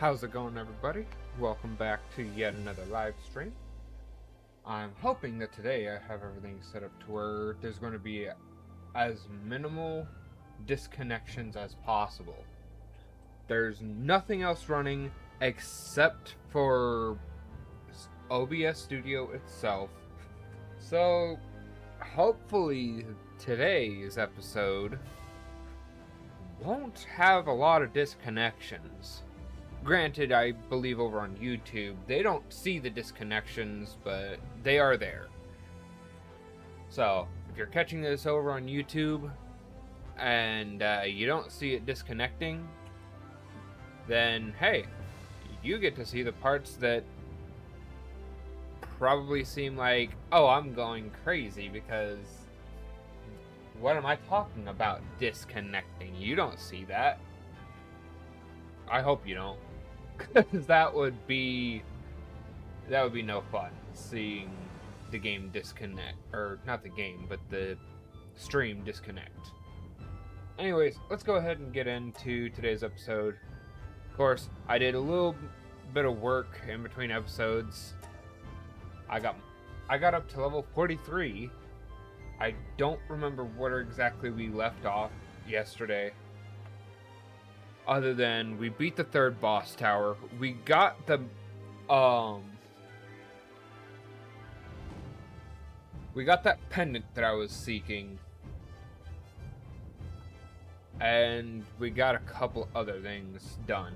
How's it going, everybody? Welcome back to yet another live stream. I'm hoping that today I have everything set up to where there's going to be as minimal disconnections as possible. There's nothing else running except for OBS Studio itself. So, hopefully today's episode won't have a lot of disconnections. Granted, I believe over on YouTube, they don't see the disconnections, but they are there. So, if you're catching this over on YouTube, and you don't see it disconnecting, then hey, you get to see the parts that probably seem like, oh, I'm going crazy because what am I talking about disconnecting? You don't see that. I hope you don't. Because that would be no fun, seeing the game disconnect, or not the game, but the stream disconnect. Anyways, let's go ahead and get into today's episode. Of course, I did a little bit of work in between episodes. I got up to level 43. I don't remember where exactly we left off yesterday. Other than we beat the third boss tower, we got the we got that pendant that I was seeking, and we got a couple other things done.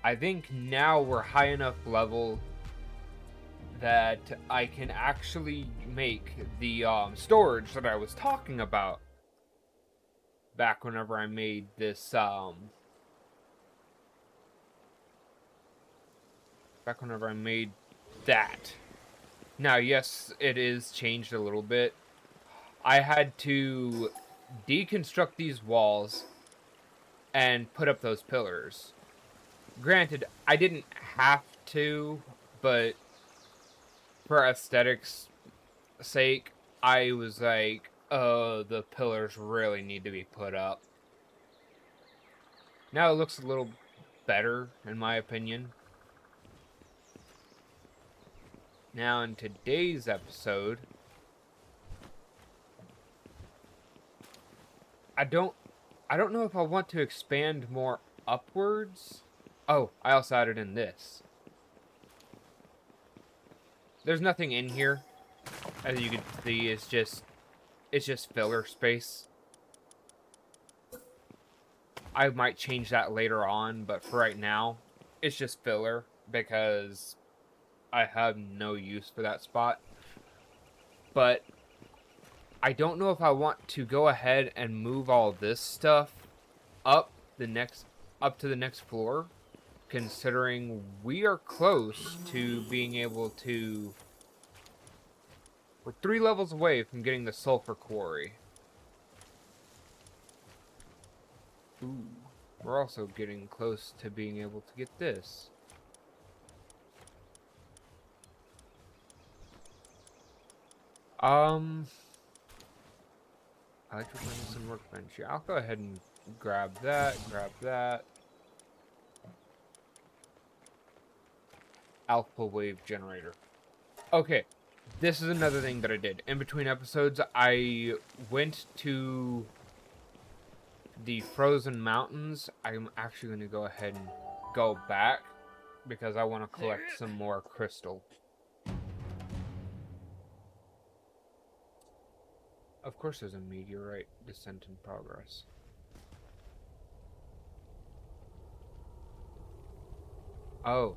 I think now we're high enough level that I can actually make the storage that I was talking about back whenever I made this back whenever I made that. Now, yes, it is changed a little bit. I had to deconstruct these walls and put up those pillars. Granted, I didn't have to, but for aesthetics sake, I was like, oh, the pillars really need to be put up. Now it looks a little better, in my opinion. Now, in today's episode, I don't know if I want to expand more upwards. Oh, I also added in this. There's nothing in here. As you can see, it's just filler space. I might change that later on, but for right now, it's just filler because I have no use for that spot. But I don't know if I want to go ahead and move all this stuff up to the next floor, considering we are close to being able to... We're 3 levels away from getting the sulfur quarry. Ooh. We're also getting close to being able to get this. Electric medicine workbench. Yeah, I'll go ahead and grab that, Alpha wave generator. Okay, this is another thing that I did. In between episodes, I went to the frozen mountains. I'm actually going to go ahead and go back because I want to collect some more crystal. Of course there's a meteorite descent in progress. Oh.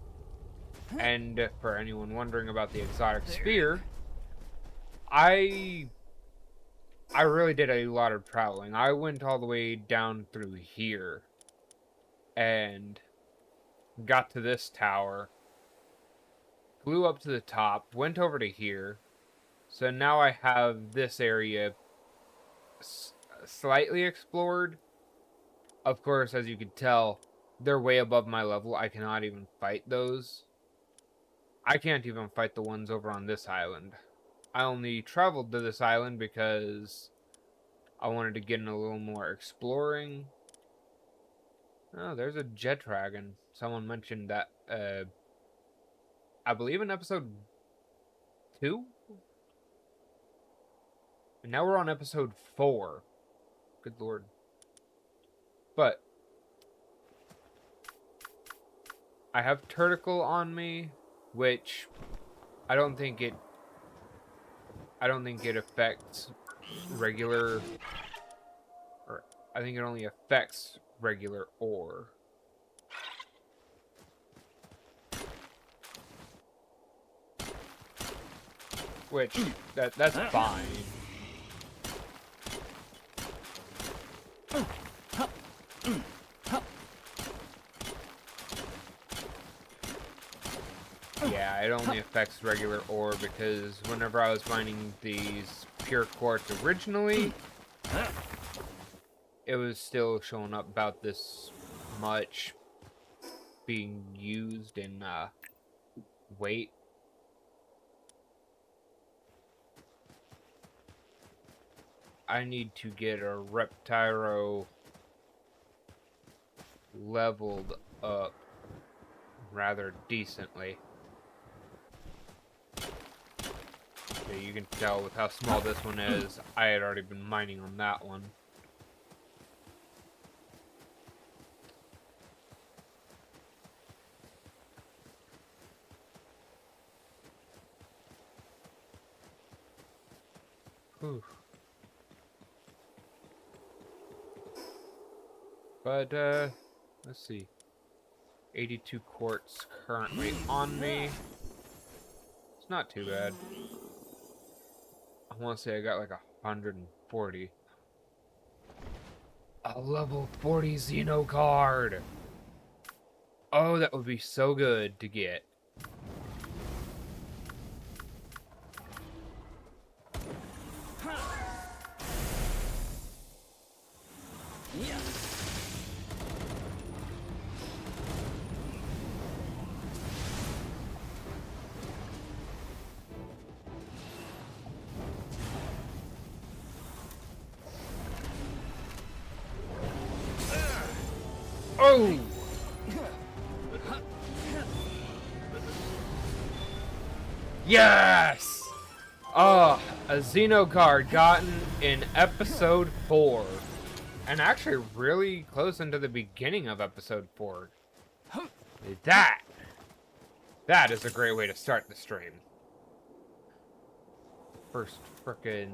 And for anyone wondering about the exotic sphere, I really did a lot of traveling. I went all the way down through here and got to this tower, flew up to the top, went over to here. So now I have this area slightly explored. Of course, as you can tell, they're way above my level. I cannot even fight those. I can't even fight the ones over on this island. I only traveled to this island because I wanted to get in a little more exploring. Oh, there's a jet dragon. Someone mentioned that, I believe in episode 2? And now we're on episode 4. Good lord. But I have Turticle on me, which I don't think it affects regular, or I think it only affects regular ore. Which that's fine. Yeah, it only affects regular ore because whenever I was mining these pure quartz originally, it was still showing up about this much being used in weight. I need to get a Reptyro leveled up rather decently. Yeah, you can tell with how small this one is, I had already been mining on that one. Whew. But, let's see. 82 quartz currently on me. It's not too bad. I want to say I got like 140. A level 40 Xeno card! Oh, that would be so good to get. Oh! Yes! Oh, a Xenocard gotten in episode 4. And actually really close into the beginning of episode 4. That is a great way to start the stream. First frickin'...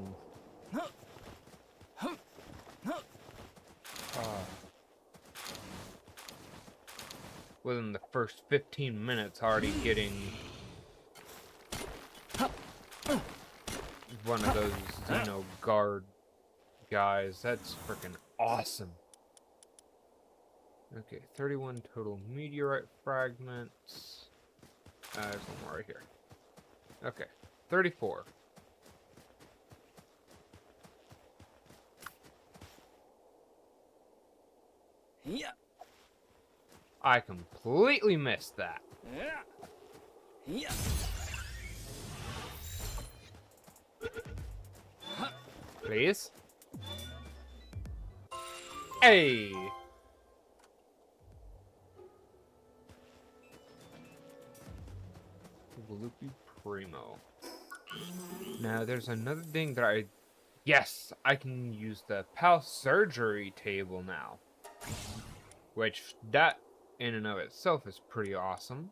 within the first 15 minutes already getting one of those Xeno guard guys. That's freaking awesome. Okay, 31 total meteorite fragments. There's one more right here. Okay, 34. Yeah. I completely missed that. Yeah. Please? Hey! Loopy Primo. Now, there's another thing that yes, I can use the PAL surgery table now. Which, that in and of itself is pretty awesome.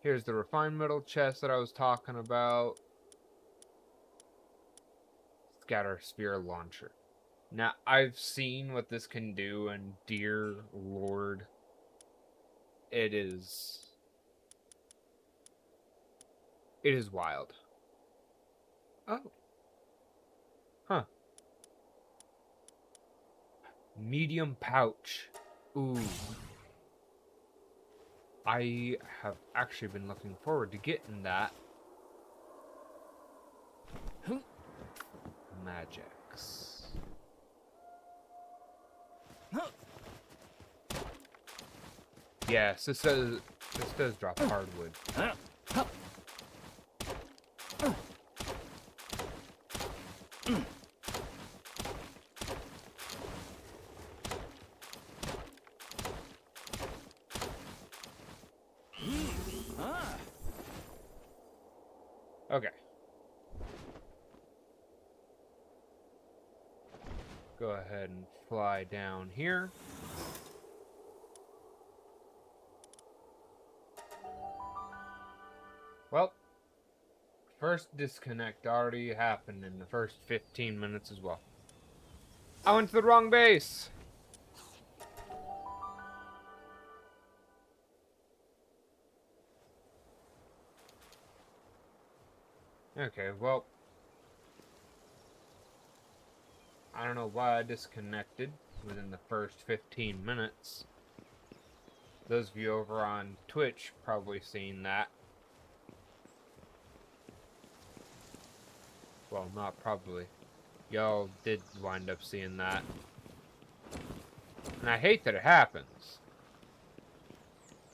Here's the refined metal chest that I was talking about. Scatter sphere launcher. Now, I've seen what this can do, and dear lord, it is wild. Oh. Huh. Medium pouch. Ooh. I have actually been looking forward to getting that. Magics. Yes, this does drop hardwood. Okay. Go ahead and fly down here. Well, first disconnect already happened in the first 15 minutes as well. I went to the wrong base! Okay, well, I don't know why I disconnected within the first 15 minutes. Those of you over on Twitch probably seen that. Well, not probably. Y'all did wind up seeing that. And I hate that it happens.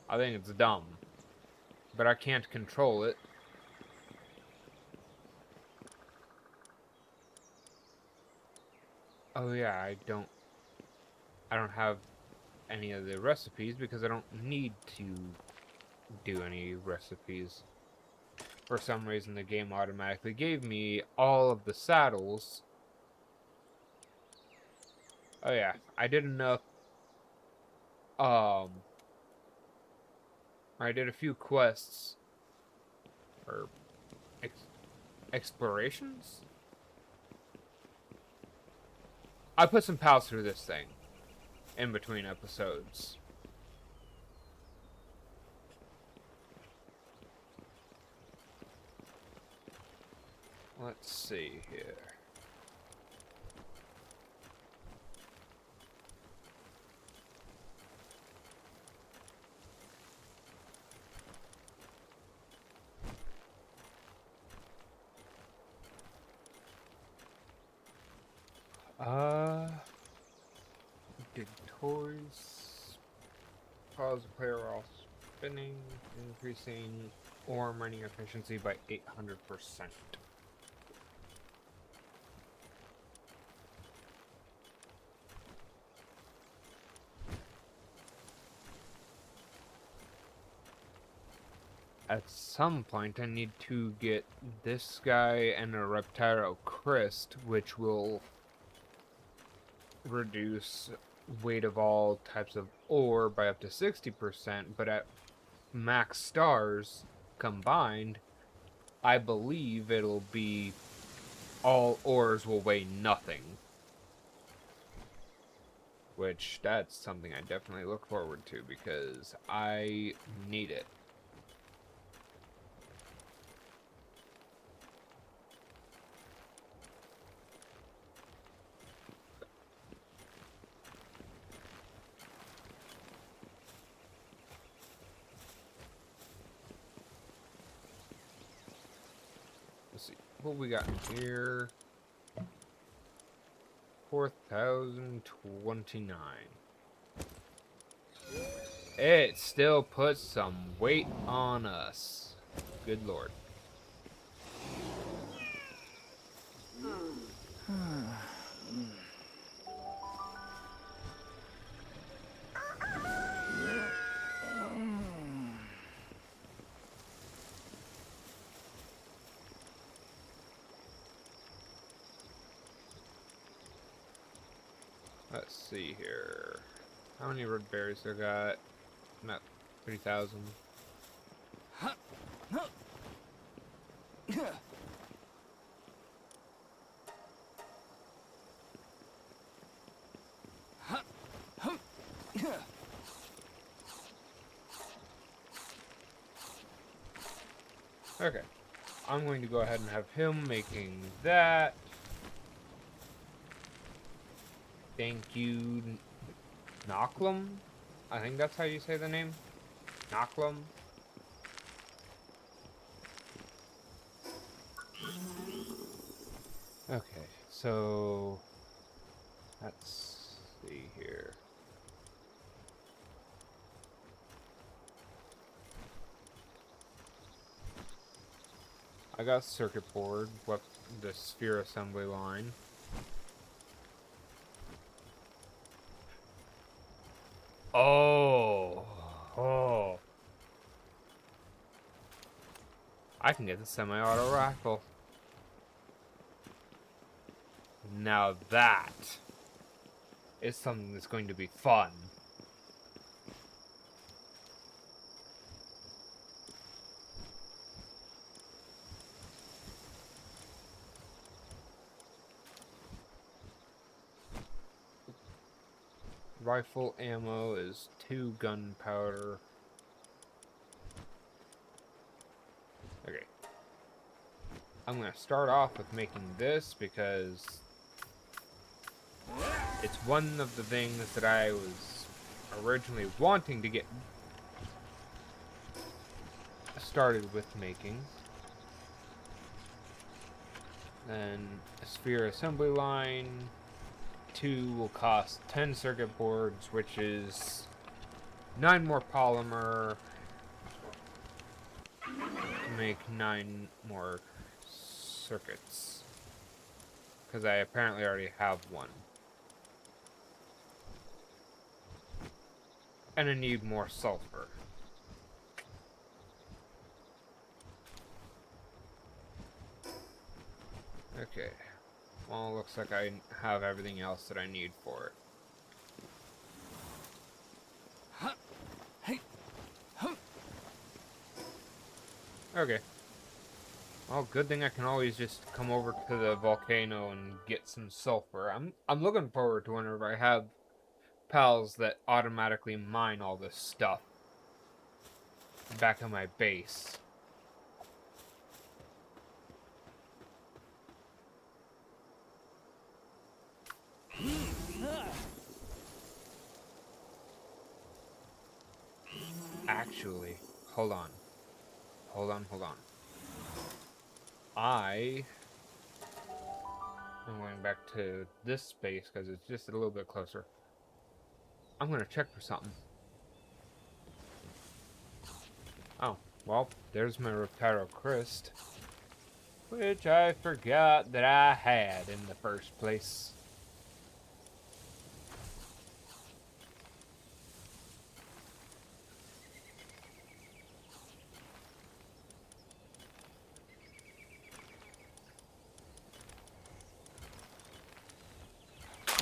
I think it's dumb. But I can't control it. Oh yeah, I don't have any of the recipes because I don't need to do any recipes. For some reason the game automatically gave me all of the saddles. Oh yeah, I did enough I did a few quests or explorations. I put some pals through this thing in between episodes. Let's see here. Did toys cause the player while spinning, increasing ore mining efficiency by 800%. At some point, I need to get this guy and a Reptaro Crest, which will reduce weight of all types of ore by up to 60%, but at max stars combined, I believe it'll be all ores will weigh nothing. Which, that's something I definitely look forward to because I need it. Let's see what we got in here. 4,029. It still puts some weight on us. Good lord. Let's see here. How many red berries I got? Not 3,000. Okay. I'm going to go ahead and have him making that. Thank you, Noklum? I think that's how you say the name. Noklum? Okay, so let's see here. I got circuit board, what the sphere assembly line. Oh. I can get the semi-auto rifle. Now that is something that's going to be fun. Rifle ammo is 2 gunpowder. Okay. I'm going to start off with making this because it's one of the things that I was originally wanting to get started with making. Then a sphere assembly line. 2 will cost 10 circuit boards, which is 9 more polymer to make 9 more circuits. Because I apparently already have one. And I need more sulfur. Okay. Well, looks like I have everything else that I need for it. Okay. Well, good thing I can always just come over to the volcano and get some sulfur. I'm looking forward to whenever I have pals that automatically mine all this stuff back on my base. Actually, hold on. Hold on. I'm going back to this space because it's just a little bit closer. I'm going to check for something. Oh, well, there's my Rotaro Crest, which I forgot that I had in the first place.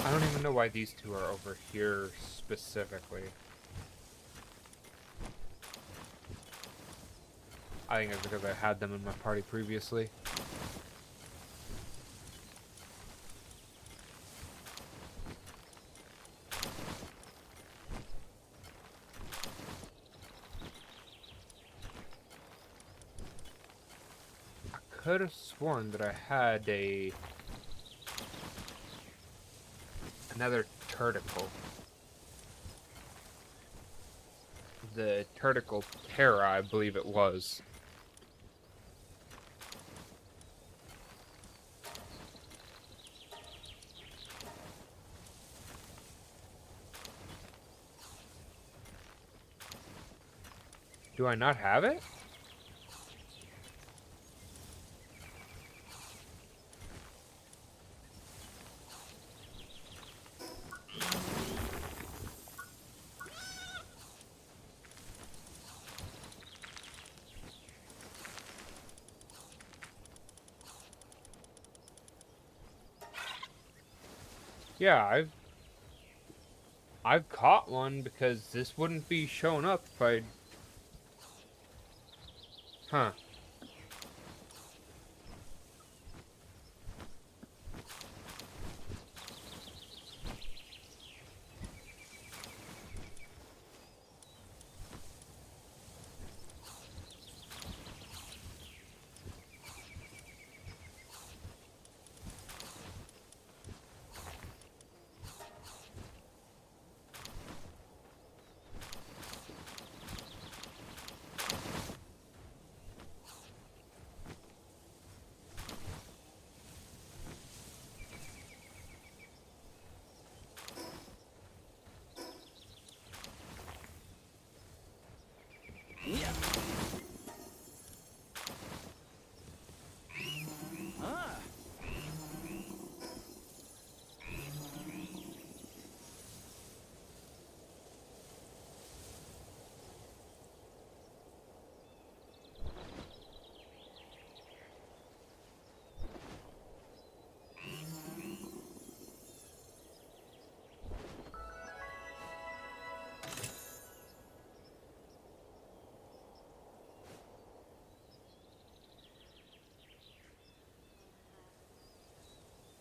I don't even know why these two are over here specifically. I think it's because I had them in my party previously. I could have sworn that I had another turticle. The turticle Terra, I believe it was. Do I not have it? Yeah, I've caught one because this wouldn't be showing up if I'd... Huh.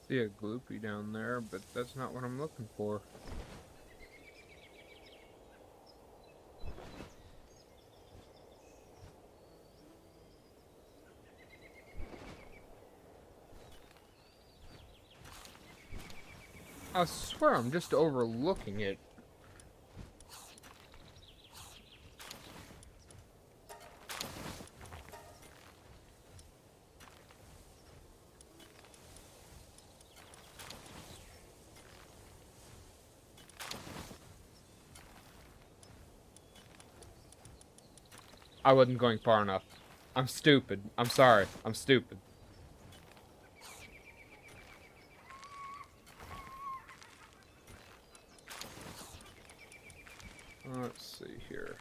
See a gloopy down there, but that's not what I'm looking for. I swear I'm just overlooking it. I wasn't going far enough. I'm stupid. I'm sorry. I'm stupid. Let's see here.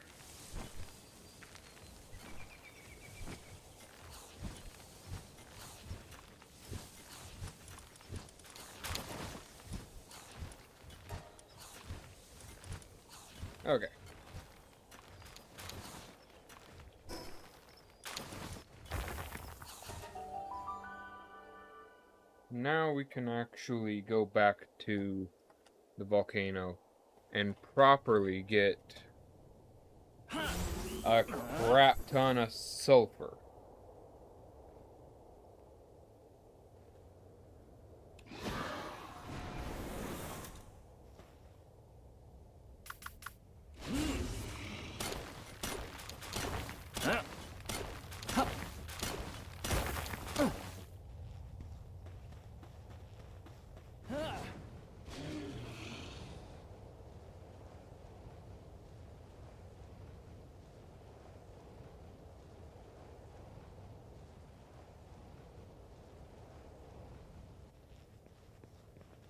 Okay. Now we can actually go back to the volcano and properly get a crap ton of sulfur.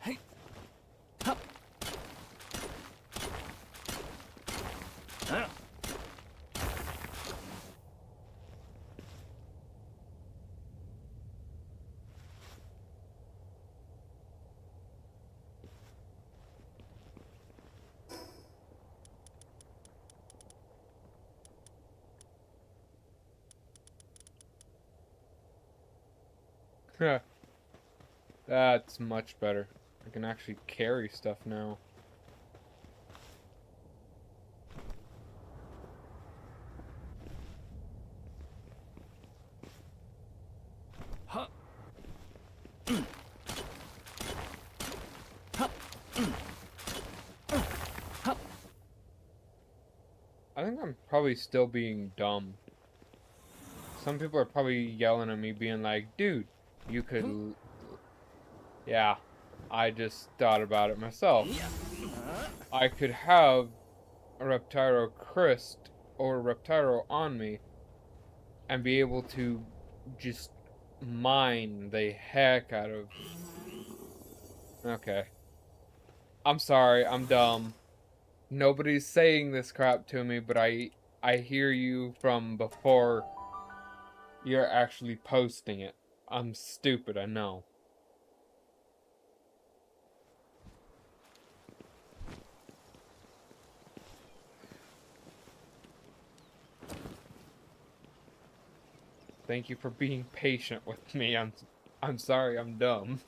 Hey. Hup. Huh. That's much better. I can actually carry stuff now. Huh. Hup. Hup. I think I'm probably still being dumb. Some people are probably yelling at me being like, dude, you could... Yeah, I just thought about it myself. I could have a Reptiro Crest or a Reptiro on me and be able to just mine the heck out of... Okay. I'm sorry, I'm dumb. Nobody's saying this crap to me, but I hear you from before you're actually posting it. I'm stupid, I know. Thank you for being patient with me. I'm sorry, I'm dumb.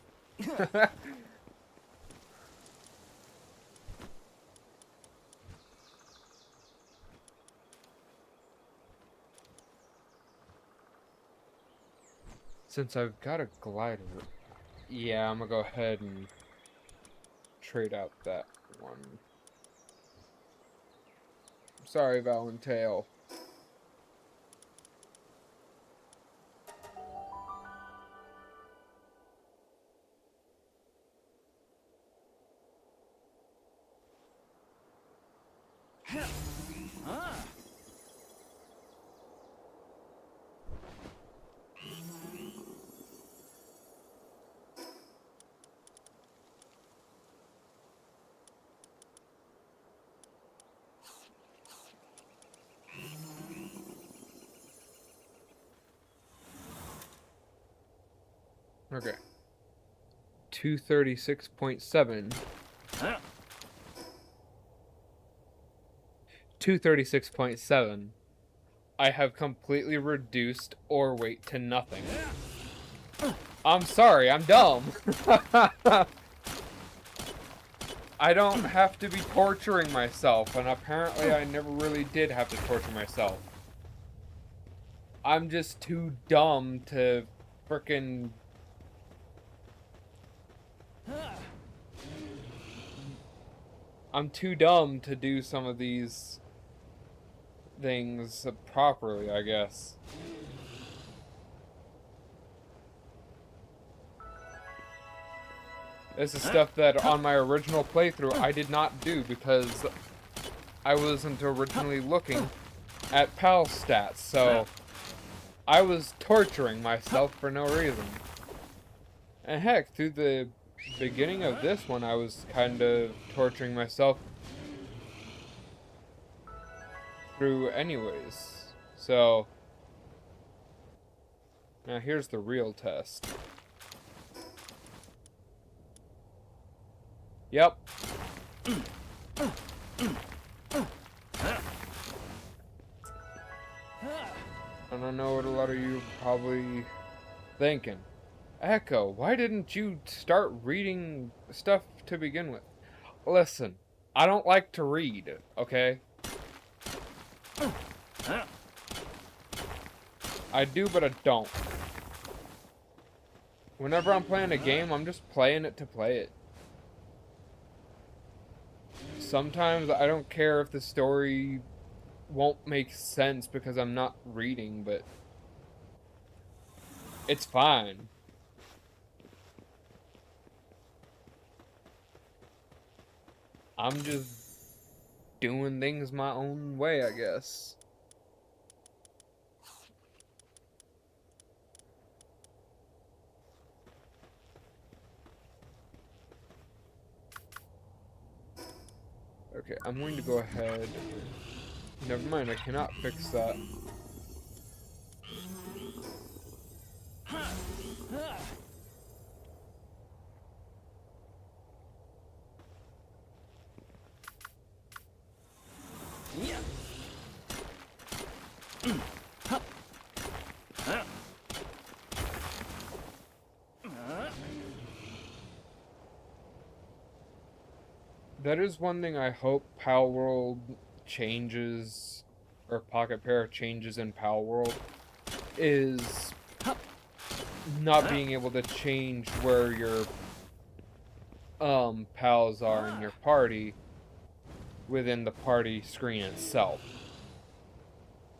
Since I've got a glider, yeah, I'm gonna go ahead and trade out that one. Sorry, Valentale. Ah. Okay. 236.7. Huh. 236.7. I have completely reduced ore weight to nothing. I'm sorry, I'm dumb. I don't have to be torturing myself, and apparently I never really did have to torture myself. I'm just too dumb to frickin'... I'm too dumb to do some of these things properly, I guess. This is stuff that on my original playthrough I did not do because I wasn't originally looking at PAL stats, so I was torturing myself for no reason. And heck, through the beginning of this one, I was kind of torturing myself through anyways. So, now here's the real test. Yep. And I know what a lot of you are probably thinking. Echo, why didn't you start reading stuff to begin with? Listen, I don't like to read, okay? I do, but I don't. Whenever I'm playing a game, I'm just playing it to play it. Sometimes I don't care if the story won't make sense because I'm not reading, but it's fine. I'm just doing things my own way, I guess. Okay, I'm going to go ahead. Never mind, I cannot fix that. That is one thing I hope Palworld changes, or Pocket Pair changes in Palworld, is not being able to change where your pals are in your party within the party screen itself.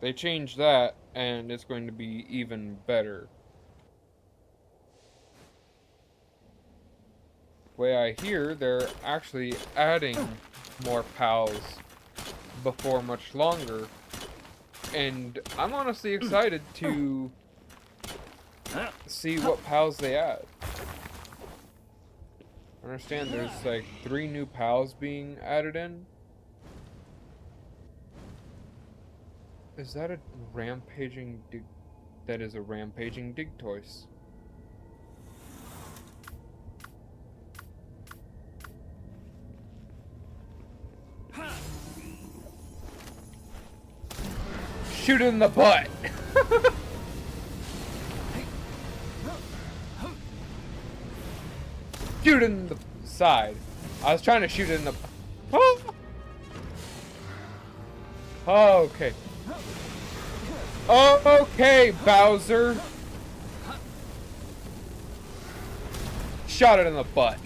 They changed that, and it's going to be even better. Way I hear, they're actually adding more pals before much longer, and I'm honestly excited to see what pals they add. I understand there's like 3 new pals being added in. Is that a rampaging dig? That is a rampaging Digtoise. Shoot it in the butt! Shoot it in the side. I was trying to shoot it in the... Oh! Okay. Okay, Bowser. Shot it in the butt.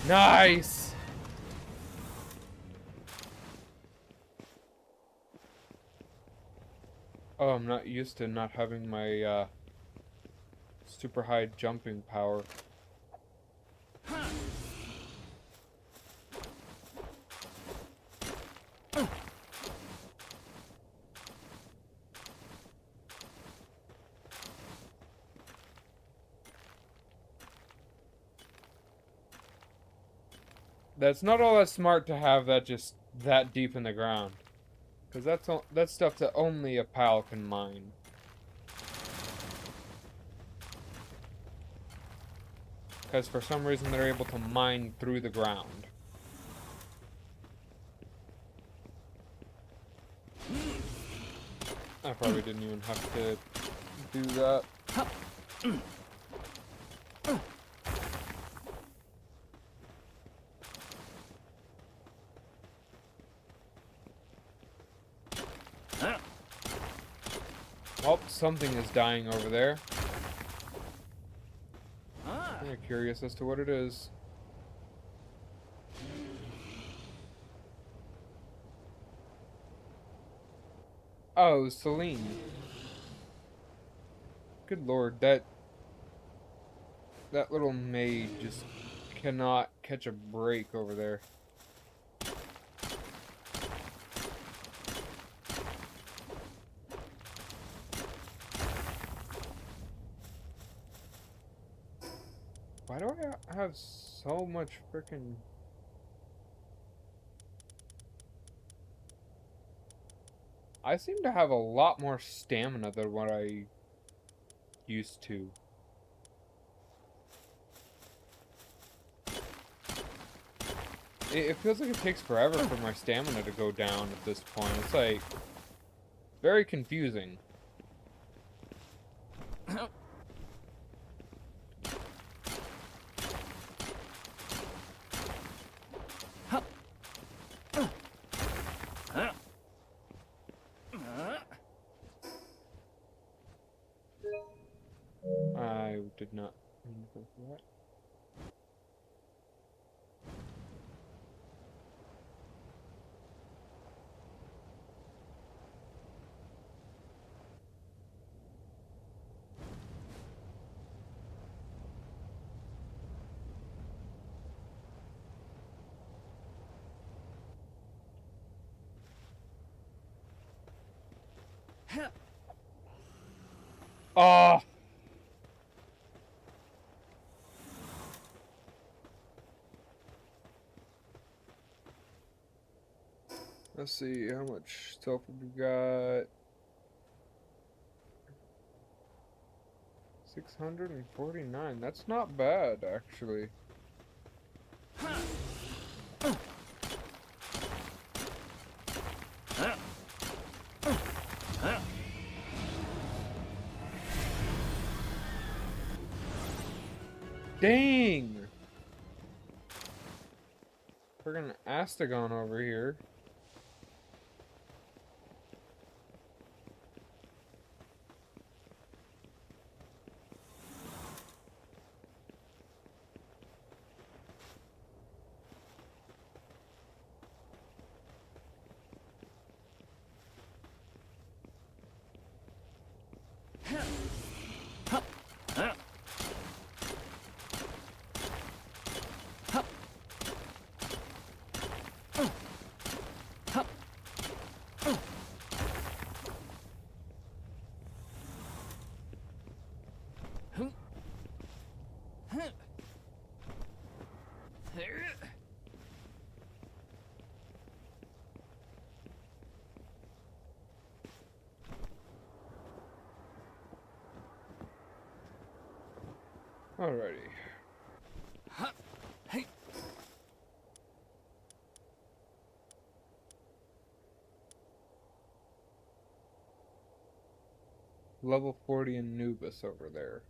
Nice. Oh, I'm not used to not having my super high jumping power. That's not all that smart to have that just that deep in the ground. Because that's stuff that only a pal can mine. Because for some reason they're able to mine through the ground. I probably didn't even have to do that. Oh, something is dying over there. I'm curious as to what it is. Oh, Celine. Good lord, that little maid just cannot catch a break over there. Why do I have so much freaking... I seem to have a lot more stamina than what I used to. It feels like it takes forever for my stamina to go down at this point. It's like very confusing. I did not mean to go for that. Oh! Let's see, how much sulfur we got? 649. That's not bad, actually. Dang! Friggin' Astagon over here. Alrighty. Hey. Level 40 Anubis over there.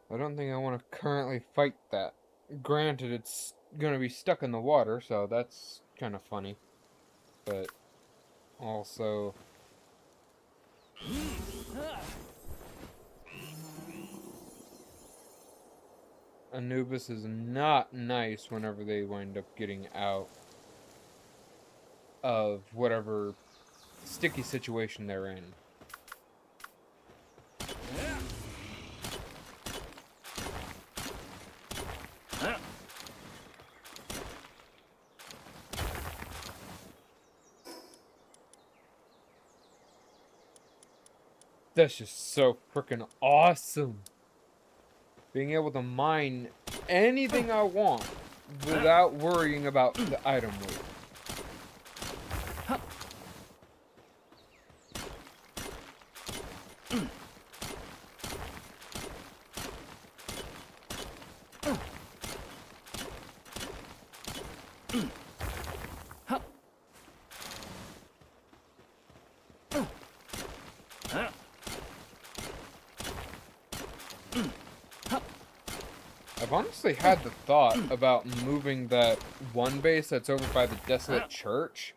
I don't think I want to currently fight that. Granted, it's going to be stuck in the water, so that's kind of funny. But also... Anubis is not nice whenever they wind up getting out of whatever sticky situation they're in. That's just so freaking awesome. Being able to mine anything I want without worrying about the item weight. I've honestly had the thought about moving that one base that's over by the desolate church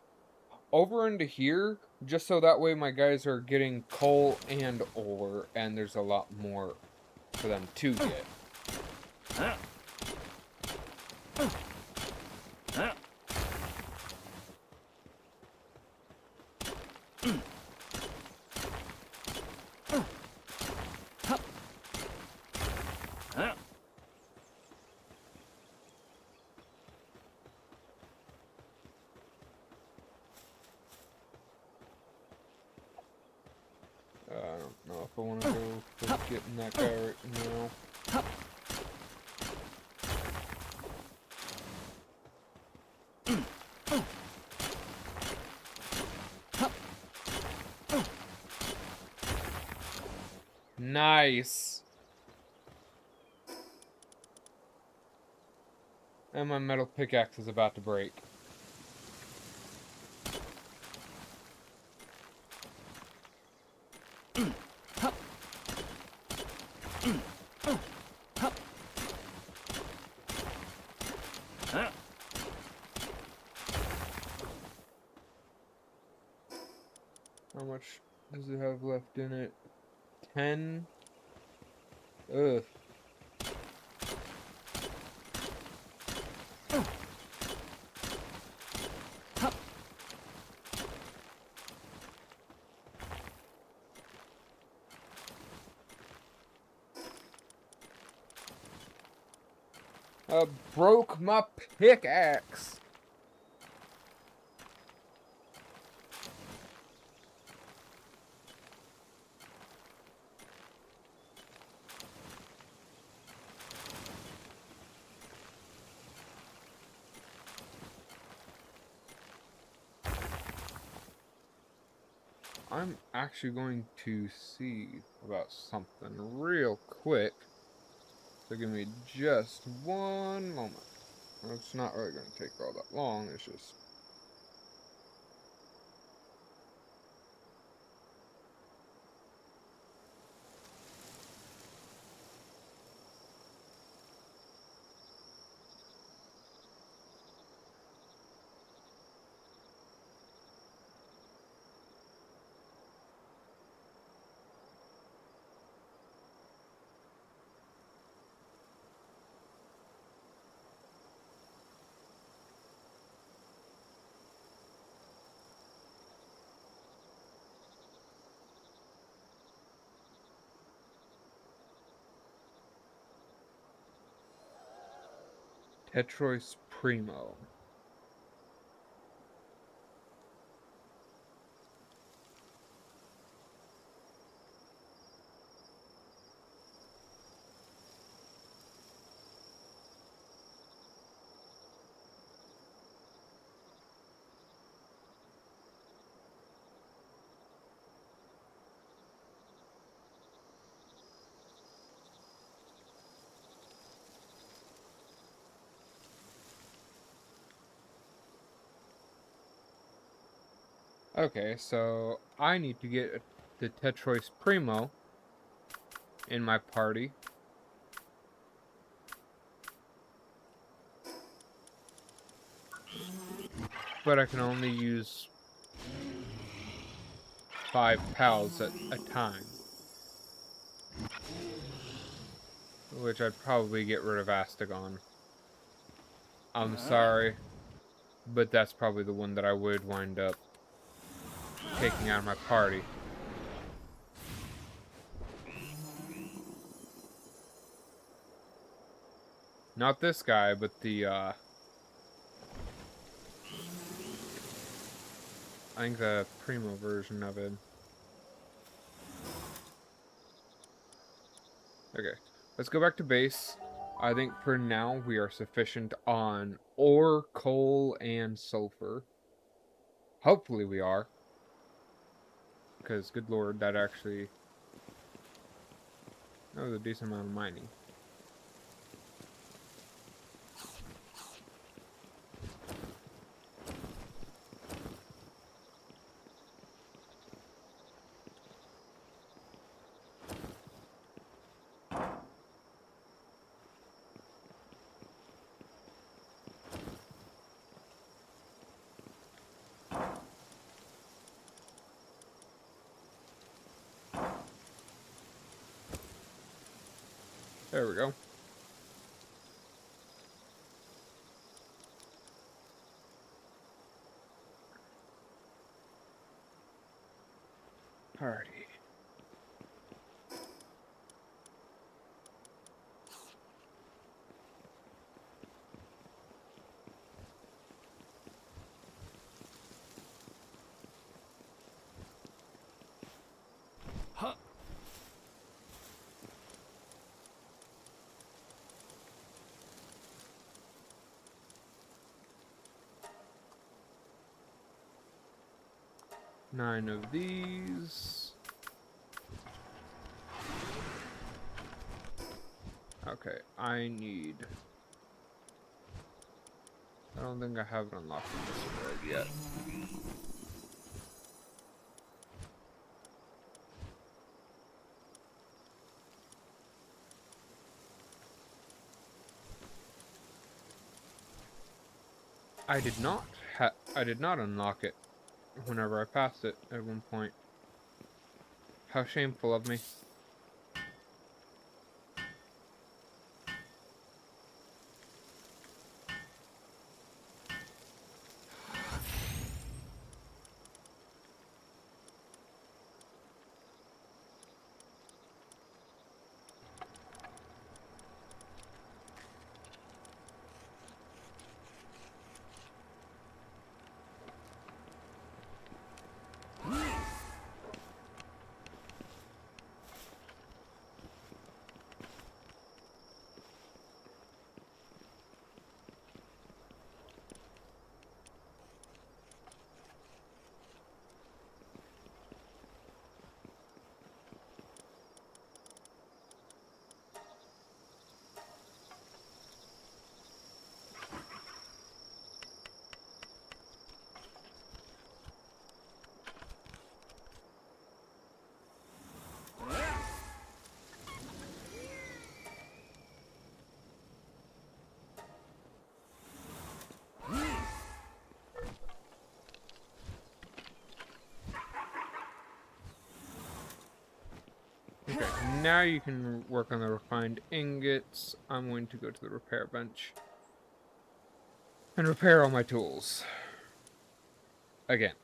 over into here, just so that way my guys are getting coal and ore, and there's a lot more for them to get. I don't know if I want to go for getting that guy right now. Nice. And my metal pickaxe is about to break. How much does it have left in it? 10? Ugh. Broke my pickaxe. I'm actually going to see about something real quick. So give me just one moment. It's not really going to take all that long. It's just... Tetrois Primo. Okay, so I need to get the Tetrois Primo in my party. But I can only use 5 pals at a time. Which I'd probably get rid of Astagon. I'm sorry, but that's probably the one that I would wind up taking out of my party. Not this guy, but the, I think the Primo version of it. Okay, let's go back to base. I think for now we are sufficient on ore, coal, and sulfur. Hopefully we are. Because, good lord, that was a decent amount of mining. There we go. Alrighty. Huh. 9 of these. Okay, I don't think I have it unlocked in this world yet. I did not unlock it whenever I passed it at one point. How shameful of me. Okay, now you can work on the refined ingots. I'm going to go to the repair bench and repair all my tools. Again.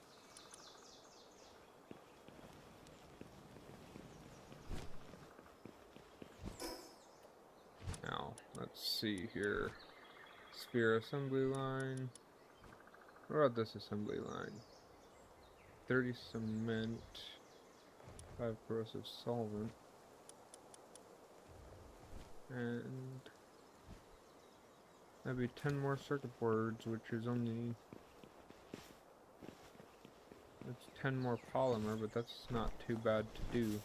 Now, let's see here. Sphere assembly line. What about this assembly line? 30 cement, 5 corrosive solvent, and maybe 10 more circuit boards, which is only... It's 10 more polymer, but that's not too bad to do.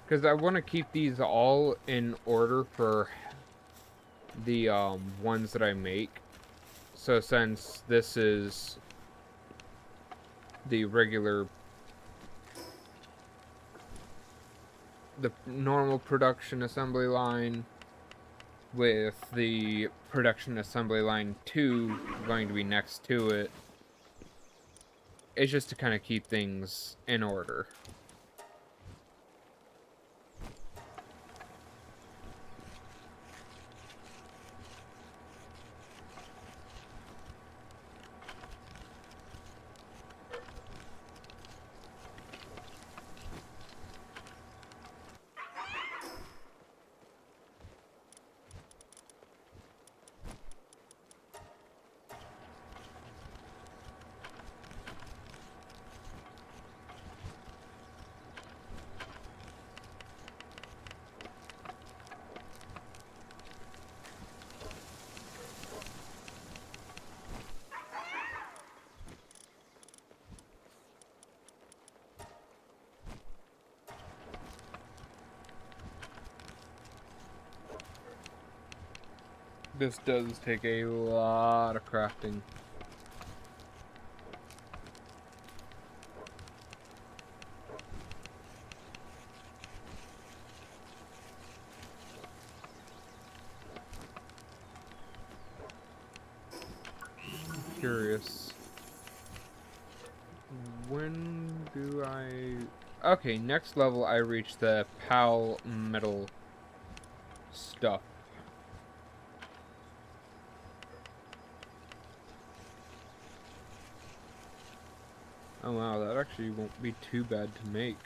Because I want to keep these all in order for the ones that I make. So since this is the normal production assembly line with the production assembly line 2 going to be next to it, it's just to kind of keep things in order. This does take a lot of crafting. curious. When do I... Okay, next level I reach the PAL metal stuff. Oh wow, that actually won't be too bad to make.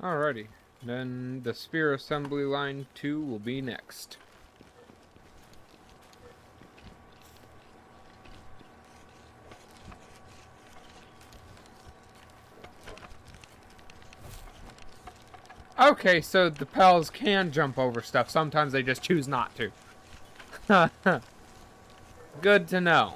Alrighty, then the sphere assembly line 2 will be next. Okay, so the pals can jump over stuff. Sometimes they just choose not to. Good to know.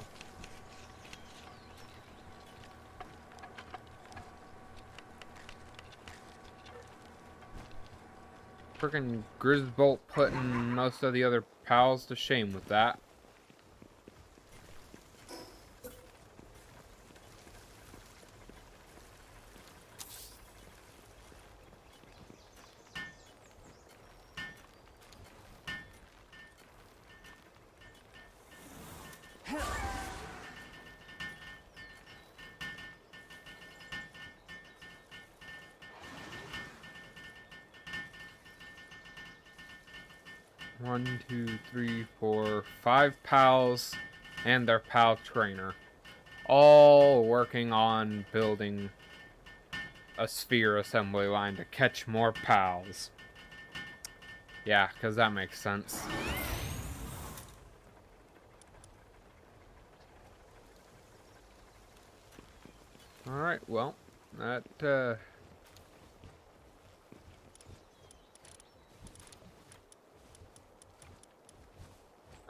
Frickin' Grisbolt putting most of the other pals to shame with that. One, two, three, four, 5 pals and their pal trainer. All working on building a sphere assembly line to catch more pals. Yeah, because that makes sense. Alright, well, that,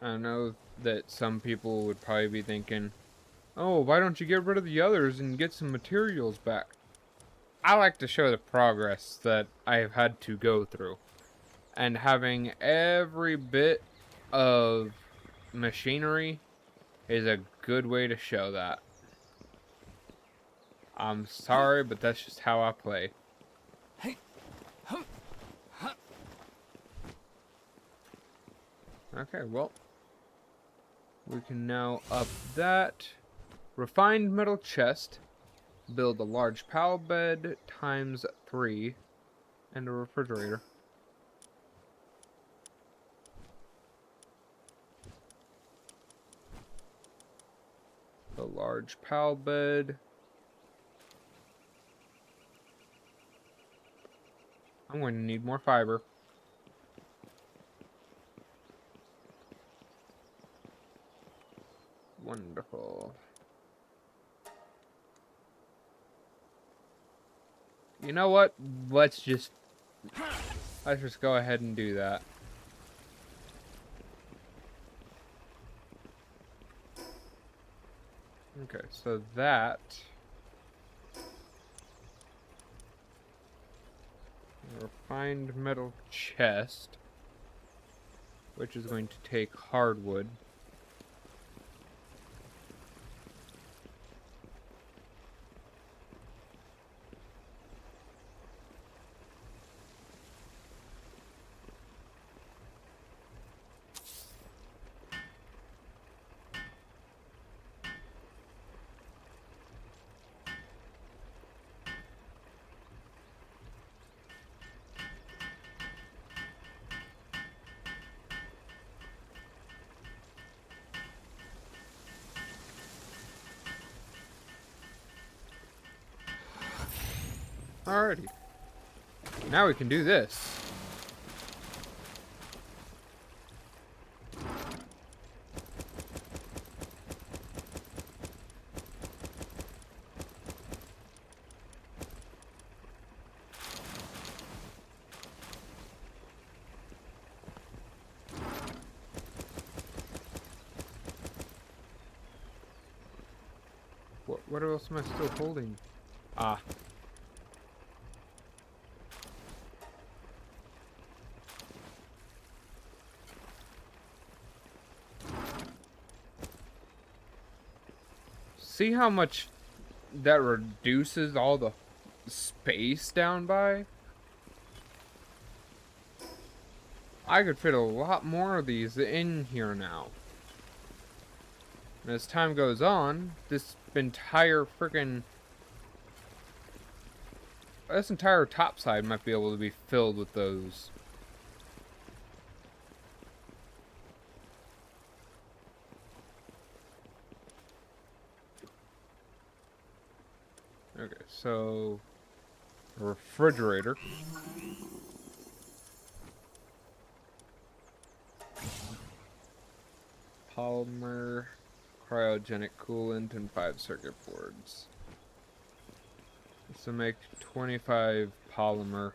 I know that some people would probably be thinking, oh, why don't you get rid of the others and get some materials back? I like to show the progress that I have had to go through. And having every bit of machinery is a good way to show that. I'm sorry, but that's just how I play. Okay, well, we can now up that. Refined metal chest. Build a large pal bed times 3 and a refrigerator. A large pal bed. I'm going to need more fiber. Wonderful. You know what? Let's just go ahead and do that. Okay, so that refined metal chest, which is going to take hardwood. Alrighty. Now we can do this. What else am I still holding? Ah. See how much that reduces all the space down by? I could fit a lot more of these in here now. And as time goes on, this entire top side might be able to be filled with those. Okay, so a refrigerator. Polymer, cryogenic coolant, and 5 circuit boards. So make 25 polymer.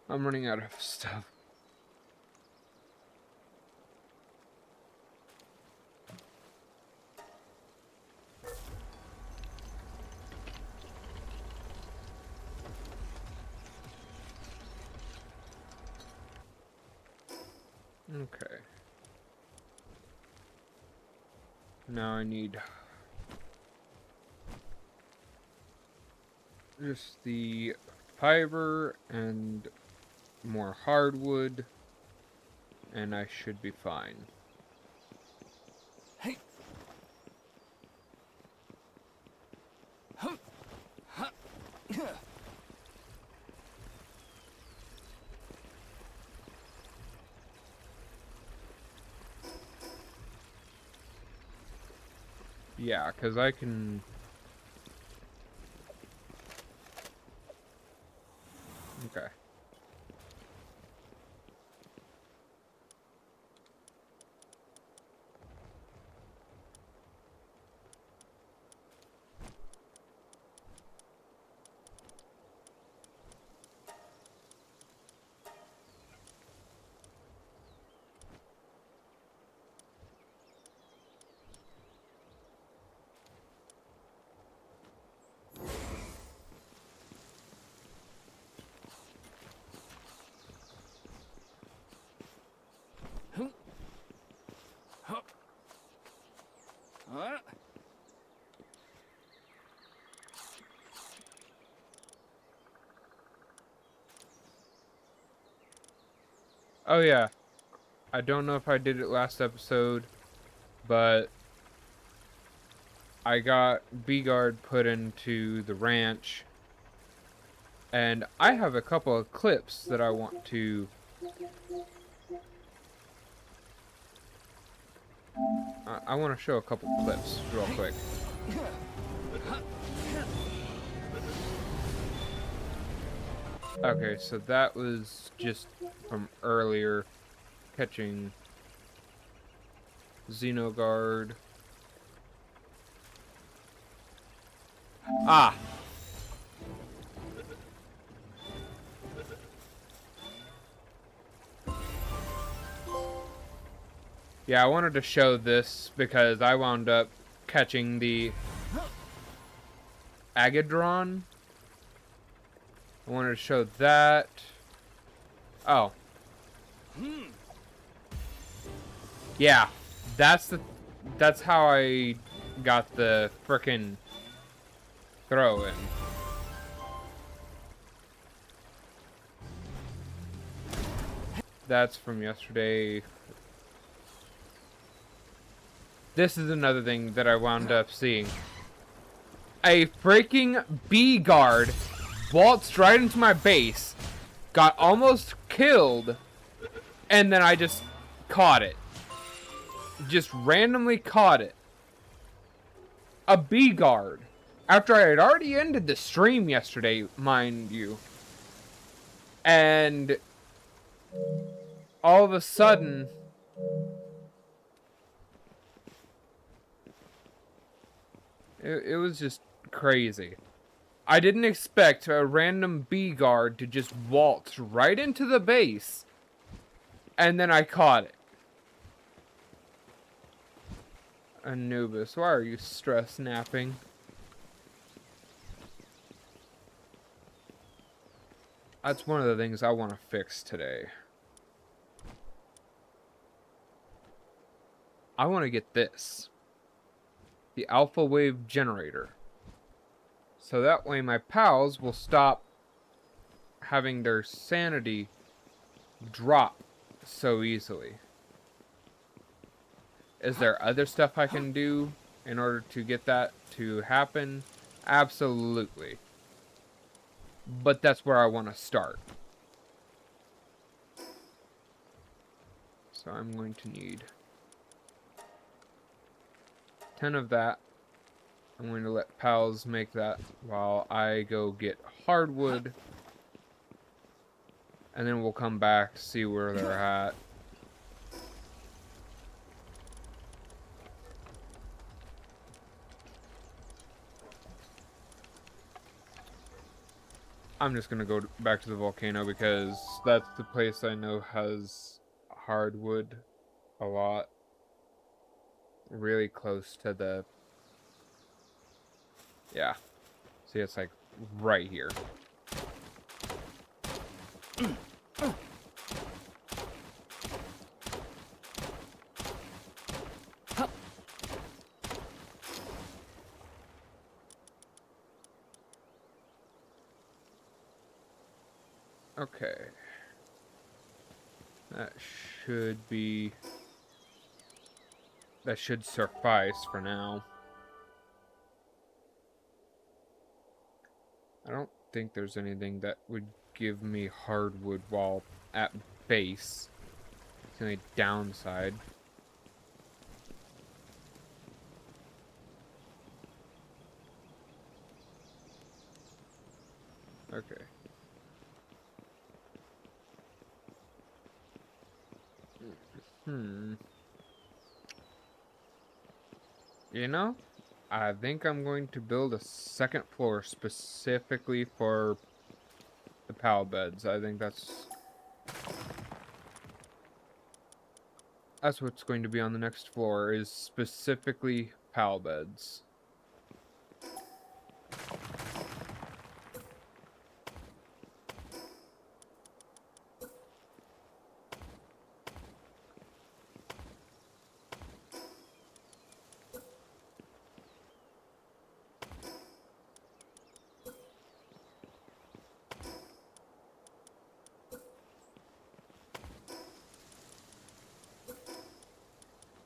I'm running out of stuff. Okay. Now I need just the fiber and more hardwood, and I should be fine. Hey. Huh. Huh. Yeah, because I can... Okay. Huh? Oh yeah, I don't know if I did it last episode, but I got B-Guard put into the ranch, and I have a couple of clips that I want to... I want to show a couple clips real quick. Okay, so that was just from earlier, catching Xenogard. Ah! Yeah, I wanted to show this because I wound up catching the Agadron. I wanted to show that. Oh. Yeah, that's how I got the frickin' throw in. That's from yesterday. This is another thing that I wound up seeing. A freaking B-Guard waltzed right into my base, got almost killed, and then I just caught it. Just randomly caught it. A B-Guard. After I had already ended the stream yesterday, mind you. And all of a sudden... It was just crazy. I didn't expect a random bee guard to just waltz right into the base, and then I caught it. Anubis, why are you stress napping? That's one of the things I want to fix today. I want to get this. The alpha wave generator. So that way my pals will stop having their sanity drop so easily. Is there other stuff I can do in order to get that to happen? Absolutely. But that's where I want to start. So I'm going to need 10 of that. I'm going to let pals make that while I go get hardwood. And then we'll come back, see where they're at. I'm just gonna go back to the volcano because that's the place I know has hardwood a lot. Really close to the... Yeah. See, it's like right here. Okay. That should suffice for now. I don't think there's anything that would give me hardwood while at base. It's the only downside. Okay. You know, I think I'm going to build a second floor specifically for the pal beds. I think that's what's going to be on the next floor, is specifically pal beds.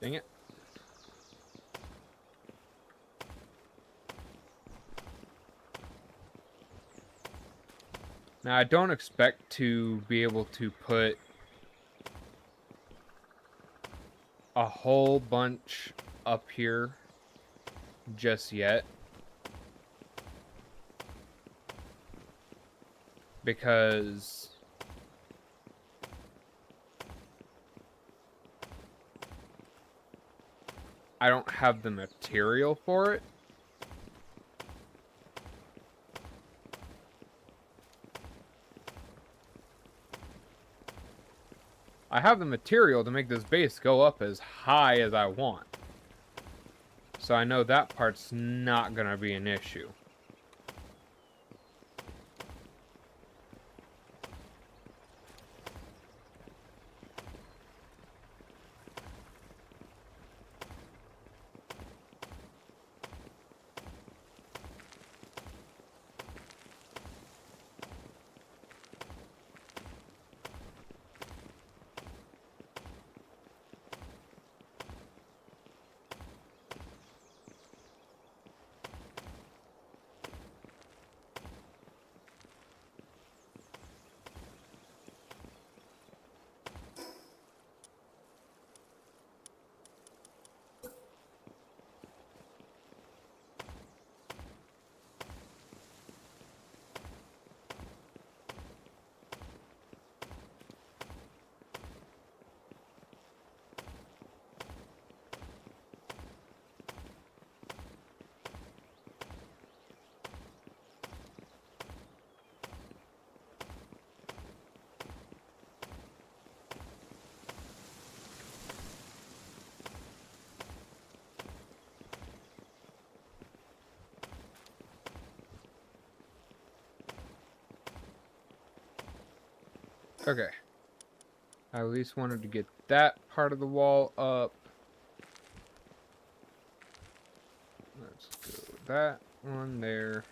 Dang it. Now, I don't expect to be able to put a whole bunch up here just yet, because I don't have the material for it. I have the material to make this base go up as high as I want. So I know that part's not gonna be an issue. Okay. I at least wanted to get that part of the wall up. Let's go that one there,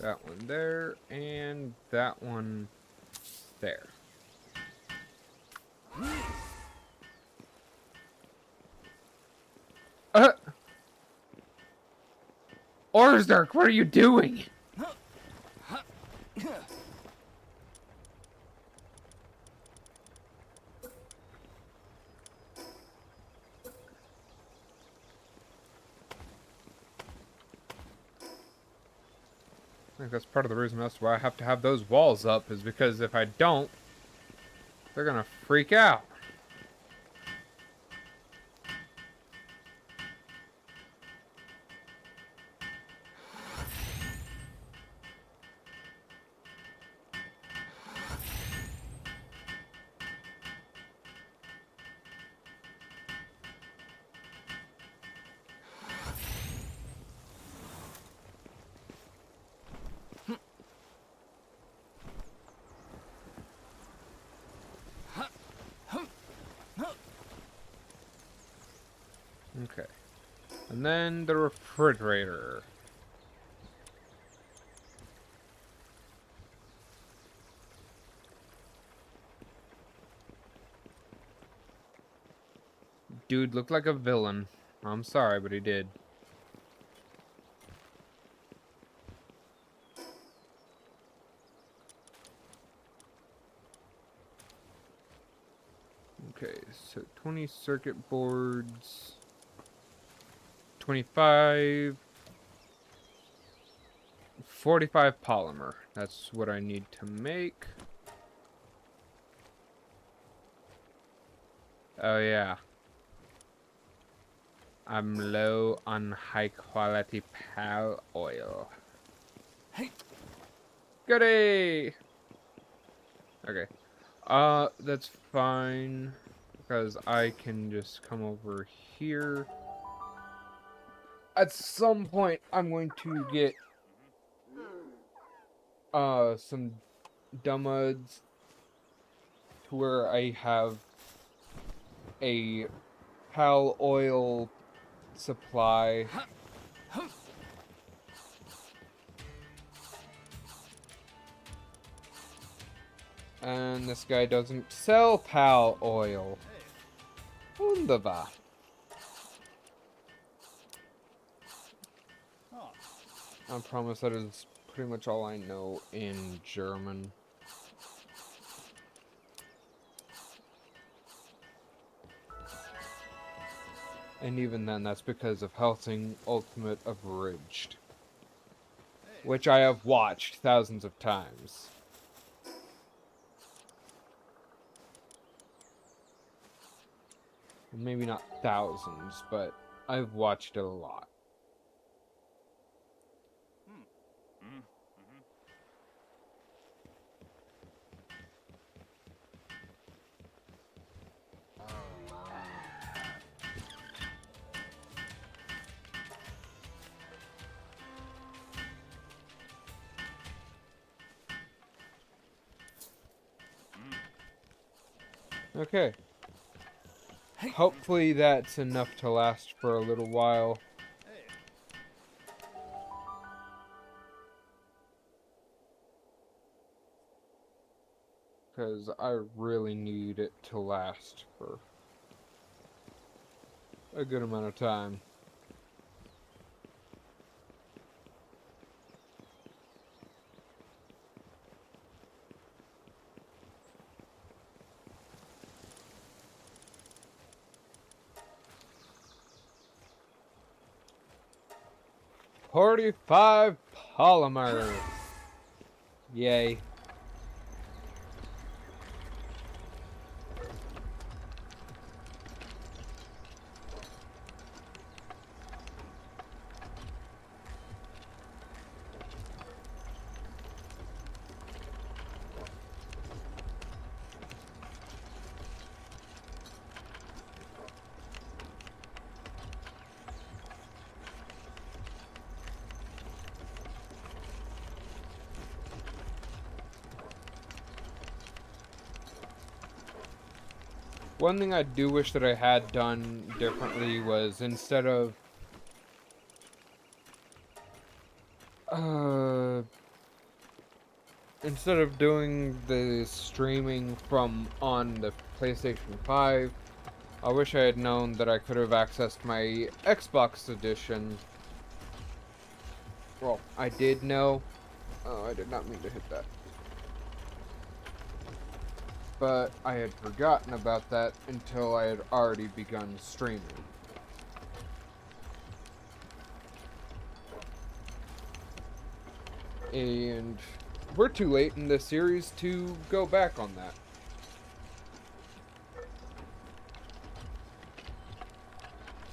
that one there, and that one there. Orzark, what are you doing? I think that's part of the reason that's why I have to have those walls up, is because if I don't, they're gonna freak out. Okay. And then the refrigerator. Dude looked like a villain. I'm sorry, but he did. Okay, so 20 circuit boards. 25. 45 polymer. That's what I need to make. Oh yeah. I'm low on high quality pal oil. Hey. Goody! Okay. That's fine. Because I can just come over here. At some point, I'm going to get some dummuds to where I have a pal oil supply. And this guy doesn't sell pal oil. Wunderbar. I promise that is pretty much all I know in German. And even then, that's because of Helsing Ultimate Abridged, which I have watched thousands of times. Maybe not thousands, but I've watched it a lot. Okay. Hopefully that's enough to last for a little while. Because I really need it to last for a good amount of time. "45 polymer. Yay. One thing I do wish that I had done differently was uh, instead of doing the streaming from on the PlayStation 5, I wish I had known that I could have accessed my Xbox edition. Well, I did know. Oh, I did not mean to hit that. But I had forgotten about that until I had already begun streaming. And we're too late in the series to go back on that.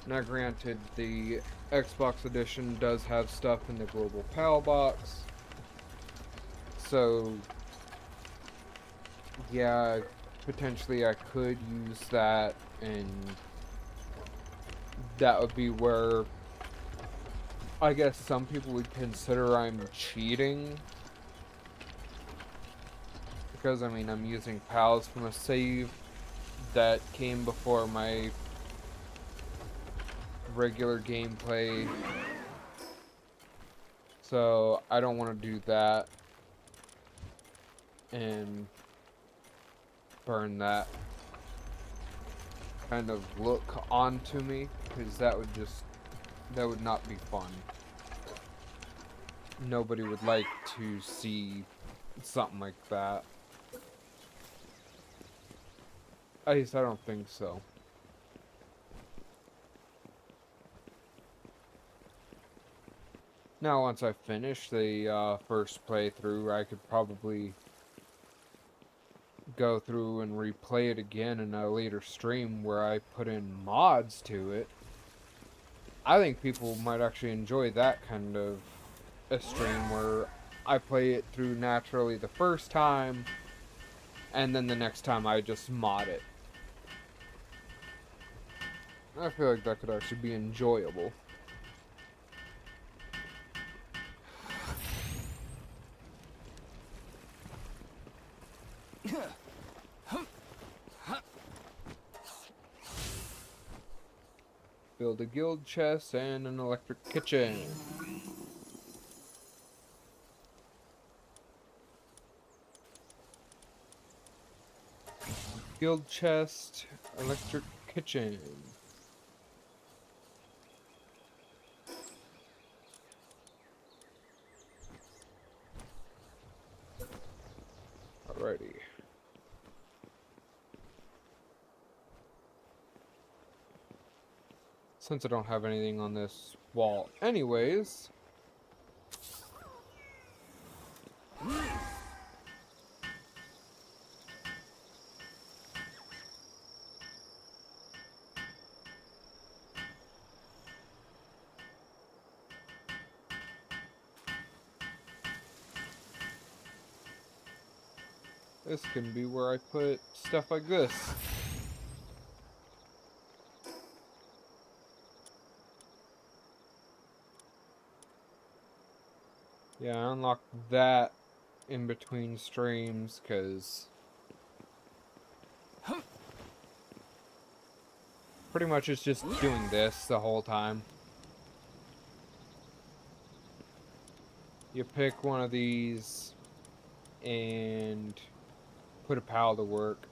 Now granted, the Xbox edition does have stuff in the Global PAL box. So, yeah, potentially I could use that, and that would be where I guess some people would consider I'm cheating. Because, I mean, I'm using PALs from a save that came before my regular gameplay. So, I don't want to do that and burn that kind of look onto me, because that would not be fun. Nobody would like to see something like that. At least I don't think so. Now, once I finish the first playthrough, I could probably go through and replay it again in a later stream where I put in mods to it. I think people might actually enjoy that kind of a stream where I play it through naturally the first time, and then the next time I just mod it. I feel like that could actually be enjoyable. Build a guild chest and an electric kitchen. Guild chest, electric kitchen. Alrighty. Since I don't have anything on this wall anyways, this can be where I put stuff like this. Yeah, I unlocked that in between streams because pretty much it's just doing this the whole time. You pick one of these and put a pal to work.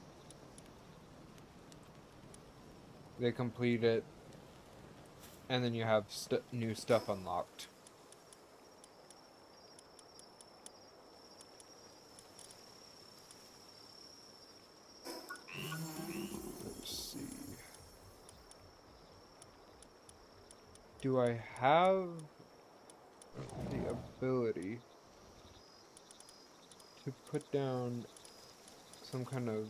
They complete it, and then you have new stuff unlocked. Let's see. Do I have the ability to put down some kind of...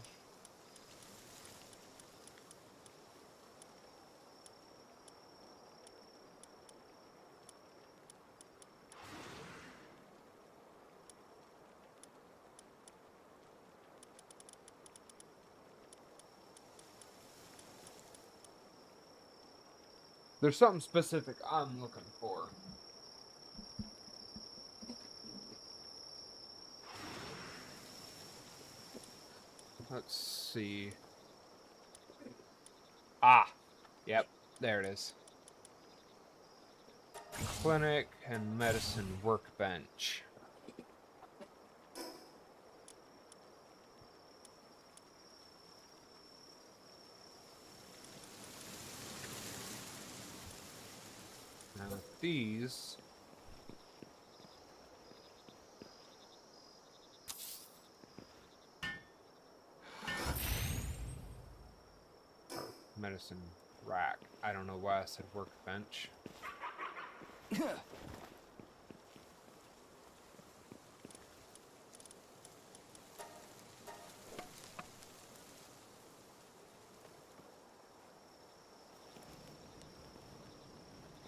There's something specific I'm looking for. Let's see. Ah, yep, there it is. Clinic and medicine workbench. Now these are medicine rack. I don't know why I said workbench.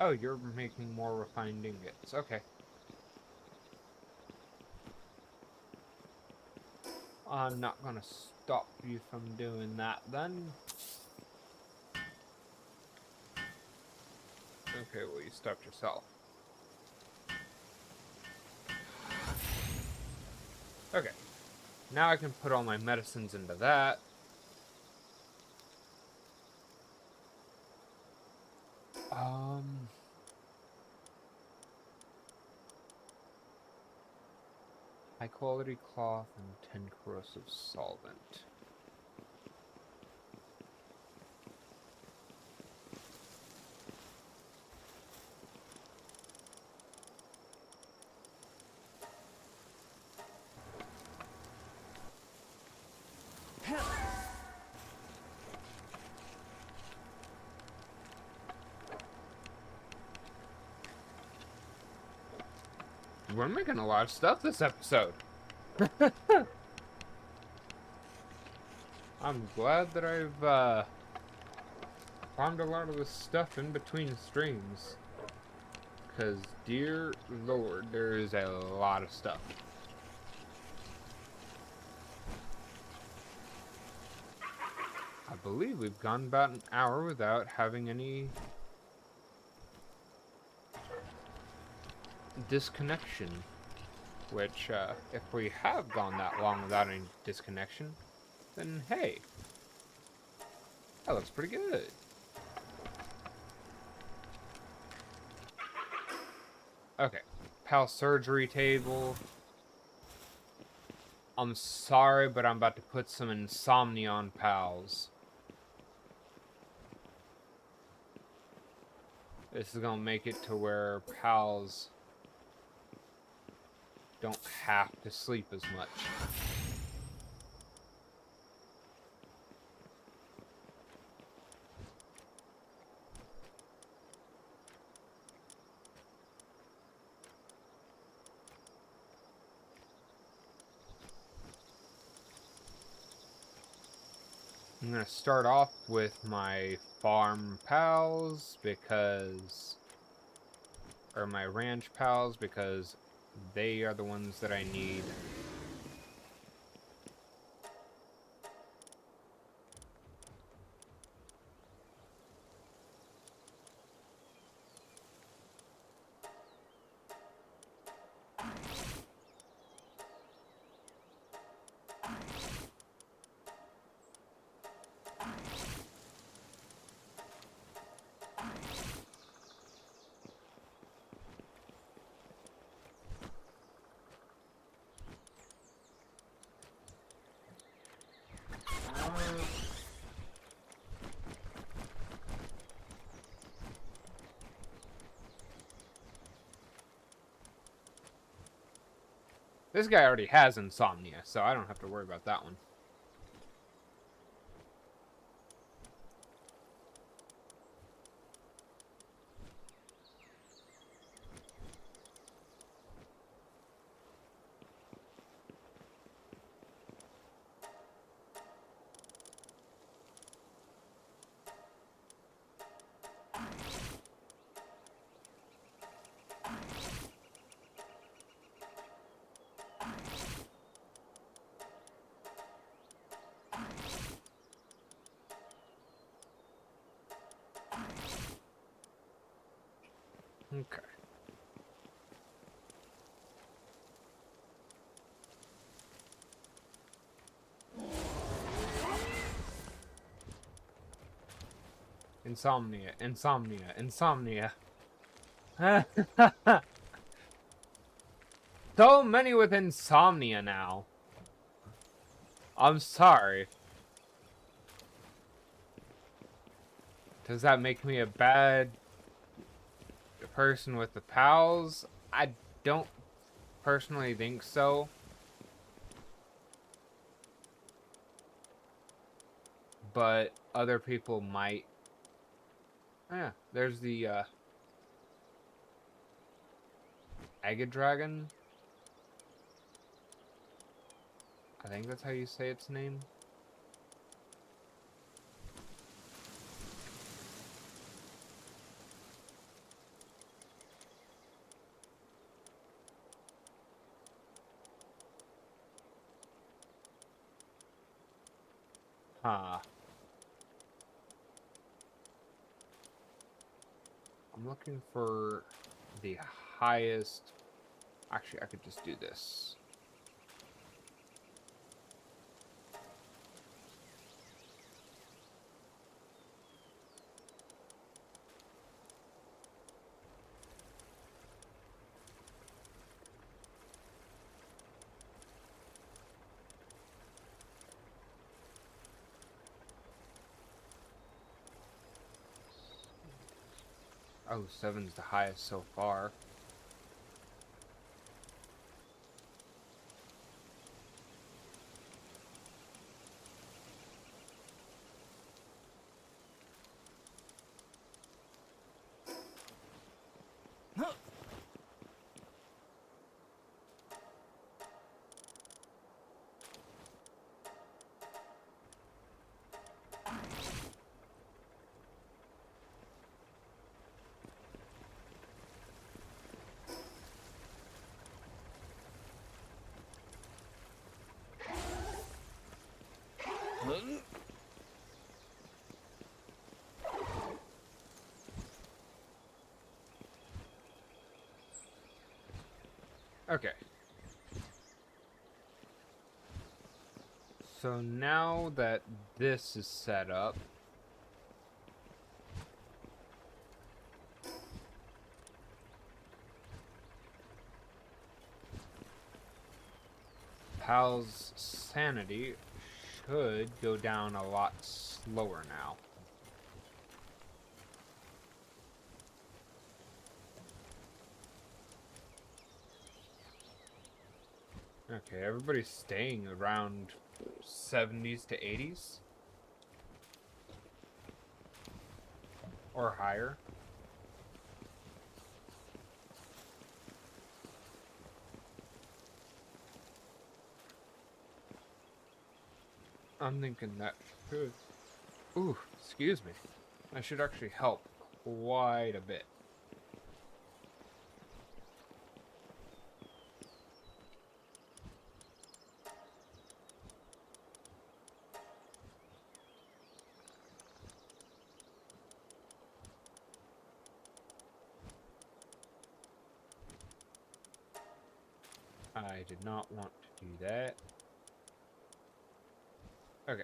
Oh, you're making more refined ingots. Okay. I'm not gonna stop you from doing that then. Okay, well, you stopped yourself. Okay. Now I can put all my medicines into that. High quality cloth and 10 corrosive solvent. We're making a lot of stuff this episode. I'm glad that I've found a lot of this stuff in between streams. Because, dear lord, there is a lot of stuff. I believe we've gone about an hour without having any disconnection. Which, if we have gone that long without any disconnection, then hey, that looks pretty good. Okay, pal surgery table. I'm sorry, but I'm about to put some insomnia on pals. This is gonna make it to where pals don't have to sleep as much. I'm gonna start off with my farm pals because, or my ranch pals, because they are the ones that I need. This guy already has insomnia, so I don't have to worry about that one. Okay. Insomnia, insomnia, insomnia. So many with insomnia now. I'm sorry. Does that make me a bad person with the pals? I don't personally think so. But other people might. Yeah, there's the Agate Dragon. I think that's how you say its name. Huh. I'm looking for the highest. Actually, I could just do this. Oh, 7's the highest so far. Okay. So now that this is set up, Pal's sanity should go down a lot slower now. Okay, everybody's staying around 70s to 80s or higher. I'm thinking that should. Ooh, excuse me. That should actually help quite a bit. I did not want to do that. Okay.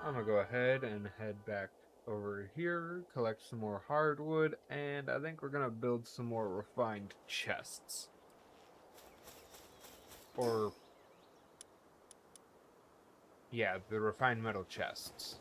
I'm gonna go ahead and head back over here, collect some more hardwood, and I think we're gonna build some more refined chests. Or, yeah, the refined metal chests.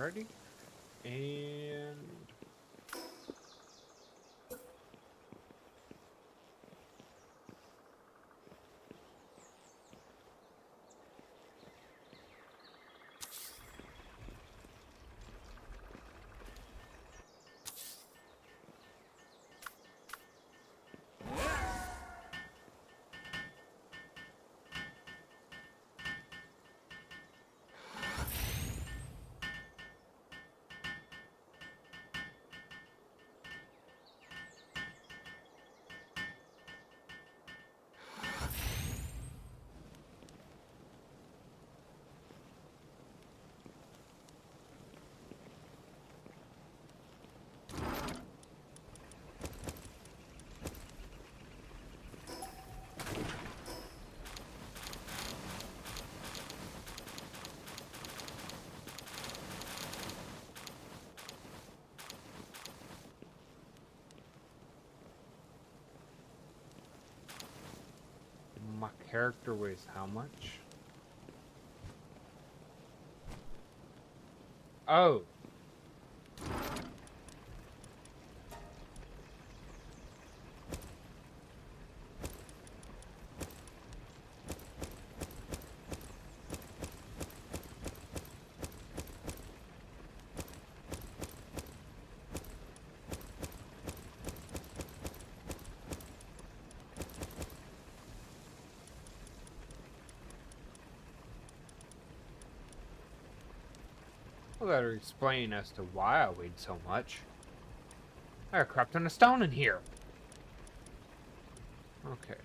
Alrighty. And my character weighs how much? Oh. Well, that'll explain as to why I weighed so much. I got crap ton of stone in here. Okay.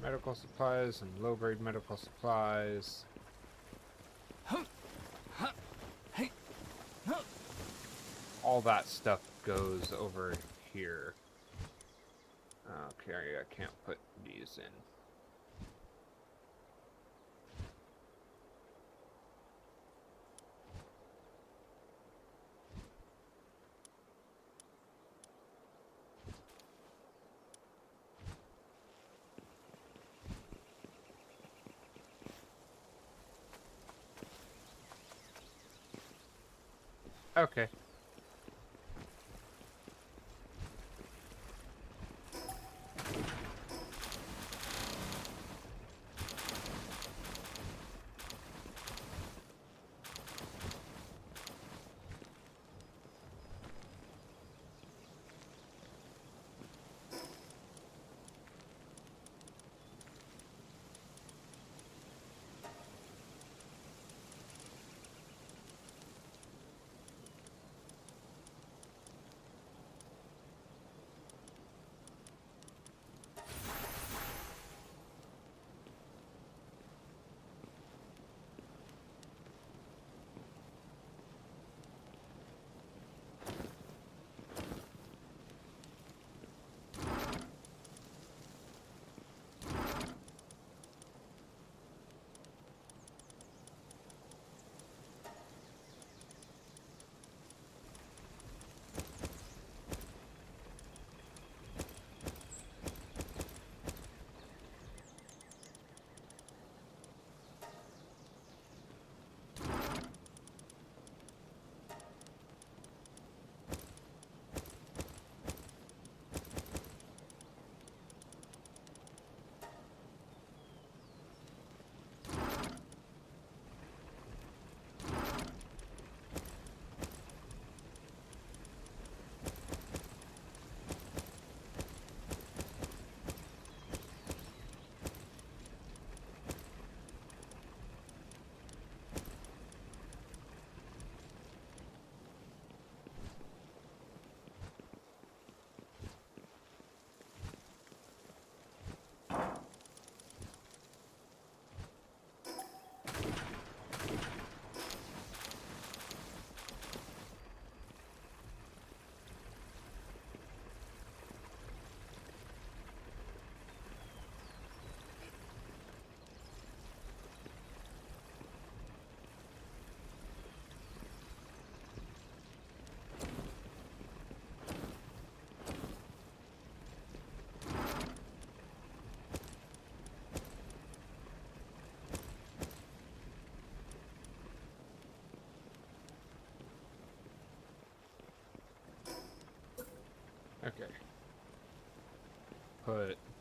Medical supplies and low-grade medical supplies. All that stuff goes over here. Okay, I can't put these in. Okay.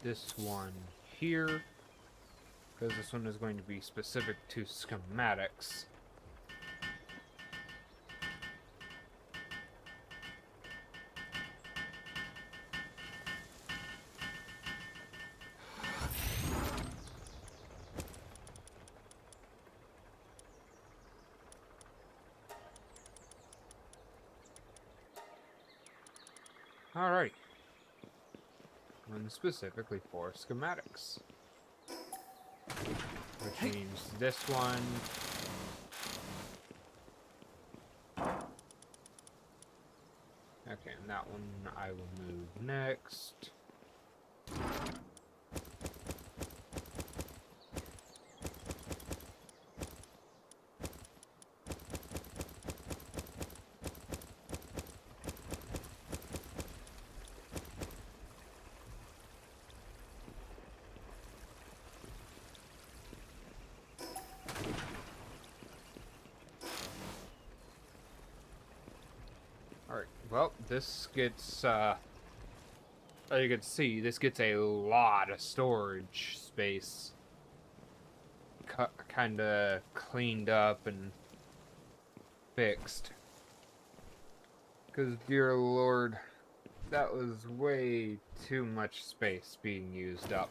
this one here, because this one is going to be specific to schematics. Alright. One specifically for schematics. Which means this one. Okay, and that one I will move next. Alright, well, this gets, as you can see, this gets a lot of storage space. Kinda cleaned up and fixed. Because, dear lord, that was way too much space being used up.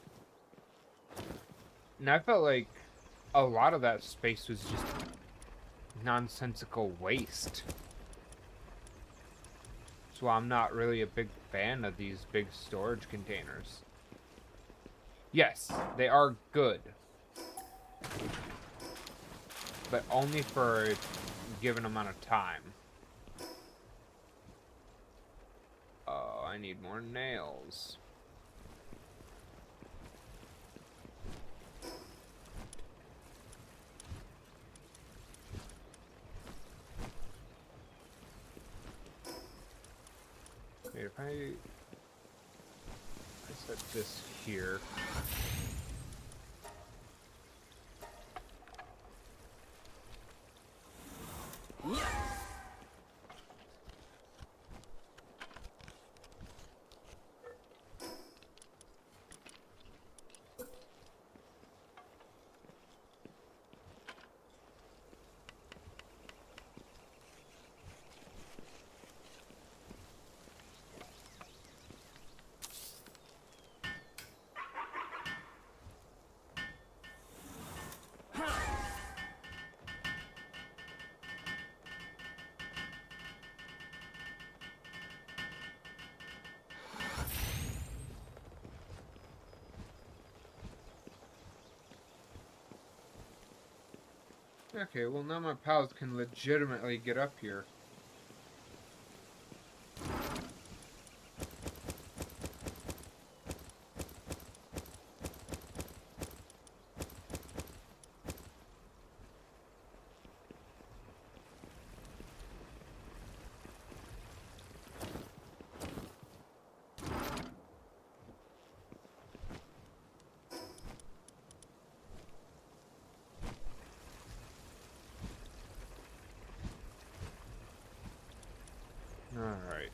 And I felt like a lot of that space was just nonsensical waste. So I'm not really a big fan of these big storage containers. Yes, they are good. But only for a given amount of time. Oh, I need more nails. Wait, if I set this here. Okay, well now my pals can legitimately get up here. Alright.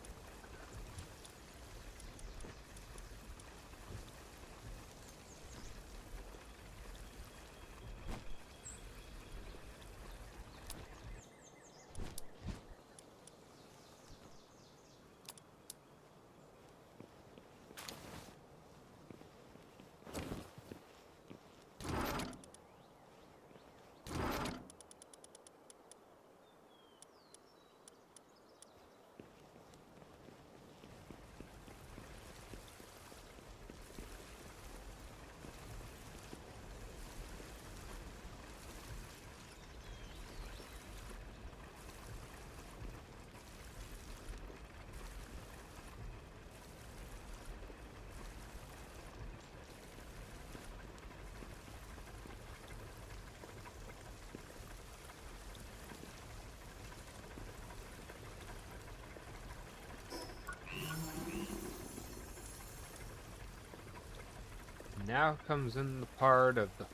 Now comes in the part of the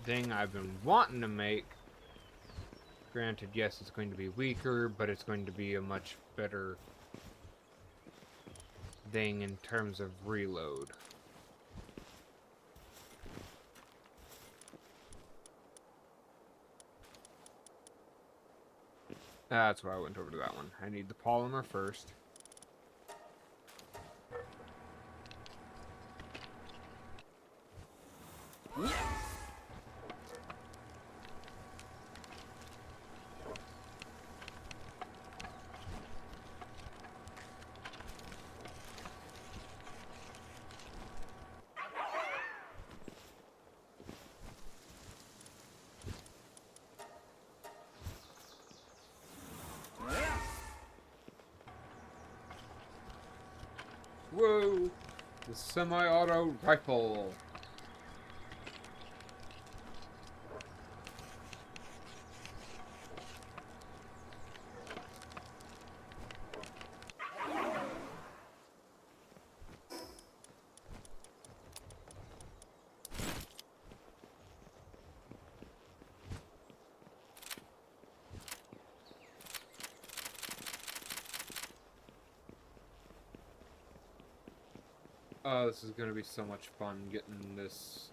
thing I've been wanting to make. Granted, yes, it's going to be weaker, but it's going to be a much better thing in terms of reload. That's why I went over to that one. I need the polymer first. Whoa! The semi-auto rifle. Oh, this is gonna be so much fun getting this.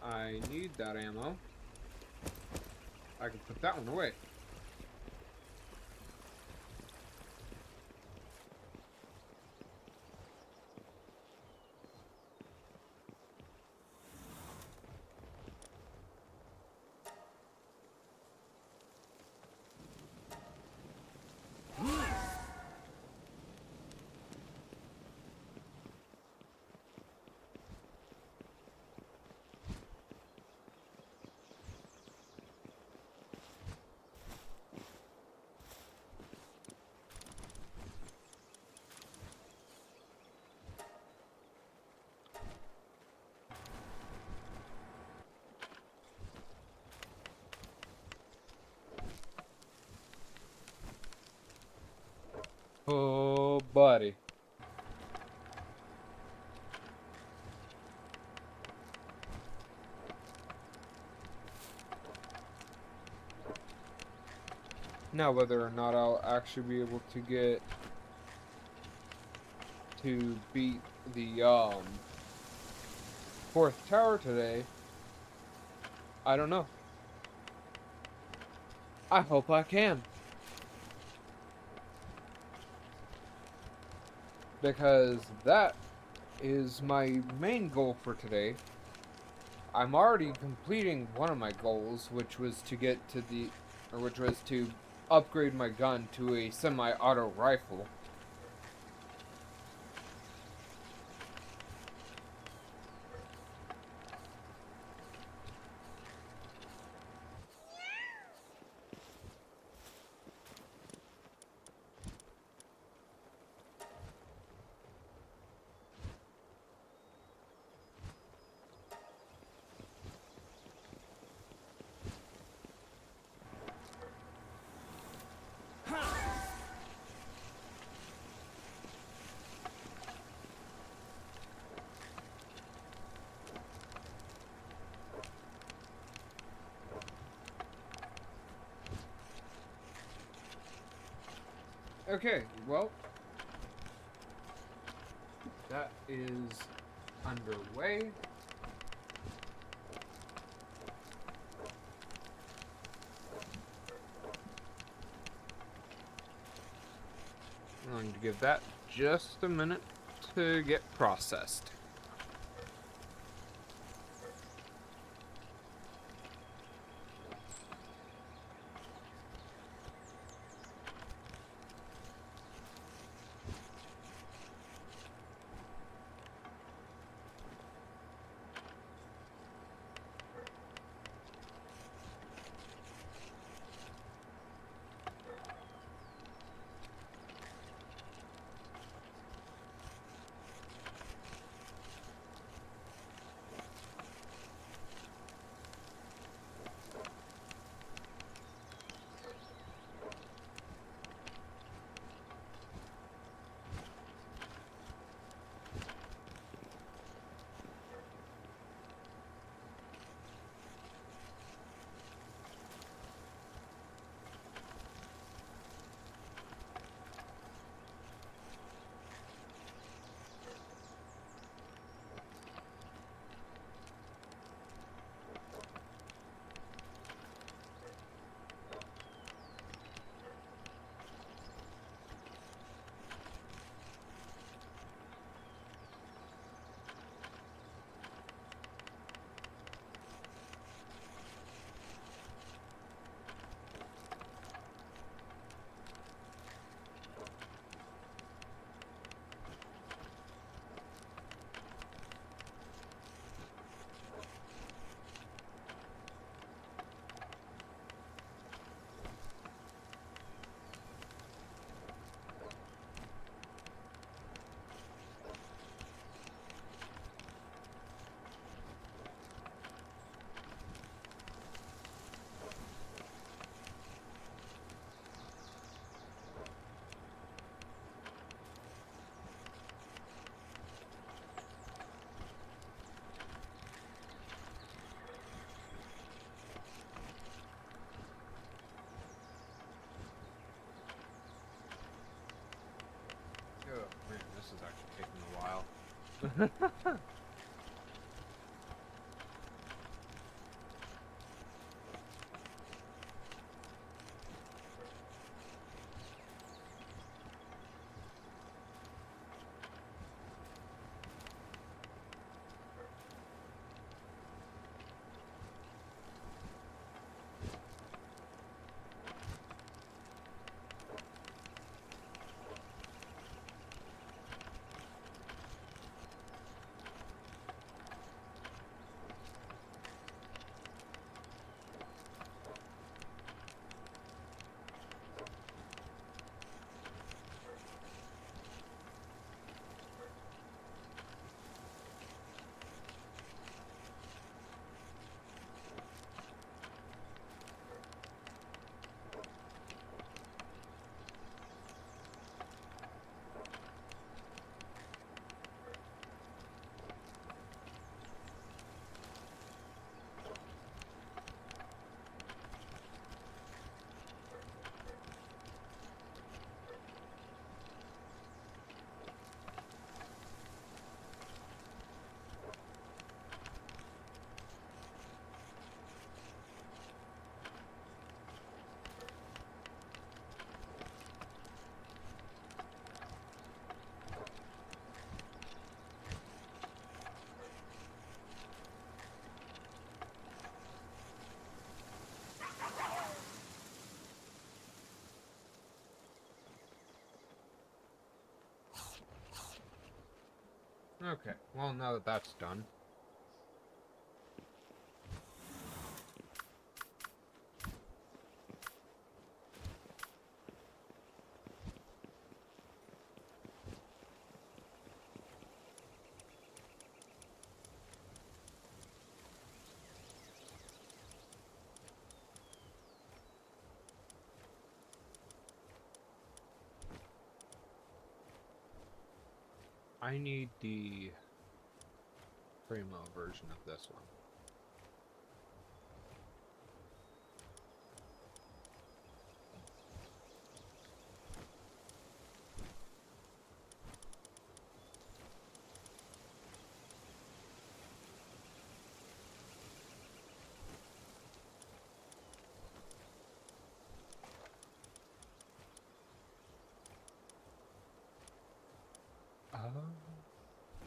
I need that ammo. I can put that one away. Oh, buddy. Now, whether or not I'll actually be able to get to beat the fourth tower today, I don't know. I hope I can. Because that is my main goal for today. I'm already completing one of my goals, which was to get to which was to upgrade my gun to a semi-auto rifle. Okay, well, that is underway. I'm going to give that just a minute to get processed. Okay, well, now that that's done. I need the Primo version of this one.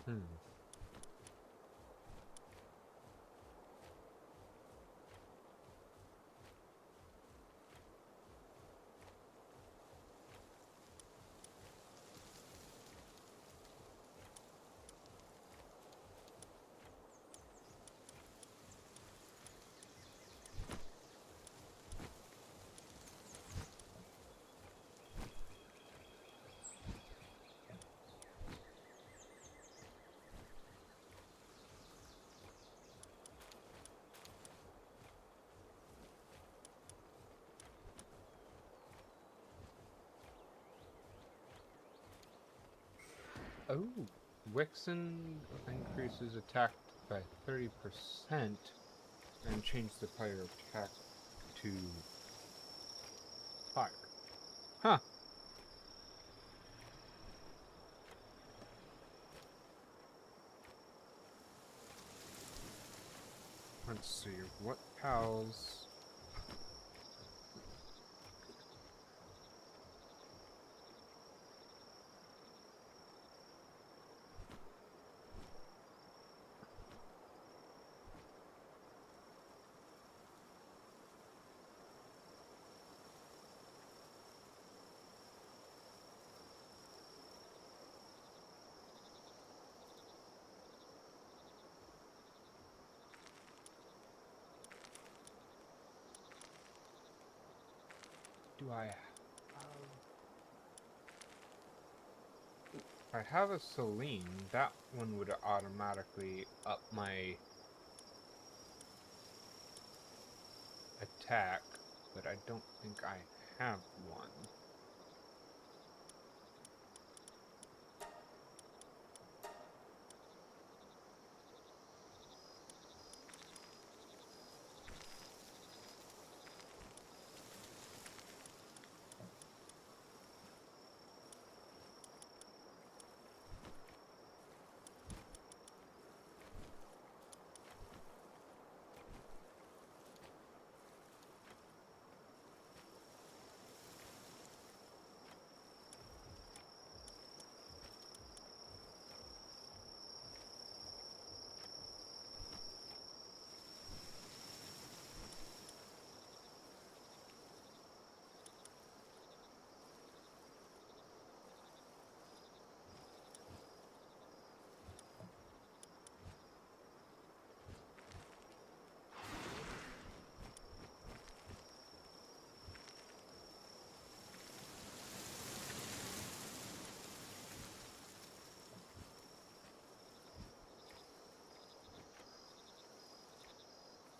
Hmm. Oh, Wixen increases attack by 30% and change the player attack to fire. Huh. Let's see, what pals... do I have? If I have a Celine, that one would automatically up my attack, but I don't think I have one.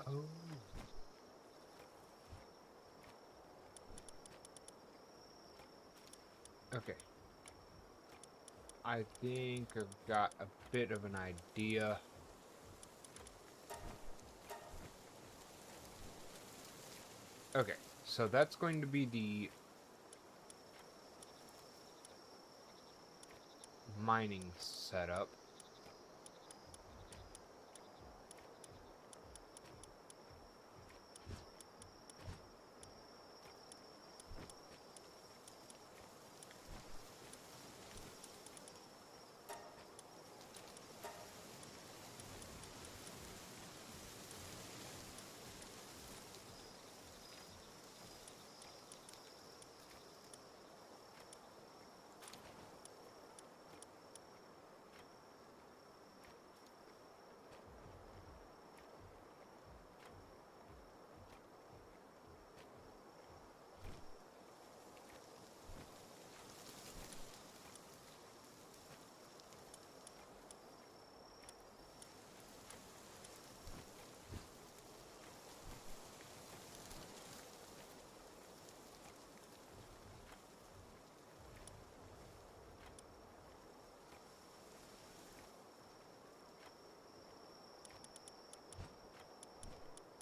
Oh. Okay. I think I've got a bit of an idea. Okay, so that's going to be the mining setup.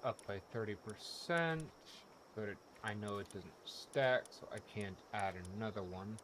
Up by 30%, but I know it doesn't stack, so I can't add another one.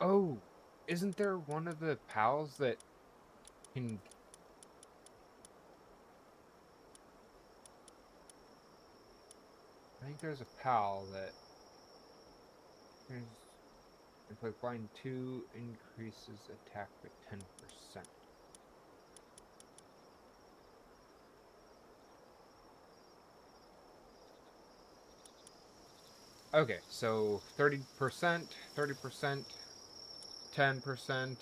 Oh, isn't there one of the pals that can... I think there's a pal that... If I blind 2, increases attack by 10%. Okay, so 30%, 30%, 10%,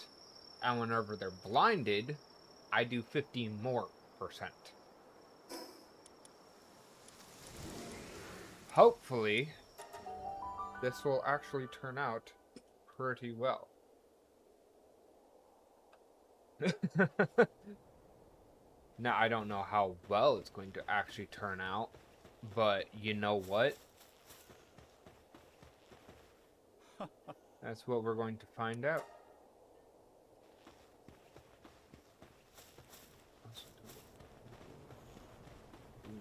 and whenever they're blinded, I do 15 more percent. Hopefully, this will actually turn out pretty well. Now, I don't know how well it's going to actually turn out, but you know what? That's what we're going to find out.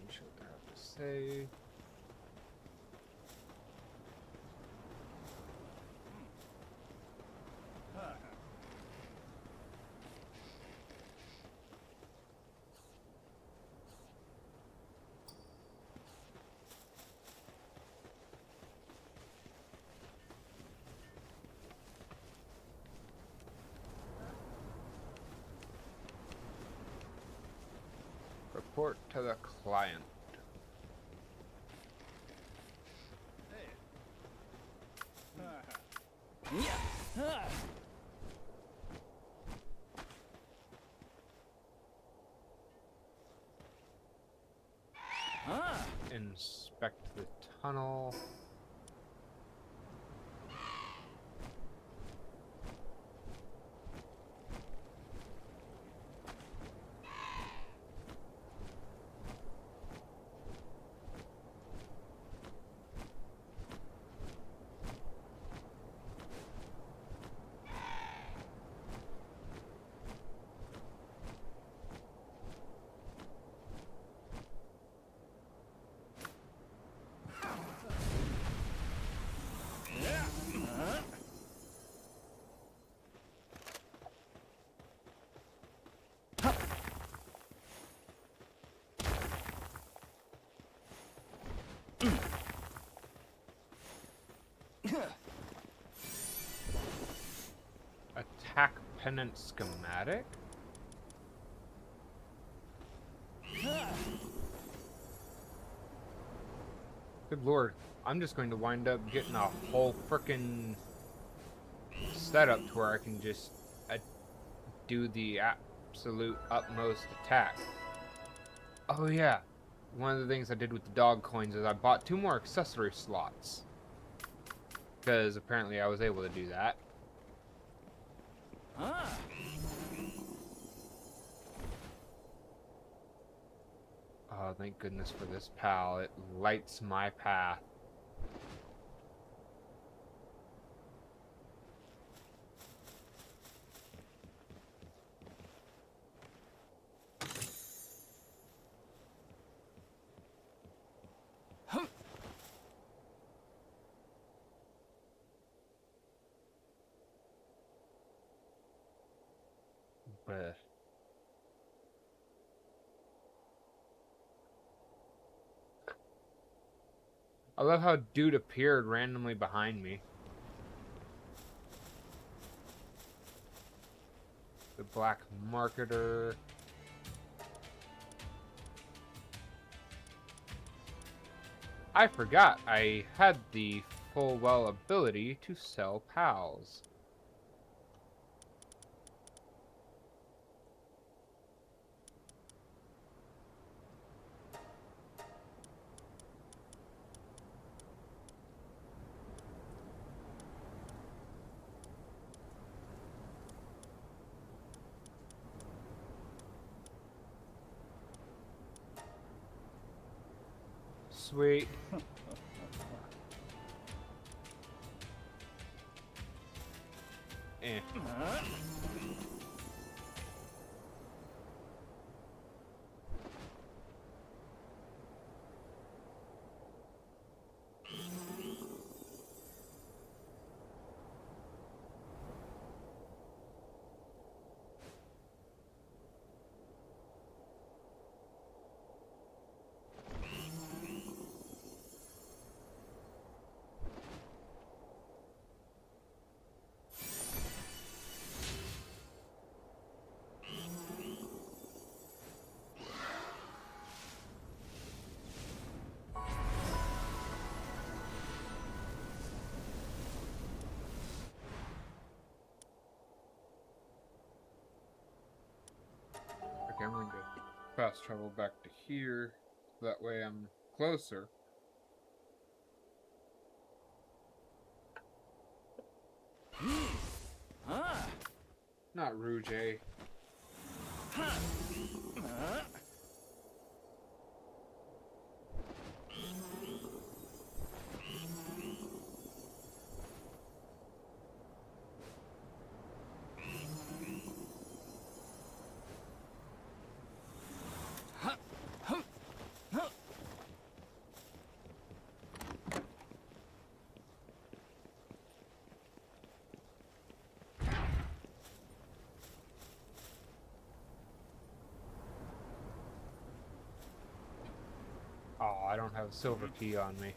Show what I have to say. Report to the client. Inspect the tunnel. independent schematic? Good lord, I'm just going to wind up getting a whole frickin' setup to where I can just do the absolute utmost attack. Oh yeah, one of the things I did with the dog coins is I bought 2 more accessory slots. Because apparently I was able to do that. Oh, thank goodness for this pal. It lights my path. But I love how dude appeared randomly behind me. The black marketer. I forgot I had the full well ability to sell pals. Sweet. Eh. Okay, I'm going to fast travel back to here. That way I'm closer. Not Rouge. Oh, I don't have a silver key on me.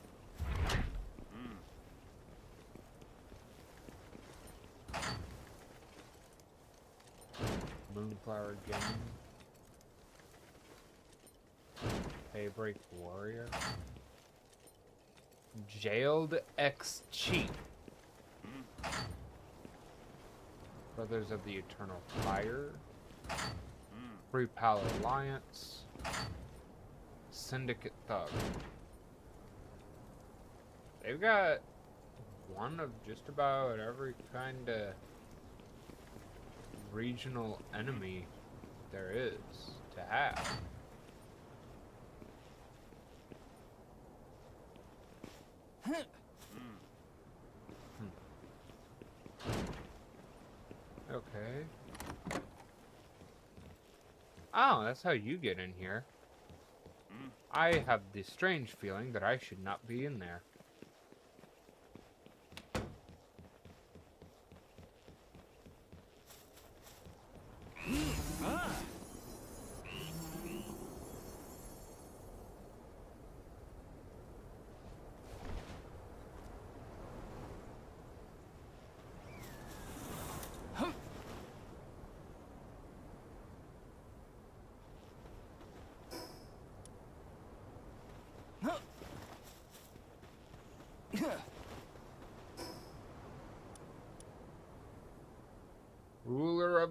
Moonflower Game. Daybreak Warrior. Jailed X Cheat. Brothers of the Eternal Fire. Free Pal Alliance. Syndicate Thug. They've got one of just about every kind of regional enemy there is to have. Okay. Oh, that's how you get in here. I have the strange feeling that I should not be in there.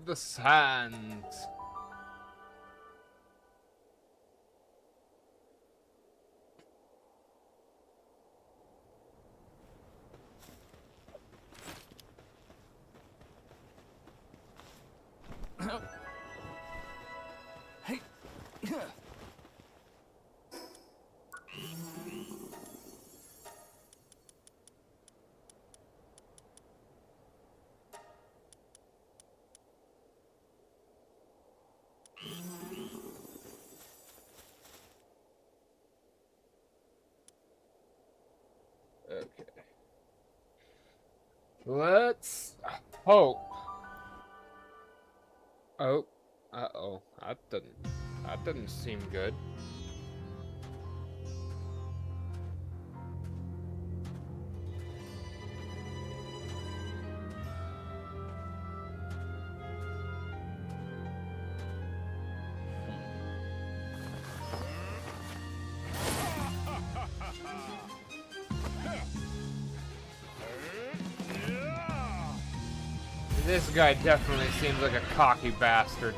the sands. Hey. Okay. Let's hope. Oh. Uh-oh. That didn't seem good. This guy definitely seems like a cocky bastard.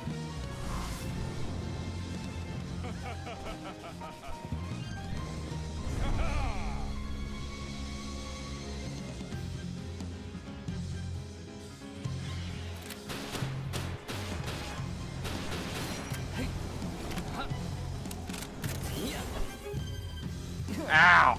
Ow!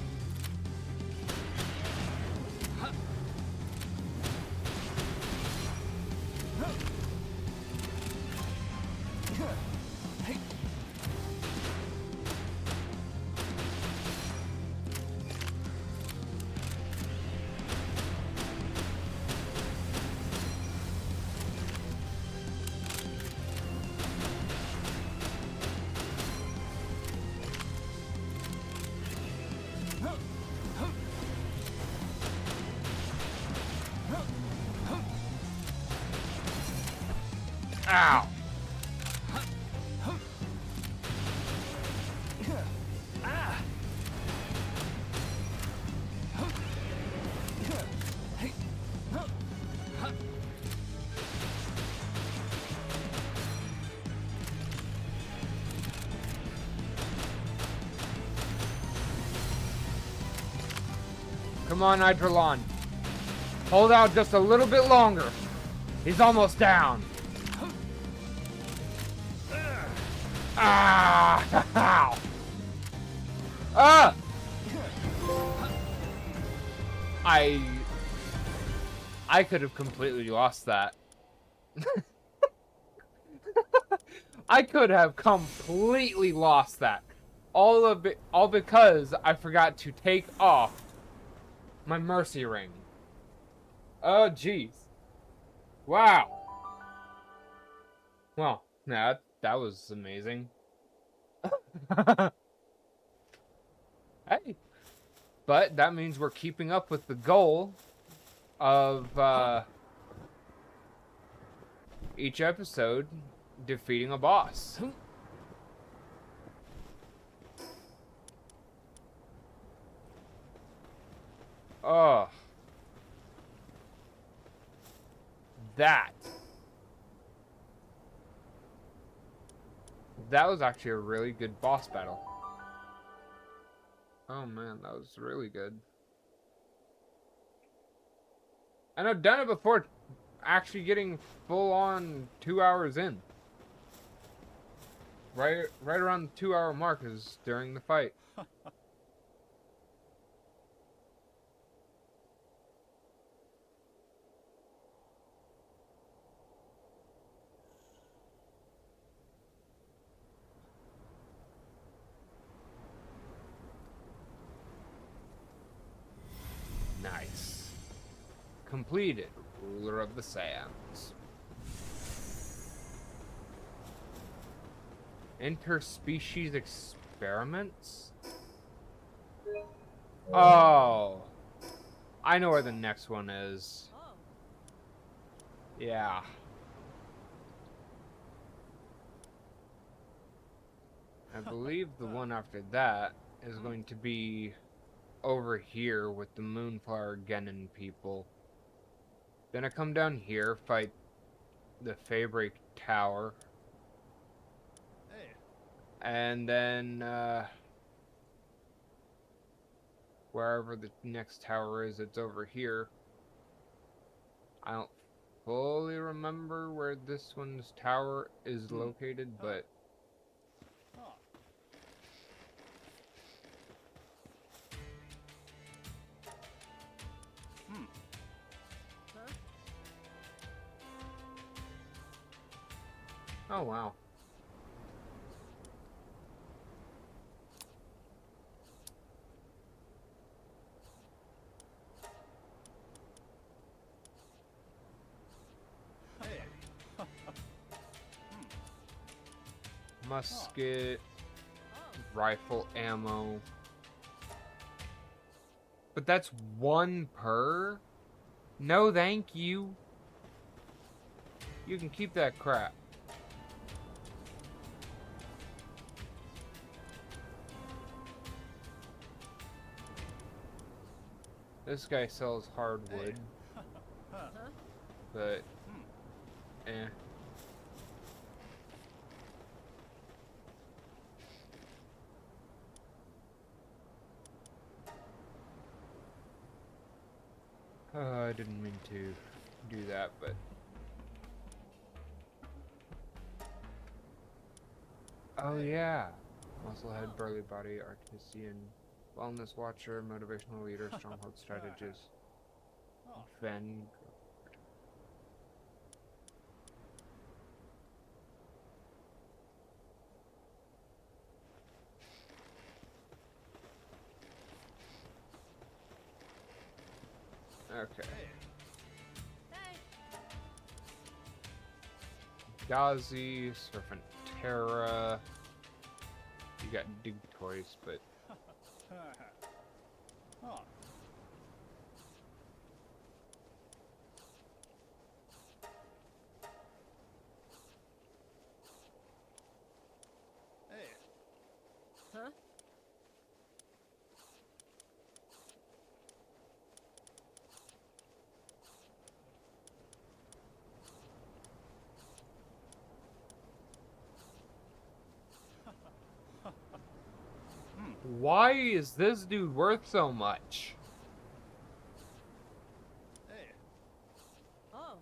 Ow! Come on, Hydrolon. Hold out just a little bit longer. He's almost down. Ah! Ow! Ah! I could have completely lost that. I could have completely lost that. All because I forgot to take off my mercy ring. Oh, jeez. Wow. Well, that was amazing. Hey. But that means we're keeping up with the goal of each episode defeating a boss. Oh. That was actually a really good boss battle. Oh man, that was really good. And I've done it before, actually getting full on 2 hours in. Right around the 2 hour mark is during the fight. Nice. Completed, Ruler of the Sands. Interspecies experiments? Oh. I know where the next one is. Yeah. I believe the one after that is going to be over here with the Moonflower Genin people. Then I come down here, fight the Fabric Tower. Hey. And then, wherever the next tower is, it's over here. I don't fully remember where this one's tower is located, but... Huh. Huh? Oh, wow. Hey. Musket, Oh. rifle ammo. But that's one per? No, thank you. You can keep that crap. This guy sells hardwood, Huh? but eh. I didn't mean to do that, but... Oh yeah. Musclehead, burly body, artisan, wellness watcher, motivational leader, stronghold strategist, Vanguard. Okay. Hey. Gazi, Serpent Terra. You got Dig Toys, but Huh. Hey. Huh? why is this dude worth so much? Hey. Oh.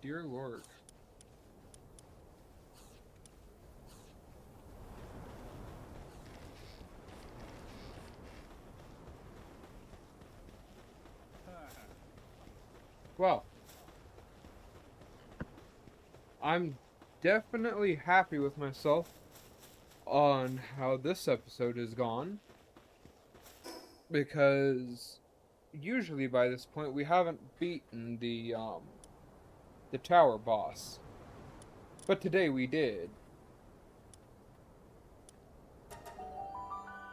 Dear Lord. Well, I'm definitely happy with myself on how this episode has gone, because usually by this point we haven't beaten the tower boss, but today we did.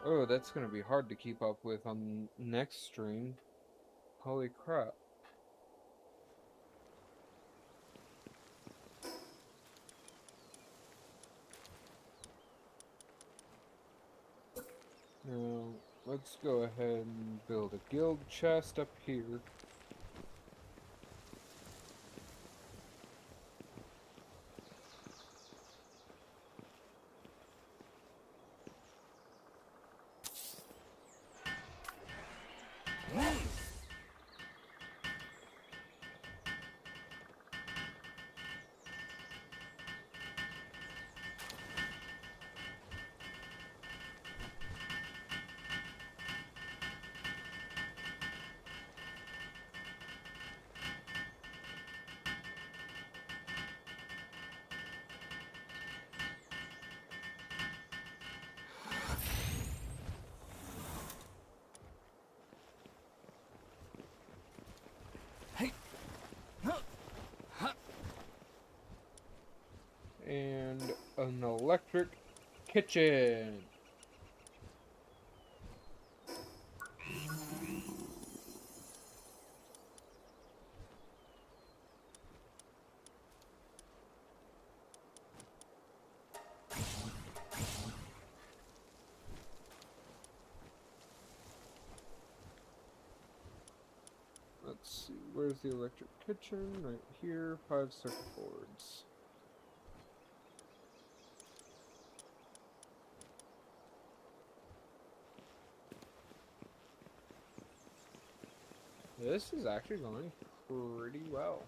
Oh, that's gonna be hard to keep up with on next stream. Holy crap. Now, let's go ahead and build a guild chest up here. Hey. And an electric kitchen. where's the electric kitchen? Right here, 5 circuit boards. This is actually going pretty well.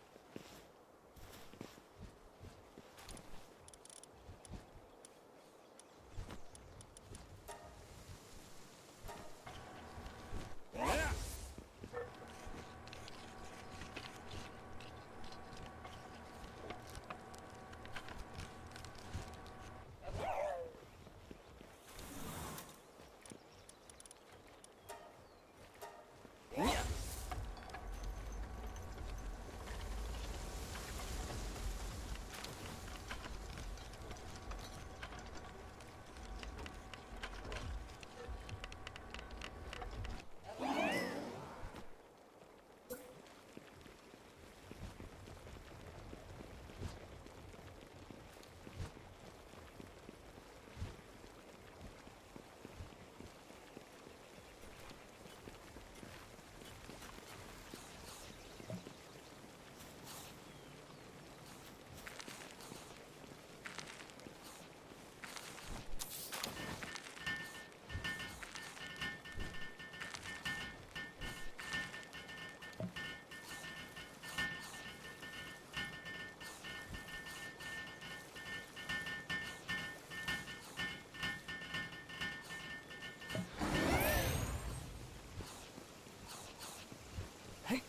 Hey.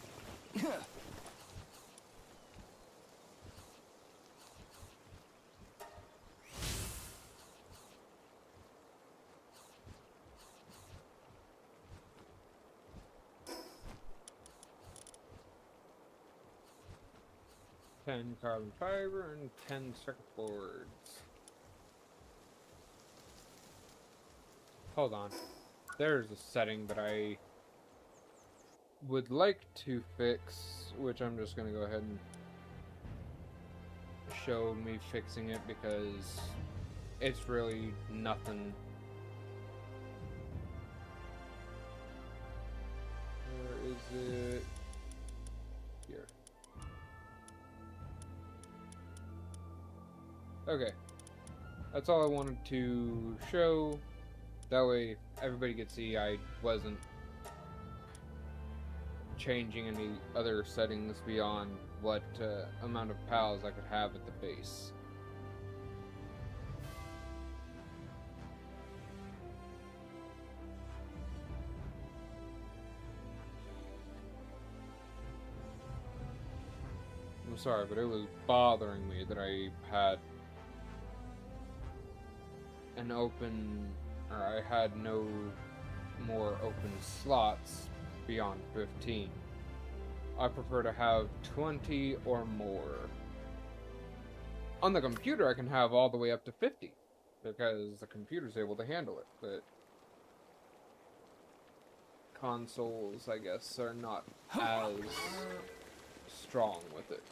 10 carbon fiber and 10 circuit boards. Hold on. There's a setting that I would like to fix, which I'm just going to go ahead and show me fixing it because it's really nothing. Where is it? Here. Okay. That's all I wanted to show. That way everybody could see I wasn't changing any other settings beyond what amount of pals I could have at the base. I'm sorry, but it was bothering me that I had an open, or I had no more open slots beyond 15. I prefer to have 20 or more. On the computer, I can have all the way up to 50 because the computer's able to handle it, but consoles, I guess, are not as strong with it.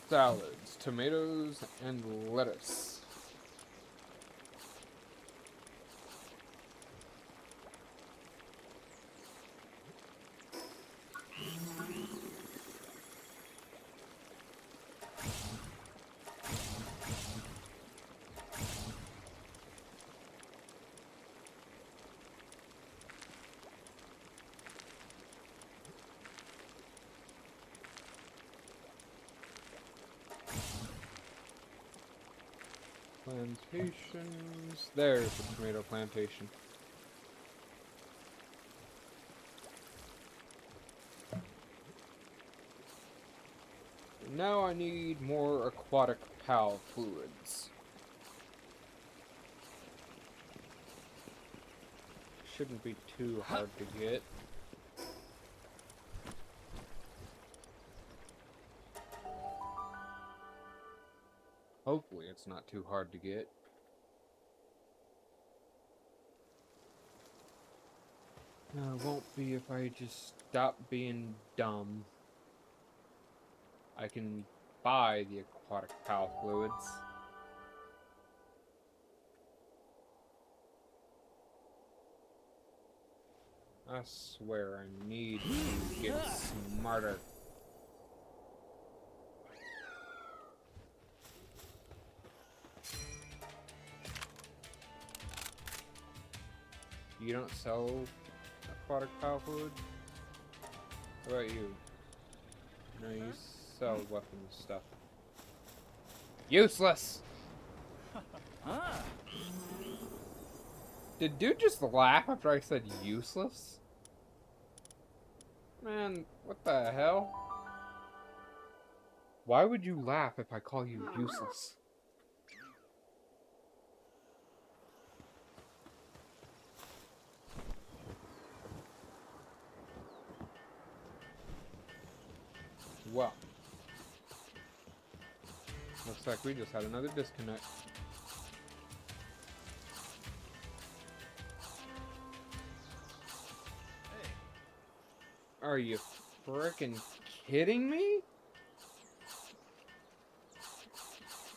Salads, tomatoes, and lettuce. Plantations. There's the tomato plantation. Now I need more aquatic pal fluids. Shouldn't be too hard to get. Hopefully it's not too hard to get. No, it won't be if I just stop being dumb. I can buy the aquatic pal fluids. I swear I need to get smarter. You don't sell aquatic power fluid? How about you? No, you sell weapons stuff. Useless! Did dude just laugh after I said useless? Man, what the hell? Why would you laugh if I call you useless? Well, looks like we just had another disconnect. Hey. Are you frickin' kidding me?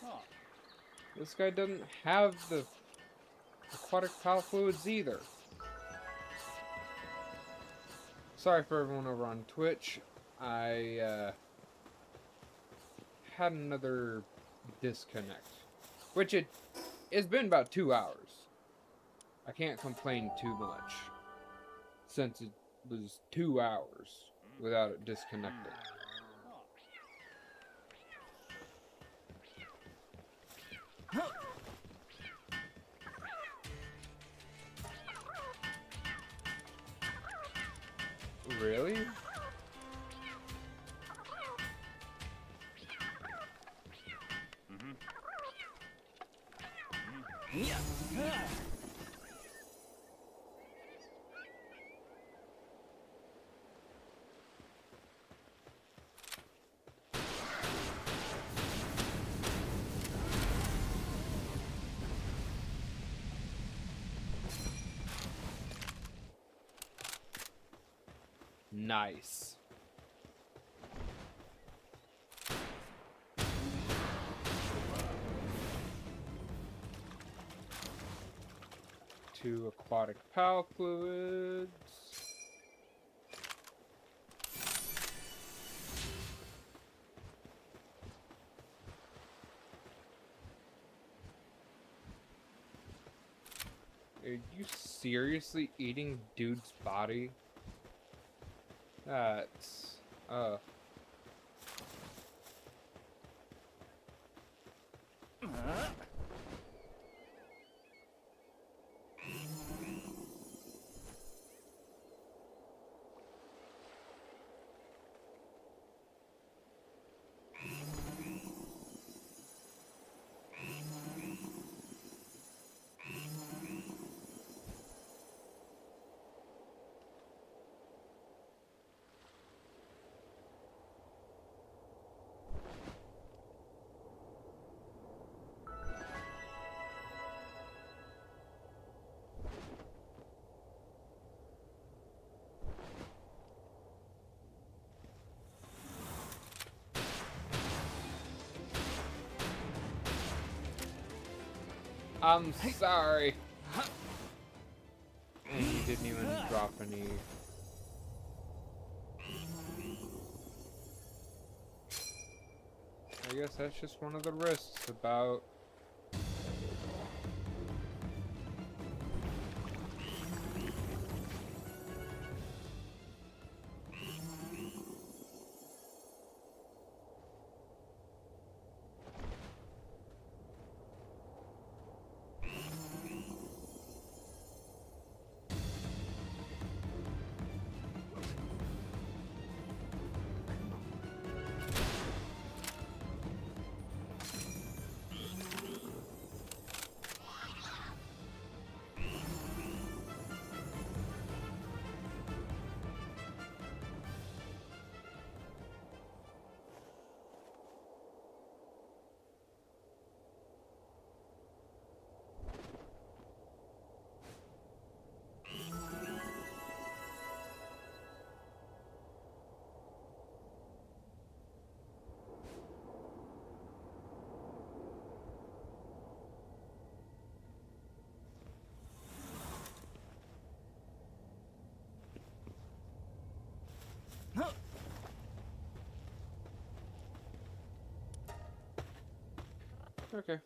Huh. This guy doesn't have the aquatic power fluids either. Sorry for everyone over on Twitch. I had another disconnect, which it's been about 2 hours. I can't complain too much since it was 2 hours without it disconnecting. Really? Nice. Two aquatic power fluids. Are you seriously eating dude's body? That's I'm sorry. And he didn't even drop any. I guess that's just one of the risks about Okay.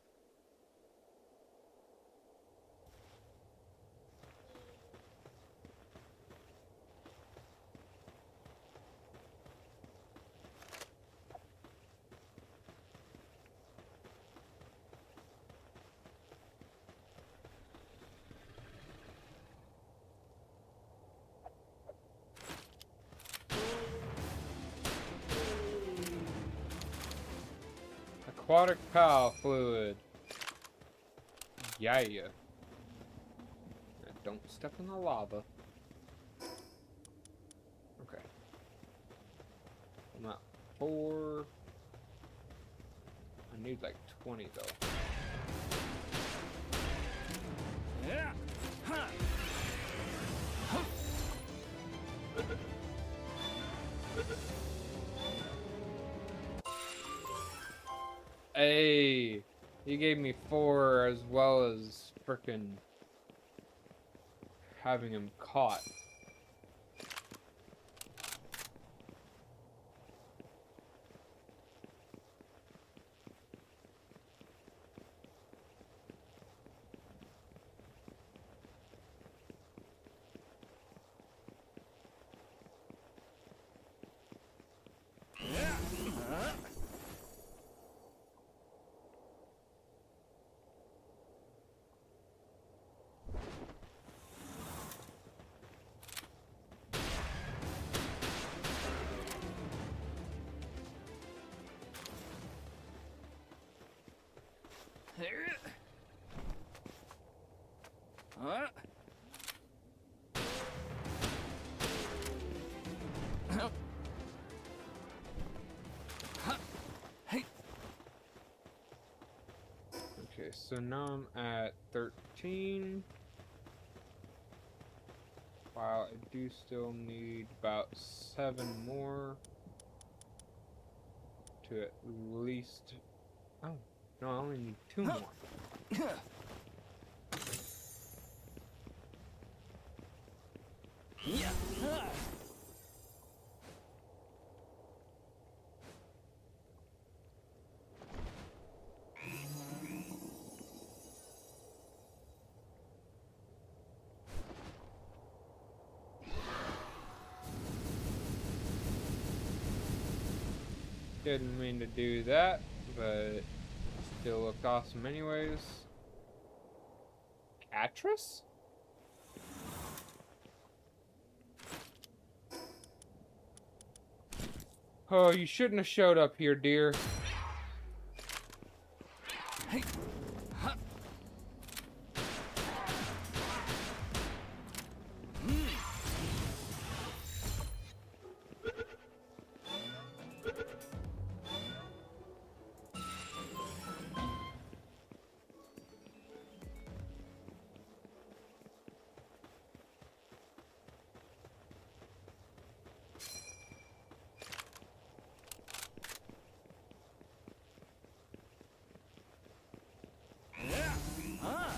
Aquatic power fluid. Yeah. Don't step in the lava. Okay. I'm at 4. I need like 20 though. Yeah. Huh. Hey, he gave me 4 as well as frickin' having him caught. Yeah. Huh. Here. Huh? Huh. Huh. Hey. Okay, so now I'm at 13. Wow, I do still need about 7 more to at least. Oh, no, I only need 2 more. Yeah. Huh. Didn't mean to do that, but still looked awesome anyways. Actress? Oh, you shouldn't have showed up here, dear. Hey. Huh. Yeah. Huh.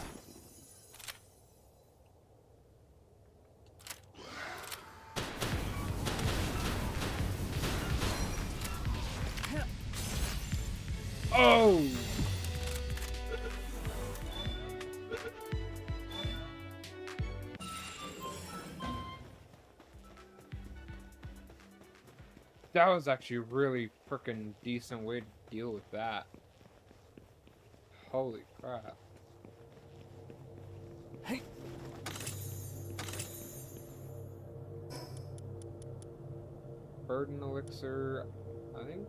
Oh! That was actually a really frickin' decent way to deal with that. Holy crap. Hey. Burden elixir, I think.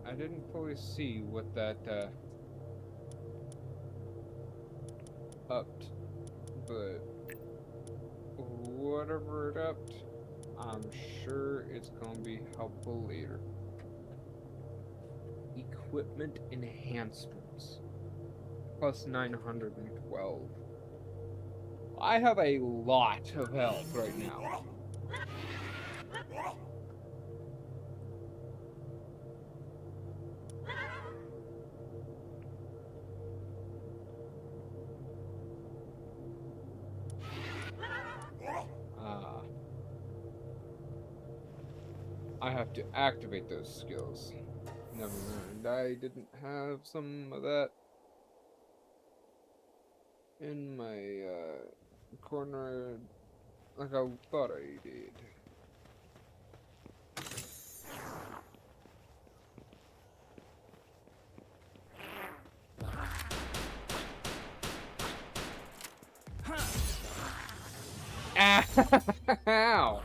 I didn't fully see what that upped, but whatever it upped, I'm sure it's gonna be helpful later. Equipment enhancements. Plus 912. I have a lot of health right now. Ah. I have to activate those skills. Never mind, I didn't have some of that in my corner like I thought I did. Ow!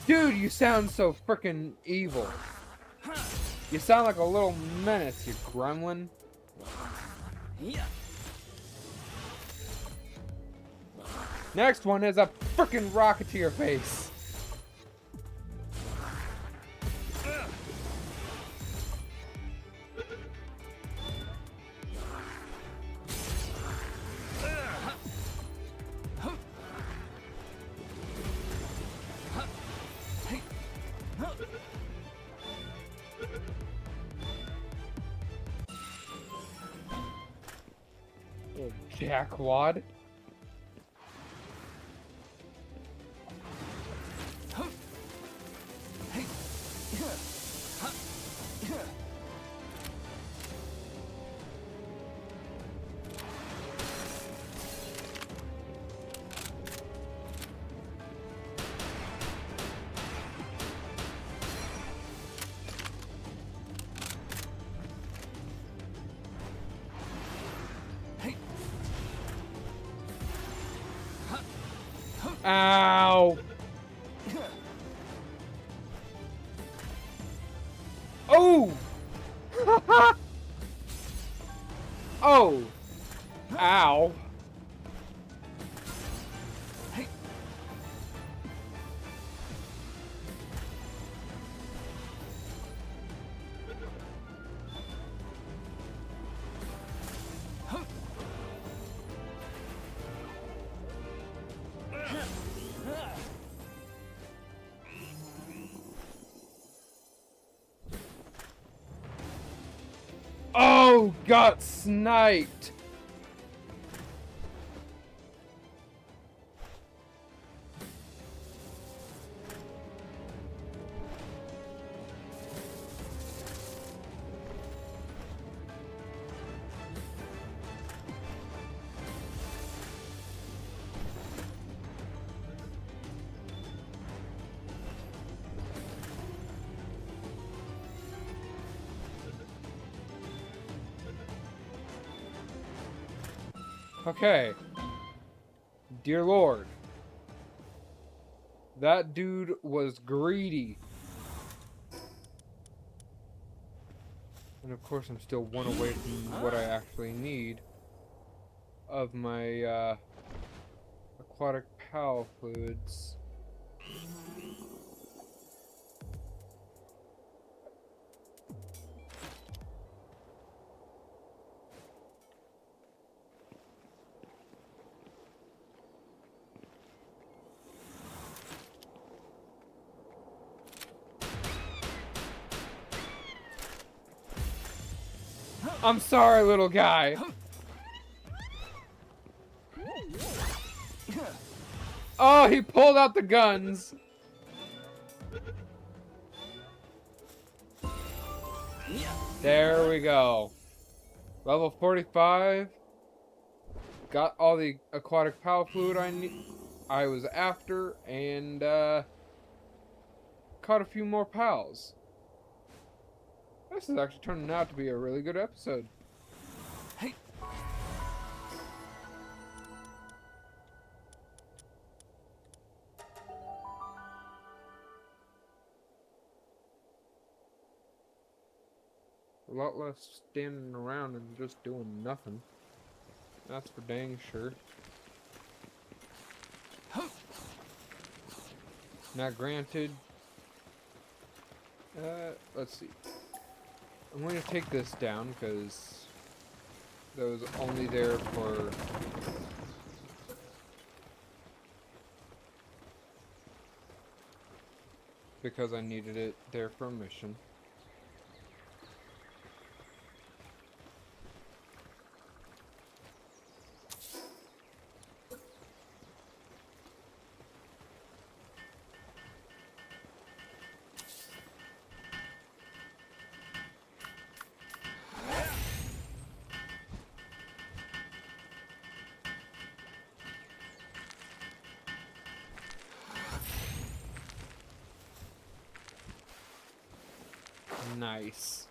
Dude, you sound so frickin' evil. You sound like a little menace, you gremlin. Yeah. Next one is a frickin' rocket to your face. Oh, jackwad. Ow! Oh! Oh! Ow! Oh, got sniped! Okay. Dear Lord. That dude was greedy. And of course I'm still one away from what I actually need of my aquatic pal fluids. I'm sorry, little guy. Oh, he pulled out the guns. There we go. Level 45. Got all the aquatic pal fluid I was after, and caught a few more pals. This is actually turning out to be a really good episode. Hey. A lot less standing around and just doing nothing. That's for dang sure. Now granted, let's see. I'm going to take this down because that was only there for because I needed it there for a mission. Nice.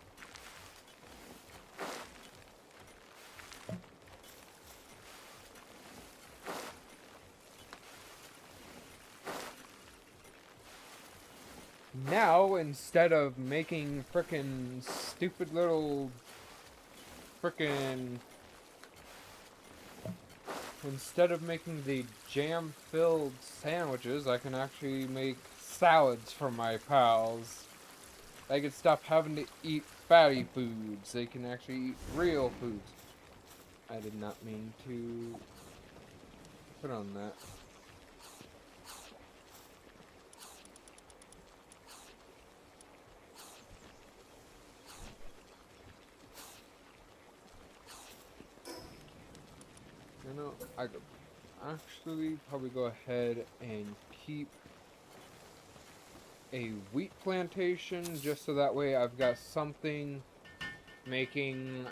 Now, instead of making frickin' stupid little frickin' instead of making the jam-filled sandwiches, I can actually make salads for my pals. They can stop having to eat fatty foods. They can actually eat real foods. I did not mean to put on that. You know, I could actually probably go ahead and keep a wheat plantation just so that way I've got something making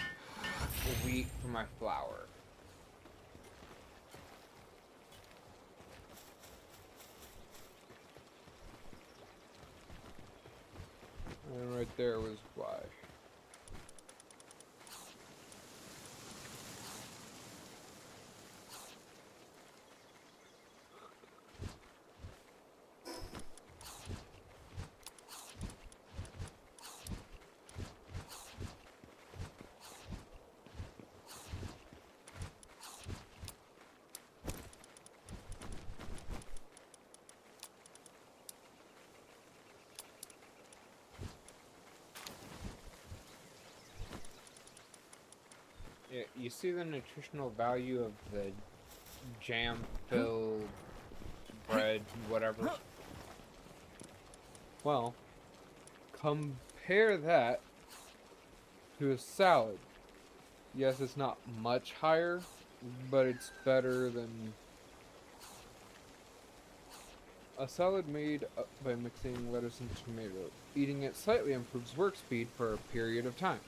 wheat for my flour. And right there was why. Yeah, you see the nutritional value of the jam-filled bread, whatever? Well, compare that to a salad. Yes, it's not much higher, but it's better than a salad made by mixing lettuce and tomato. Eating it slightly improves work speed for a period of time.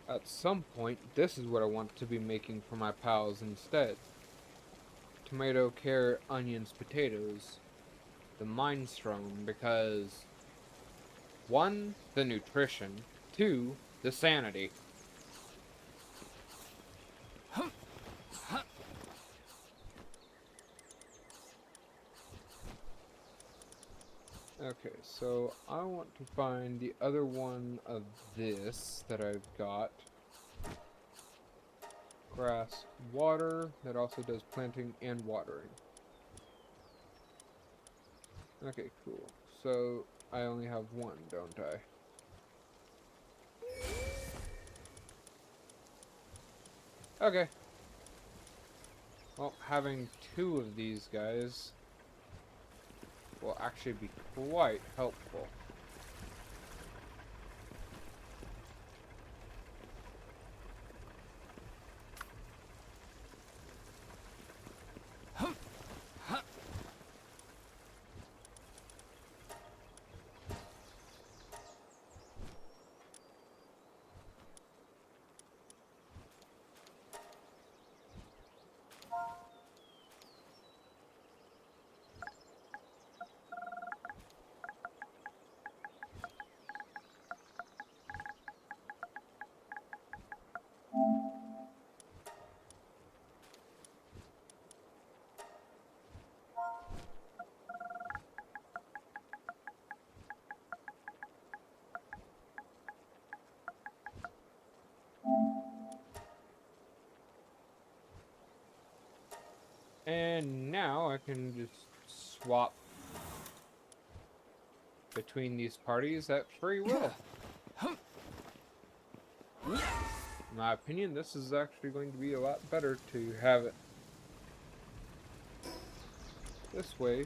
At some point, this is what I want to be making for my pals instead. Tomato, carrot, onions, potatoes. The minestrone, because 1, the nutrition, 2, the sanity. Okay, so I want to find the other one of this that I've got. Grass water, that also does planting and watering. Okay, cool. So I only have one, don't I? Okay. Well, having 2 of these guys will actually be quite helpful. And now I can just swap between these parties at free will. In my opinion, this is actually going to be a lot better to have it this way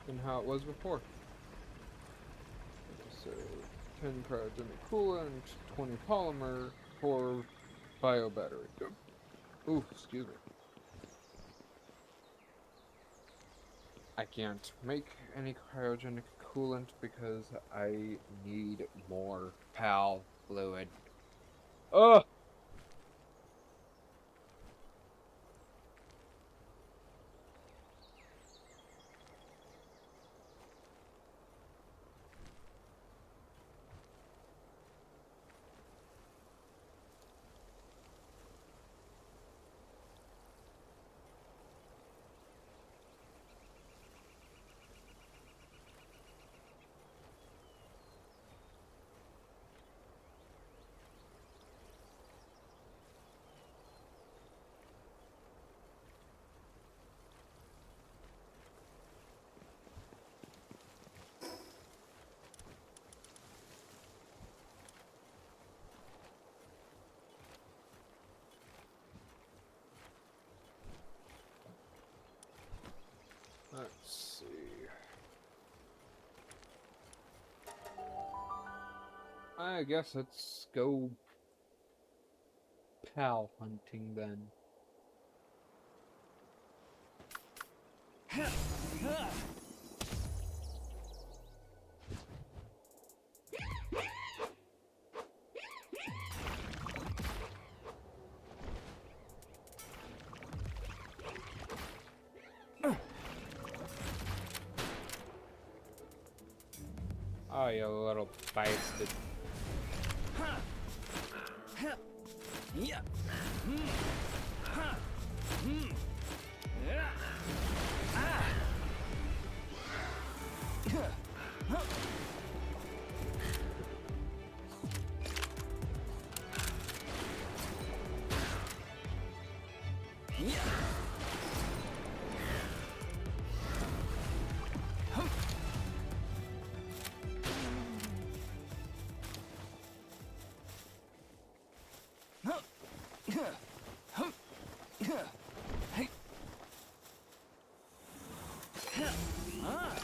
than how it was before. So 10 cryogenic coolant, 20 polymer, 4 bio battery. Ooh, excuse me. I can't make any cryogenic coolant because I need more PAL fluid. Ugh! Let's see. I guess let's go PAL hunting then. Oh, you little bastard. Yeah. Yeah. Ah. Yeah. Hey. Ah.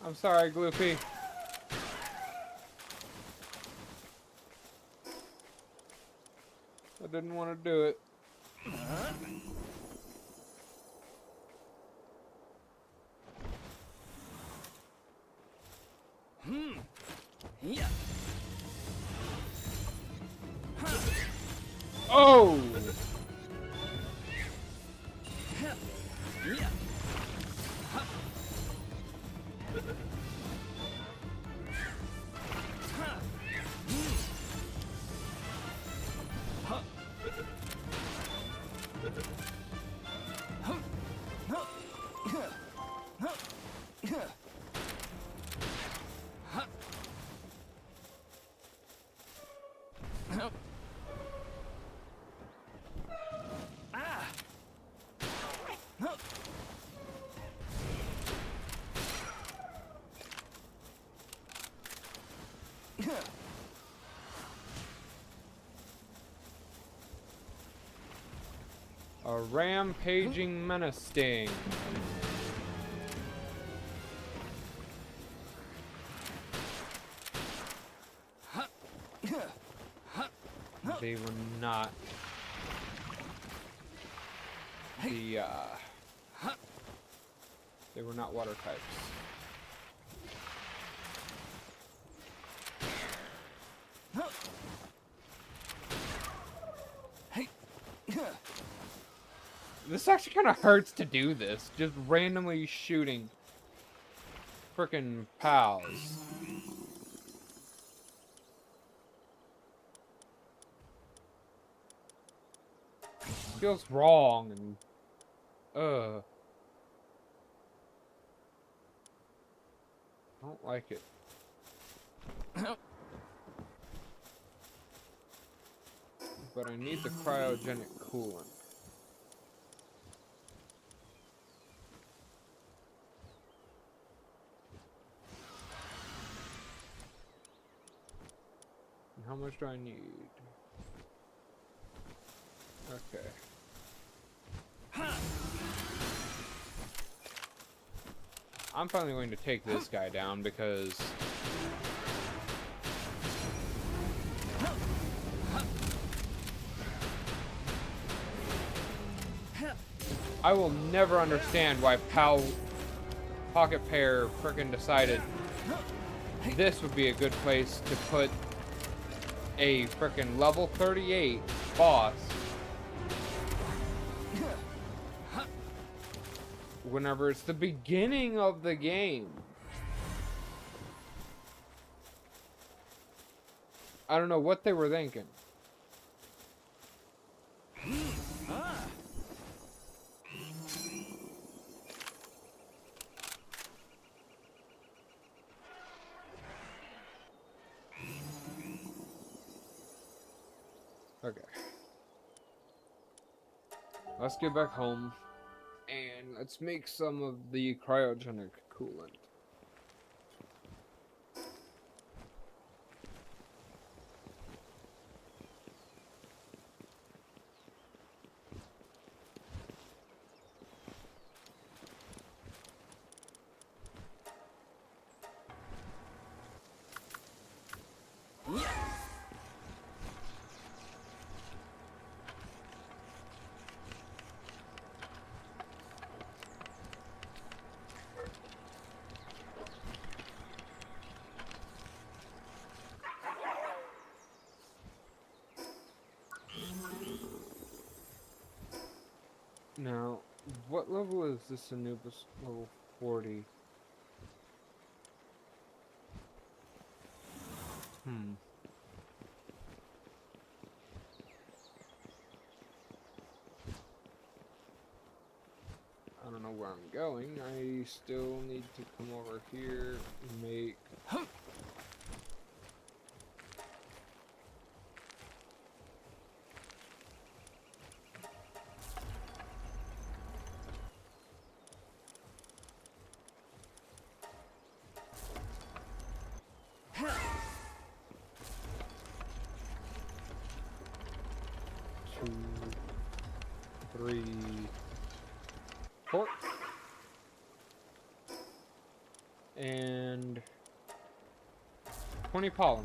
I'm sorry, Gloopy. I didn't want to do it. Yeah. Oh! Yeah. A rampaging menace sting. They were not the they were not water types. This actually kind of hurts to do this, just randomly shooting frickin' pals. Feels wrong and I don't like it. But I need the cryogenic coolant. And how much do I need? Okay. I'm finally going to take this guy down because I will never understand why Pocket Pair frickin' decided this would be a good place to put a frickin' level 38 boss whenever it's the beginning of the game. I don't know what they were thinking. Ah. Okay. Let's get back home and let's make some of the cryogenic coolant. Now, what level is this Anubis? Level 40. I don't know where I'm going. I still need to come over here and make... two, three, four. And 20 polymer.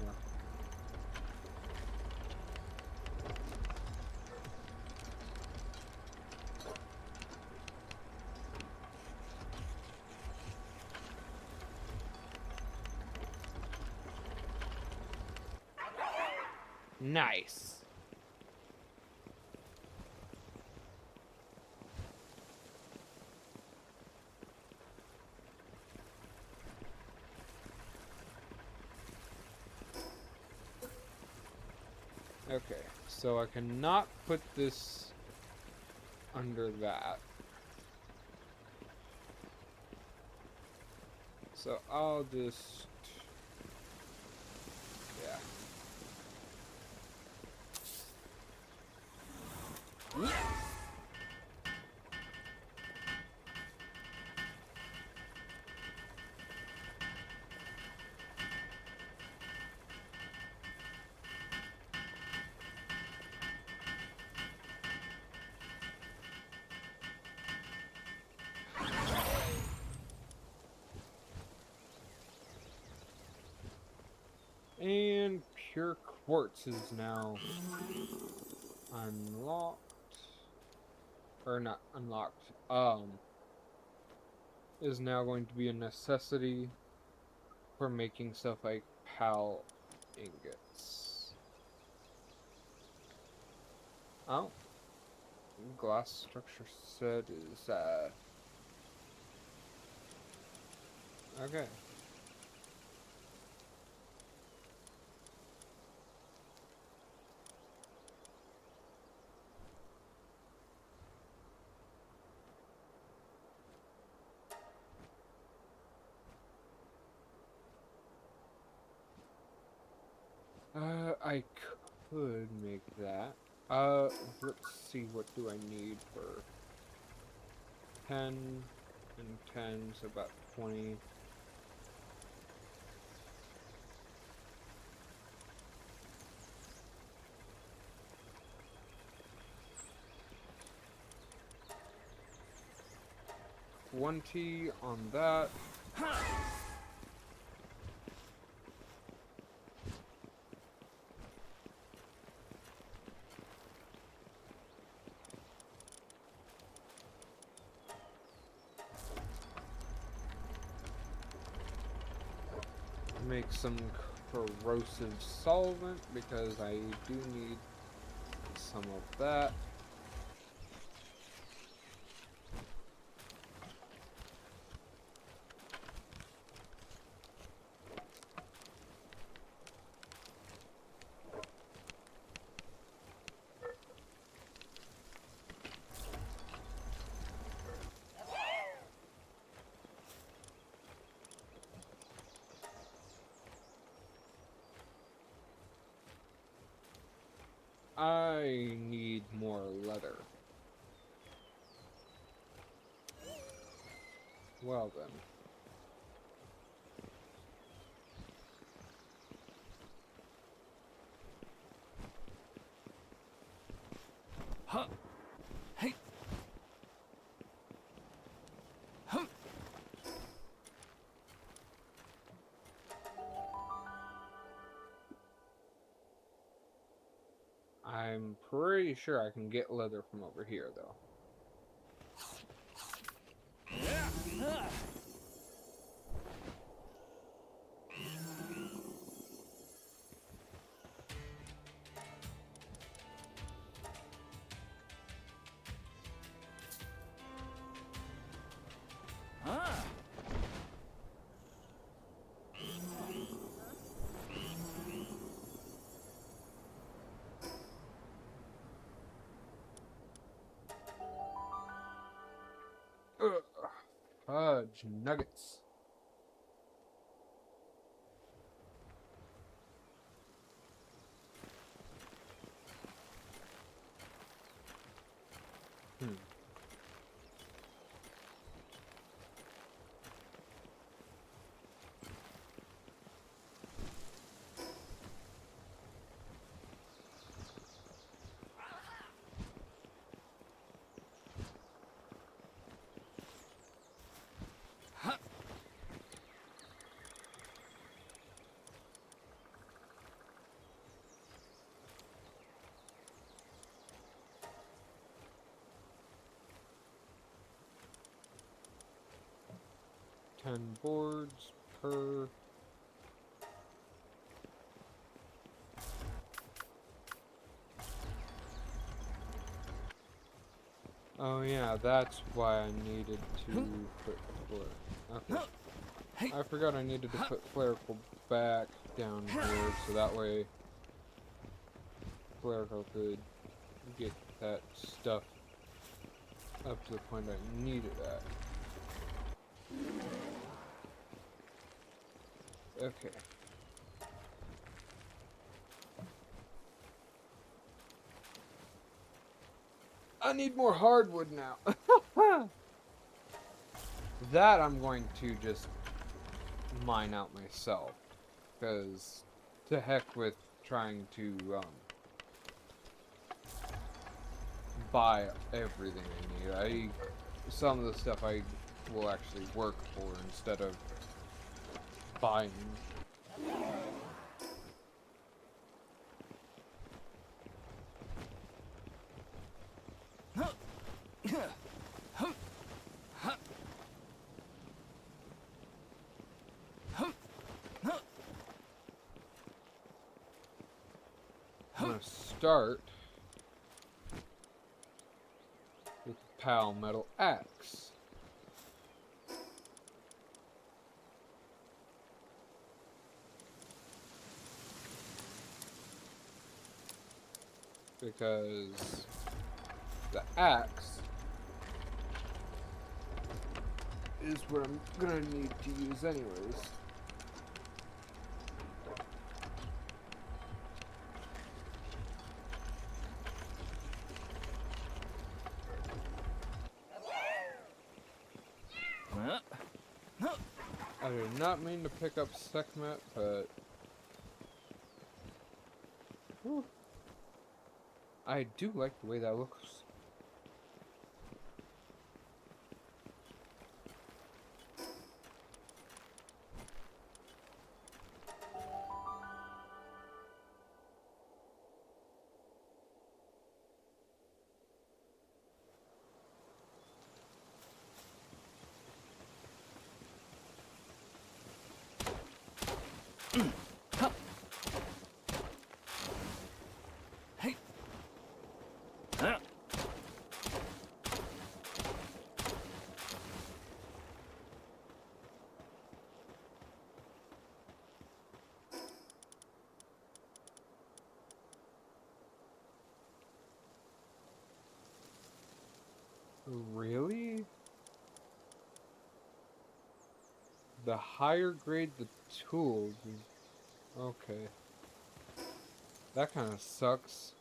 Nice. Okay, so I cannot put this under that. So I'll just... yeah. And pure quartz is now unlocked. Or not unlocked. Is now going to be a necessity for making stuff like PAL ingots. Oh. Glass structure set is, okay. I could make that. Let's see, what do I need for 10 and 10, so about 20. 20 on that. Make some corrosive solvent because I do need some of that. I need more leather. Well then. Huh. Hey. Huh. I'm pretty sure I can get leather from over here, though. Ah. Ugh. Fudge nuggets. Hmm. Ten boards per. Oh yeah, that's why I needed to put flare. Okay. I forgot I needed to put Flarical back down here, so that way Flarical could get that stuff up to the point I need it at. Okay. I need more hardwood now. That I'm going to just mine out myself. Because to heck with trying to buy everything I need. Some of the stuff I will actually work for instead of buying. I'm gonna start with the Palmetal axe. Because the axe is what I'm gonna need to use anyways. I did not mean to pick up Sekhmet, but whew, I do like the way that looks. Hey. Huh. Really? The higher grade the tools. Okay. That kind of sucks.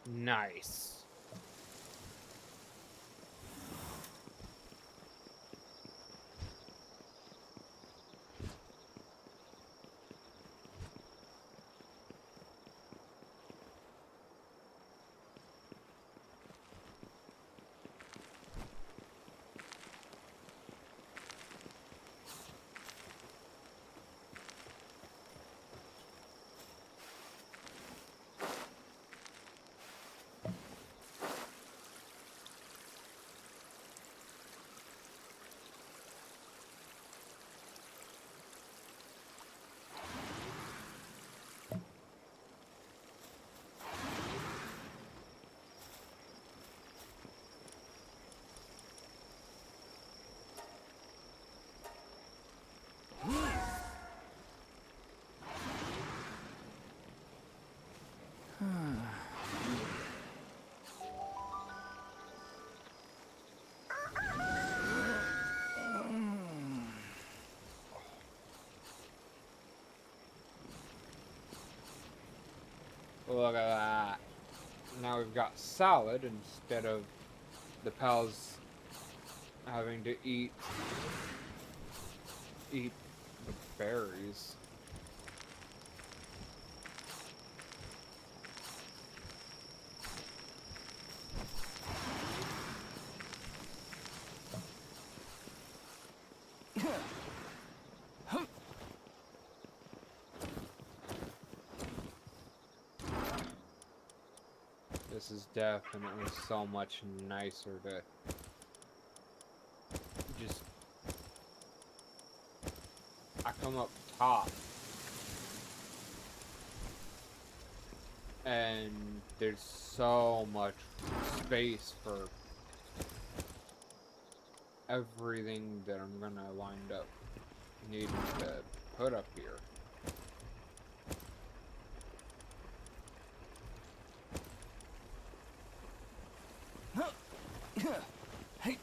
Nice. Look at that. Now we've got salad instead of the pals having to eat the berries. This is definitely so much nicer to just... I come up top and there's so much space for everything that I'm gonna wind up needing to put up here. Hey.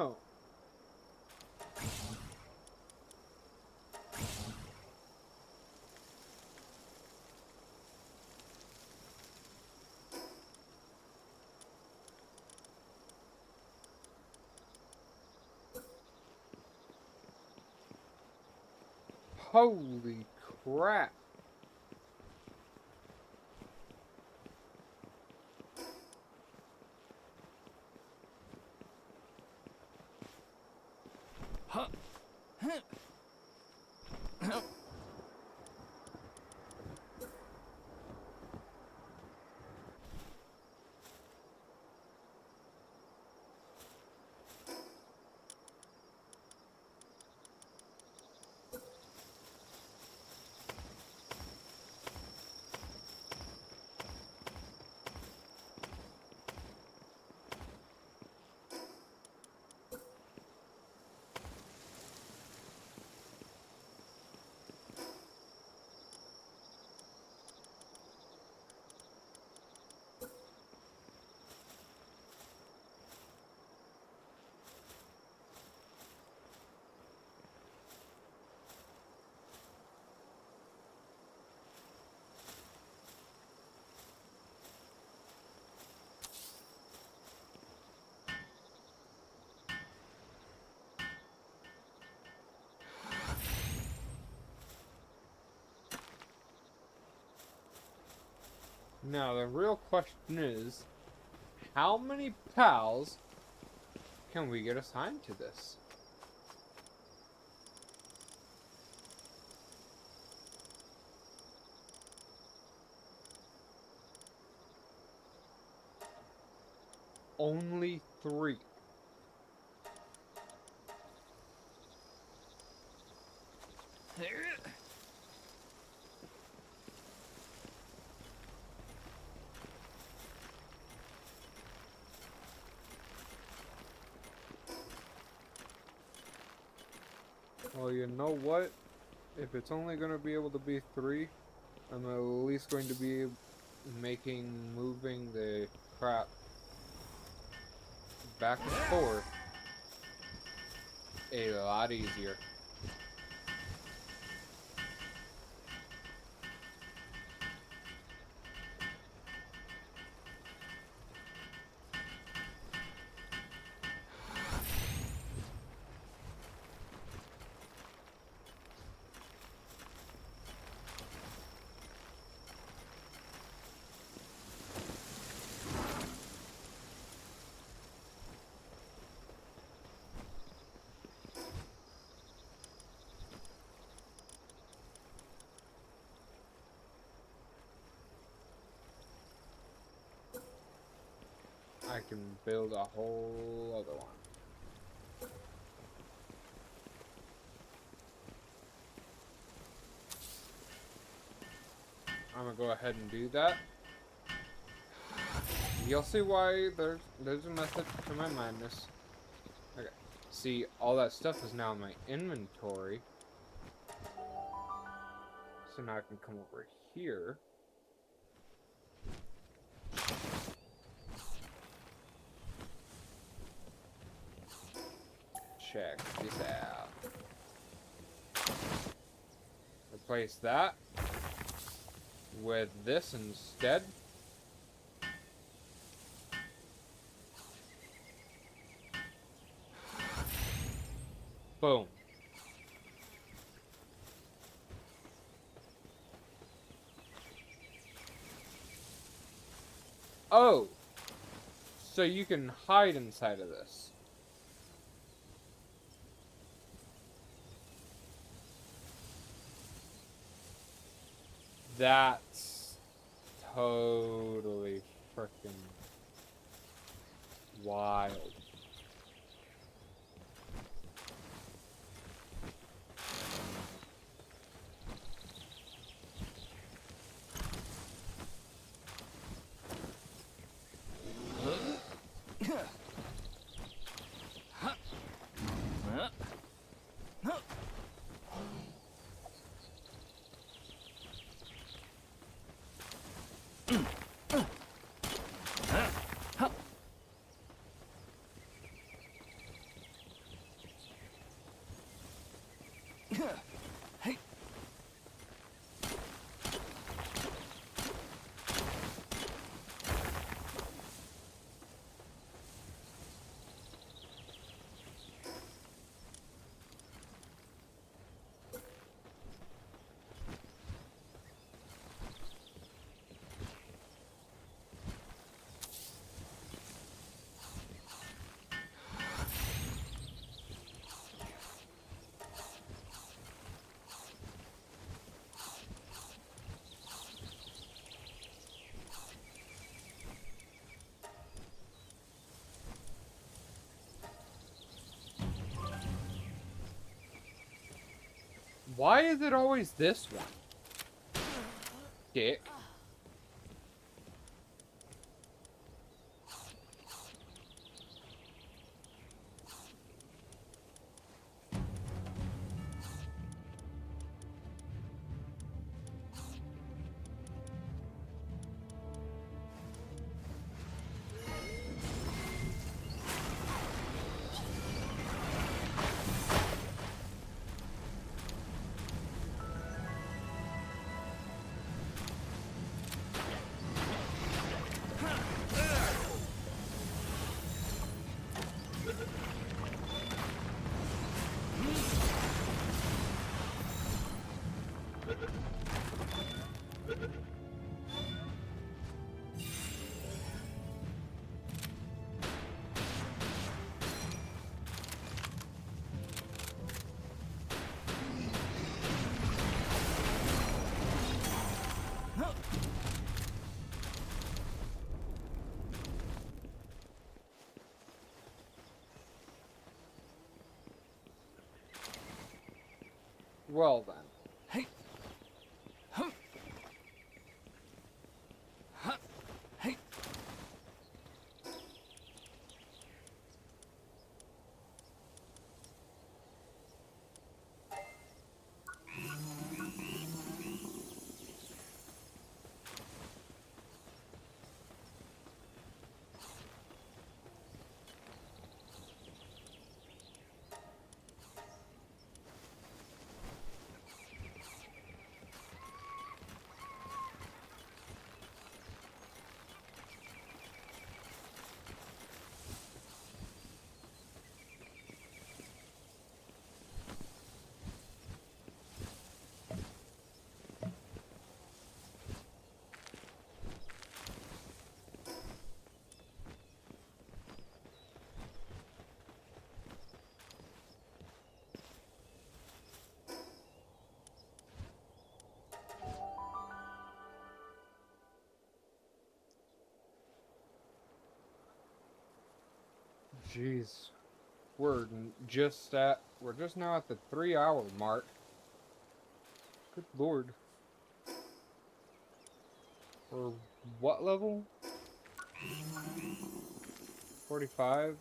Oh. Holy crap. Huh. Huh. Huh. Now, the real question is, how many pals can we get assigned to this? Only 3. Well, you know what? If it's only going to be able to be 3, I'm at least going to be moving the crap back and forth a lot easier. I can build a whole other one. I'm gonna go ahead and do that. You'll see why there's a method to my madness. Okay. See, all that stuff is now in my inventory. So now I can come over here. Check this out. Replace that with this instead. Boom. Oh! So you can hide inside of this. That's totally freaking wild. Why is it always this one? Dick. Well then. Hey. Hum. Huh. Hey. Jeez. We're just now at the 3-hour mark. Good lord. For what level? 45?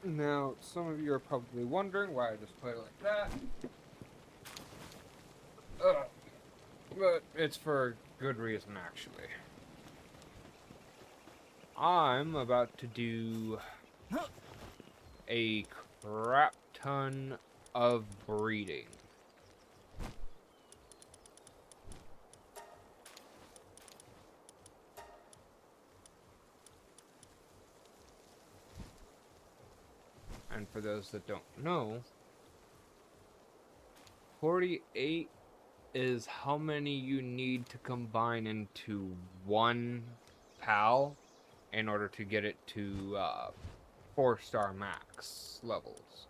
Now, some of you are probably wondering why I just play like that. But it's for good reason, actually. I'm about to do a crap ton of breeding. And for those that don't know, 48 is how many you need to combine into one PAL in order to get it to 4-star max levels.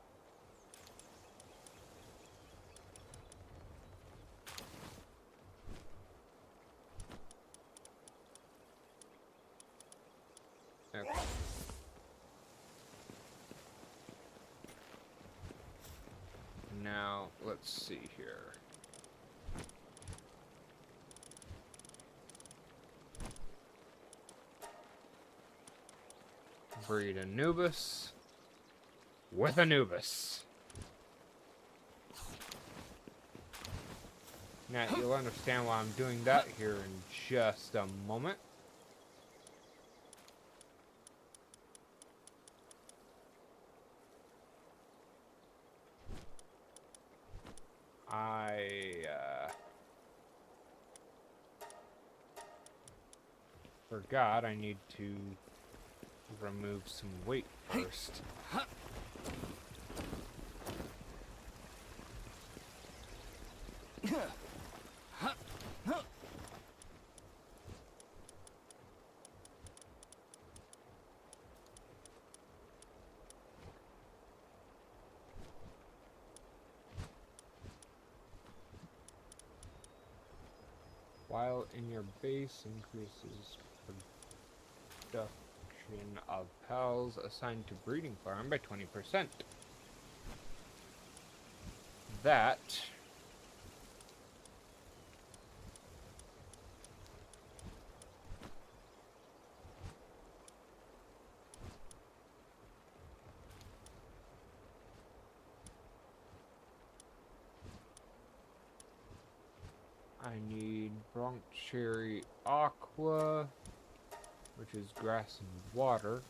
Okay. Now, let's see here. Breed Anubis with Anubis. Now, you'll understand why I'm doing that here in just a moment. forgot I need to remove some weight first. While in your base increases production of pals assigned to breeding farm by 20%. That I need Bronc Cherry Aqua, which is grass and water.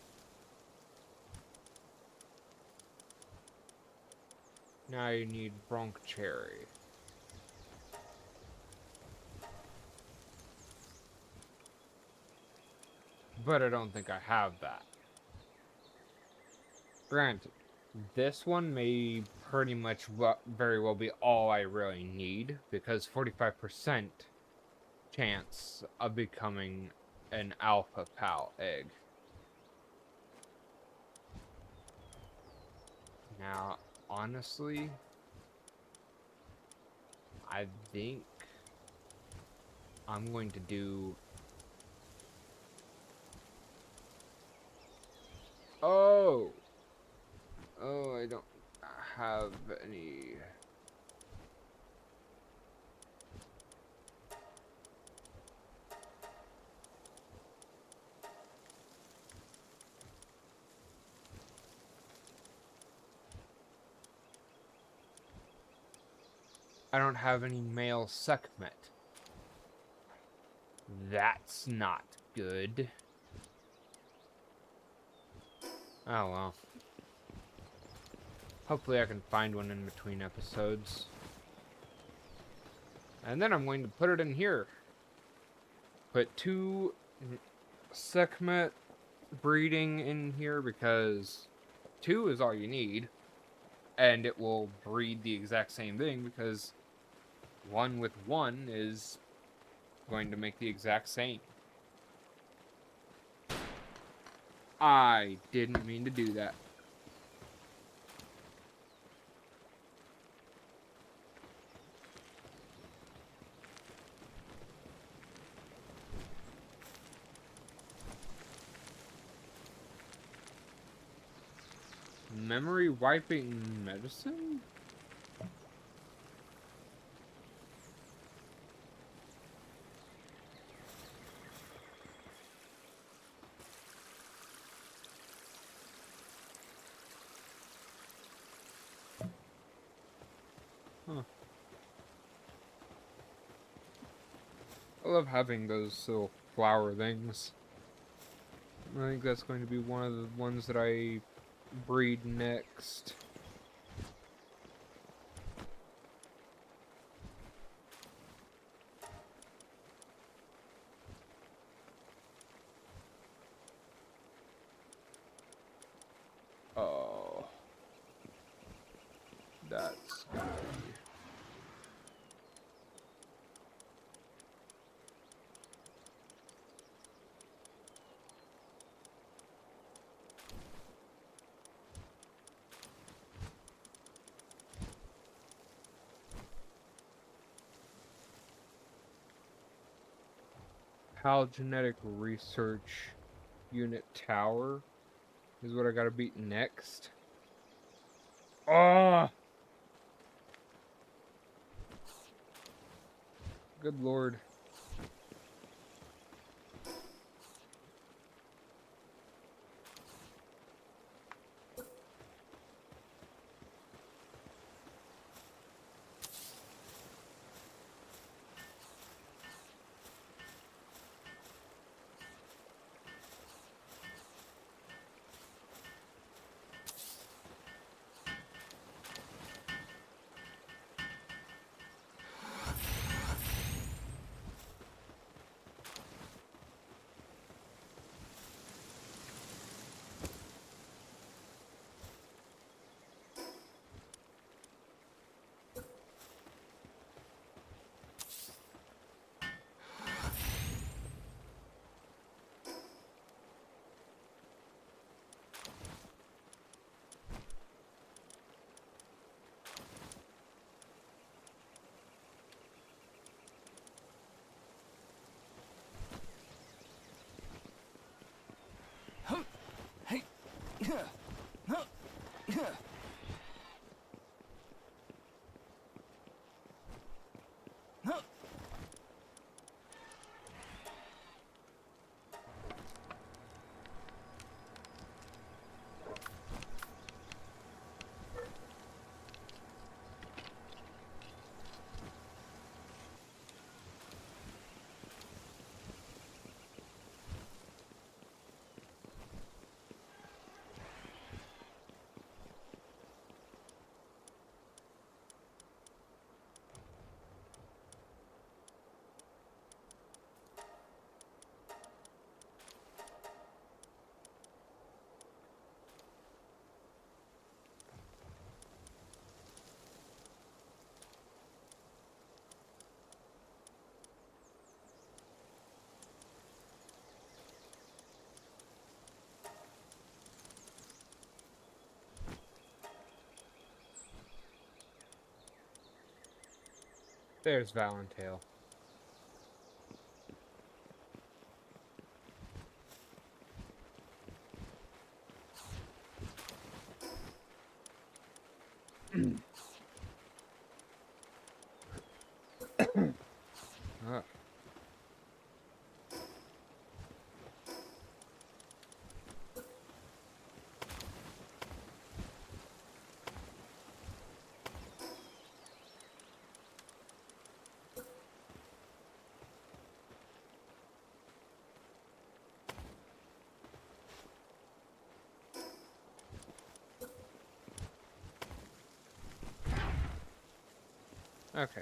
Now I need Bronc Cherry. But I don't think I have that. Granted, this one may pretty much very well be all I really need, because 45% chance of becoming an alpha pal egg. Now, honestly, I think I'm going to do... Oh! Oh, I don't have any... I don't have any male Sekhmet. That's not good. Oh well. Hopefully I can find one in between episodes. And then I'm going to put it in here. Put 2 Sekhmet breeding in here because 2 is all you need. And it will breed the exact same thing because 1 with 1 is going to make the exact same. I didn't mean to do that. Memory wiping medicine? Huh. I love having those little flower things. I think that's going to be one of the ones that I breed next. Oh. That's gonna be... Pal Genetic Research Unit Tower is what I gotta beat next. Oh! Good lord. There's Valentail. Ah. Okay.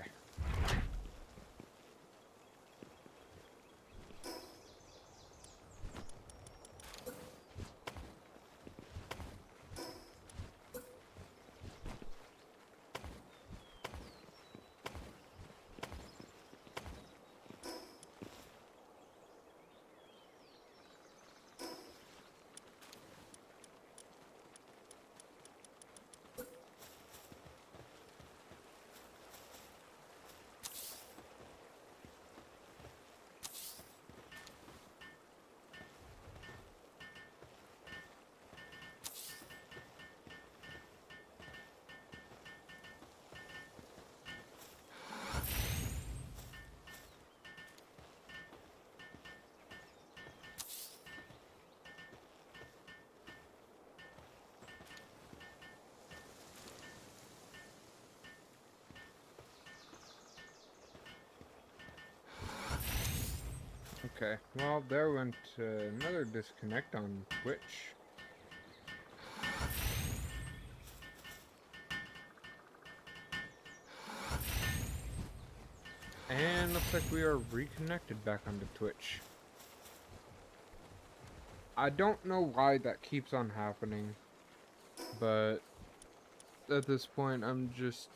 Okay, well, there went another disconnect on Twitch. And looks like we are reconnected back onto Twitch. I don't know why that keeps on happening, but at this point, I'm just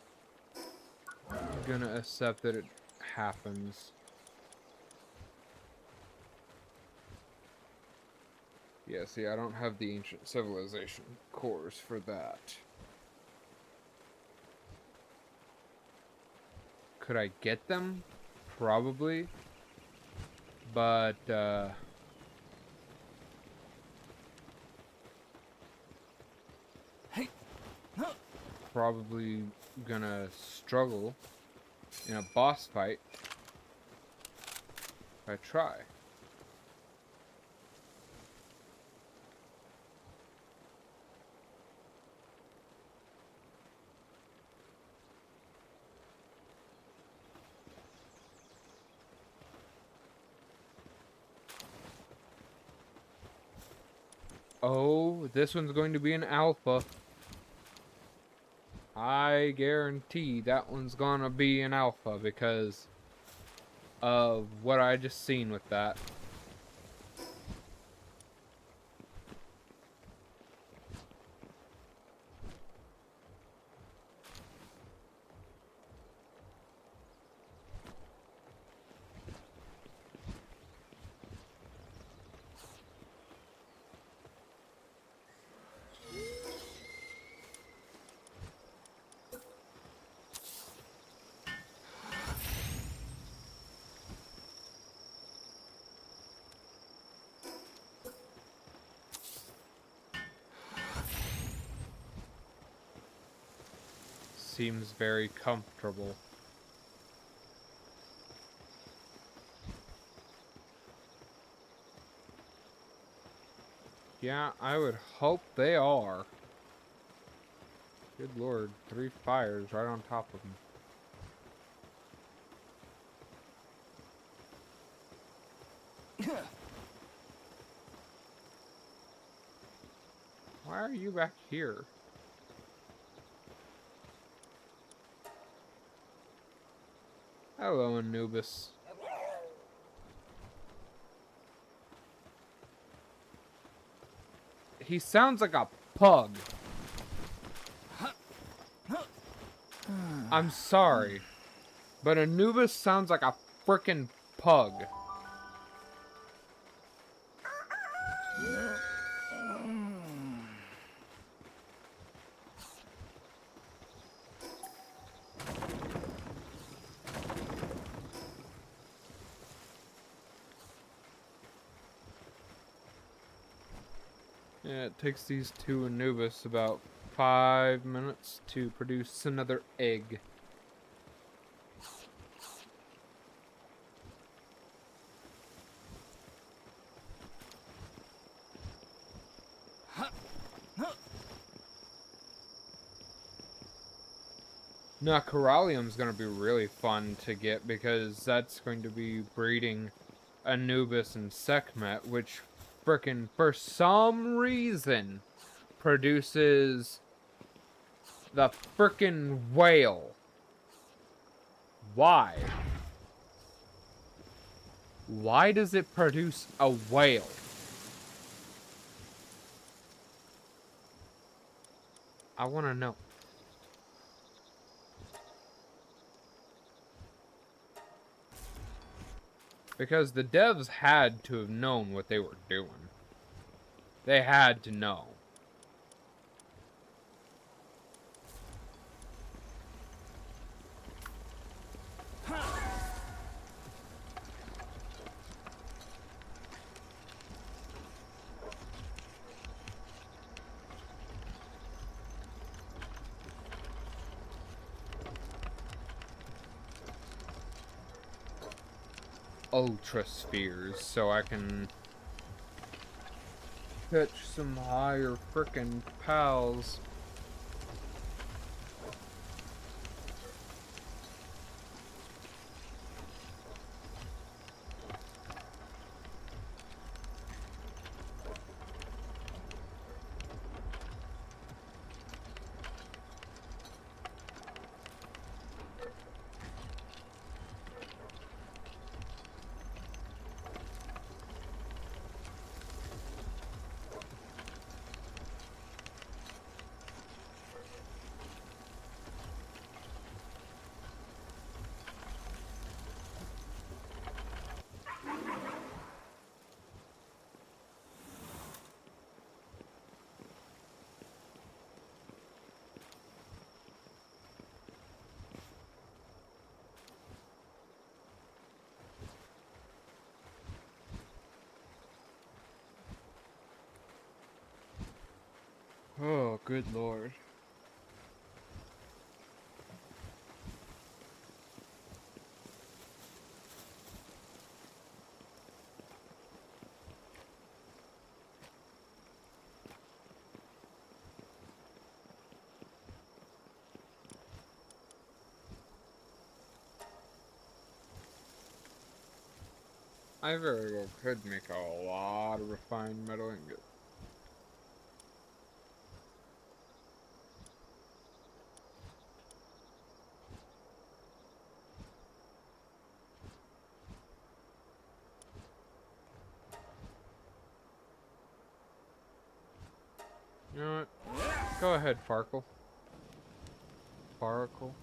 gonna accept that it happens. Yeah, see, I don't have the ancient civilization cores for that. Could I get them? Probably. But, Hey. Huh. probably gonna struggle in a boss fight if I try. Oh, this one's going to be an alpha. I guarantee that one's gonna be an alpha because of what I just seen with that. Seems very comfortable. Yeah, I would hope they are. Good lord, 3 fires right on top of them. Why are you back here? Hello, Anubis. He sounds like a pug. I'm sorry, but Anubis sounds like a frickin' pug. Yeah, it takes these two Anubis about 5 minutes to produce another egg. Now, Corallium's going to be really fun to get because that's going to be breeding Anubis and Sekhmet, which frickin' for some reason produces the frickin' whale. Why? Why does it produce a whale? I want to know. Because the devs had to have known what they were doing. They had to know. Ultra spheres, so I can catch some higher frickin' pals. Oh, good lord. I very well could make a lot of refined metal ingot. You know what? Go ahead, Farkle. Farkle.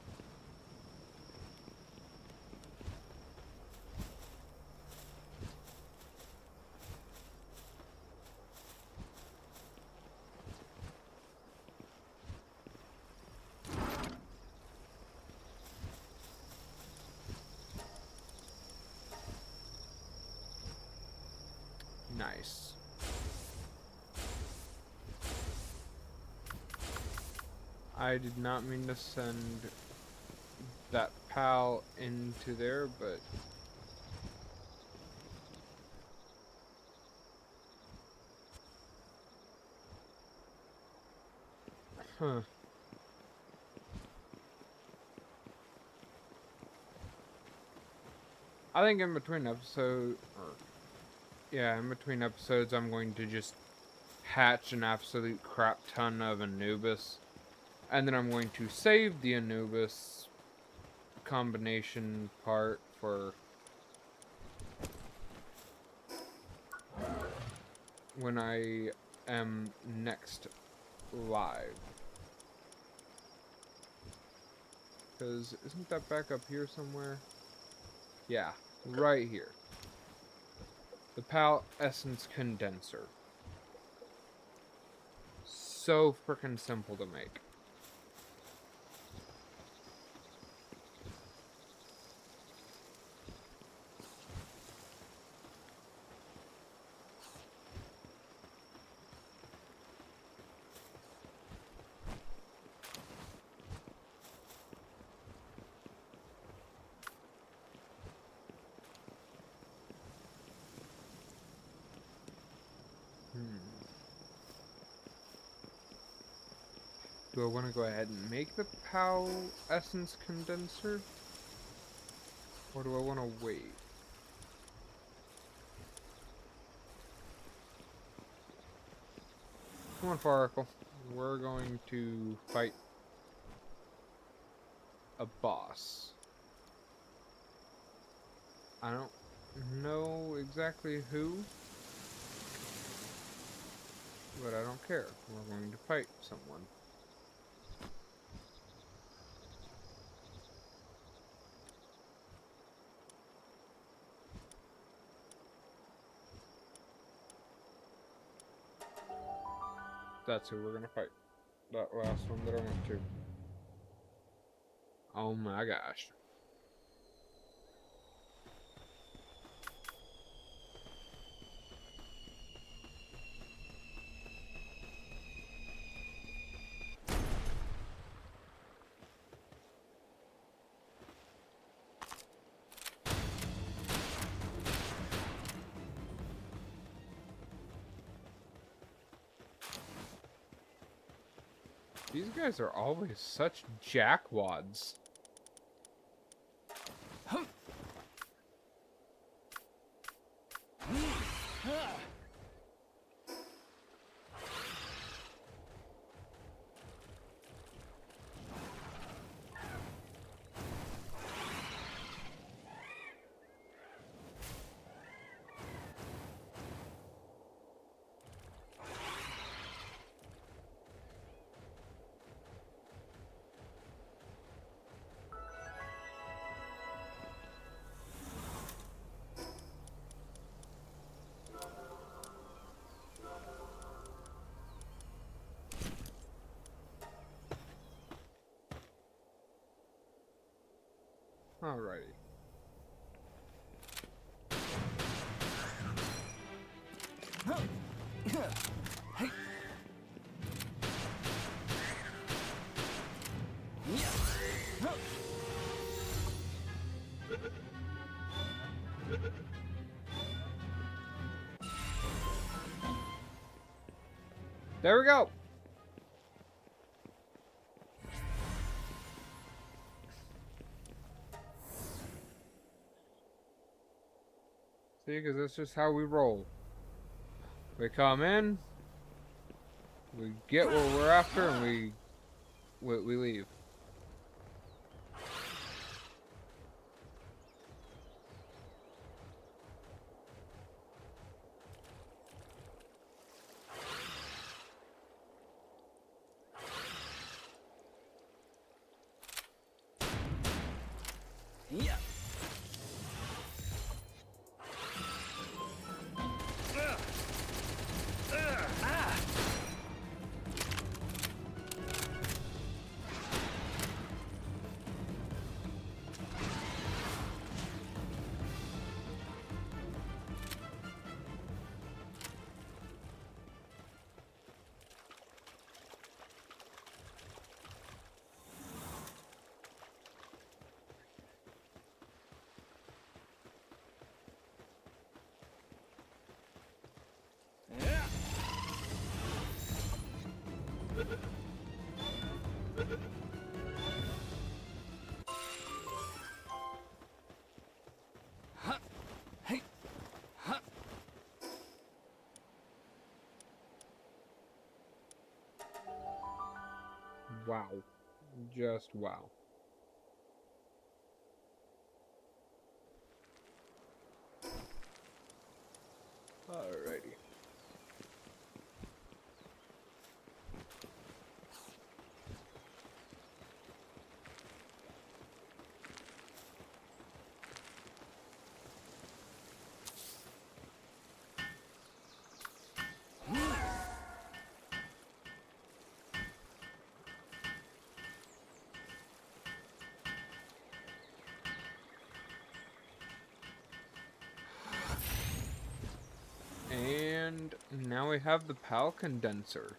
Nice. I did not mean to send that pal into there, but... Huh. I think in between episodes, in between episodes, I'm going to just hatch an absolute crap ton of Anubis. And then I'm going to save the Anubis combination part for when I am next live. Because isn't that back up here somewhere? Yeah, right here. The PAL Essence Condenser. So frickin' simple to make. Do I want to go ahead and make the POW essence condenser? Or do I want to wait? Come on, Faracle. We're going to fight a boss. I don't know exactly who, but I don't care. We're going to fight someone. That's who we're gonna fight. That last one that I went to. Oh my gosh. These guys are always such jackwads. Alrighty. There we go. See, because that's just how we roll. We come in, we get what we're after, and we leave. Yeah. Wow. Just wow. Alrighty. And now we have the PAL condenser.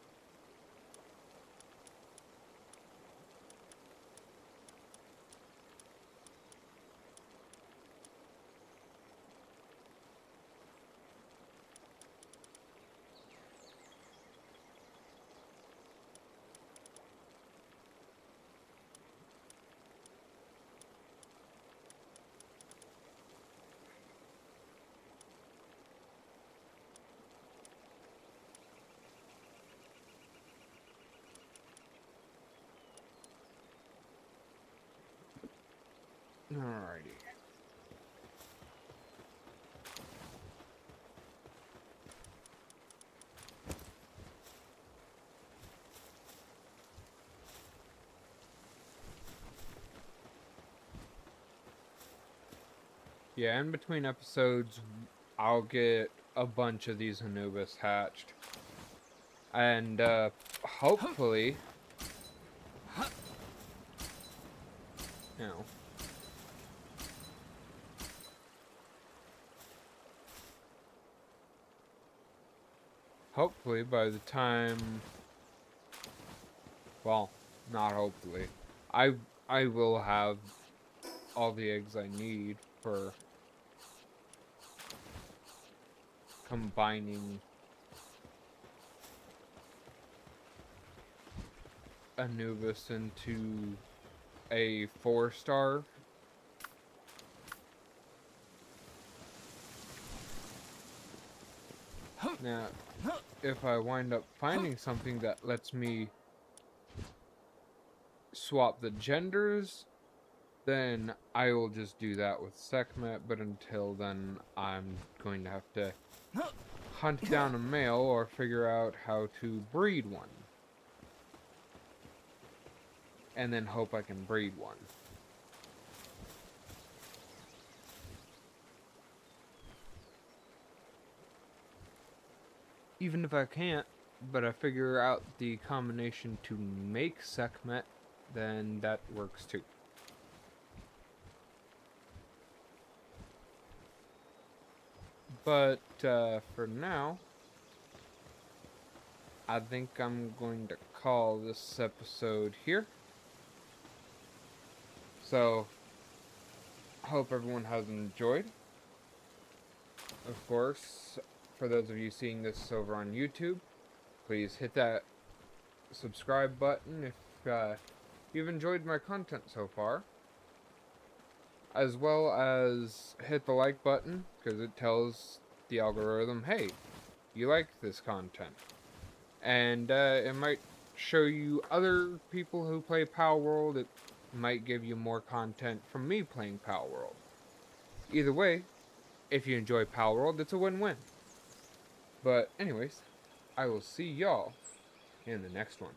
Alrighty. Yeah, in between episodes, I'll get a bunch of these Anubis hatched. And, hopefully, you know, hopefully by the time, well, not hopefully, I I will have all the eggs I need for combining Anubis into a 4-star. Now, if I wind up finding something that lets me swap the genders, then I will just do that with Sekhmet, but until then, I'm going to have to hunt down a male or figure out how to breed one. And then hope I can breed one. Even if I can't, but I figure out the combination to make Sekhmet, then that works too. But for now, I think I'm going to call this episode here. So, hope everyone has enjoyed. Of course, for those of you seeing this over on YouTube, please hit that subscribe button if you've enjoyed my content so far. As well as hit the like button, because it tells the algorithm, hey, you like this content. And it might show you other people who play Palworld. It might give you more content from me playing Palworld. Either way, if you enjoy Palworld, it's a win-win. But anyways, I will see y'all in the next one.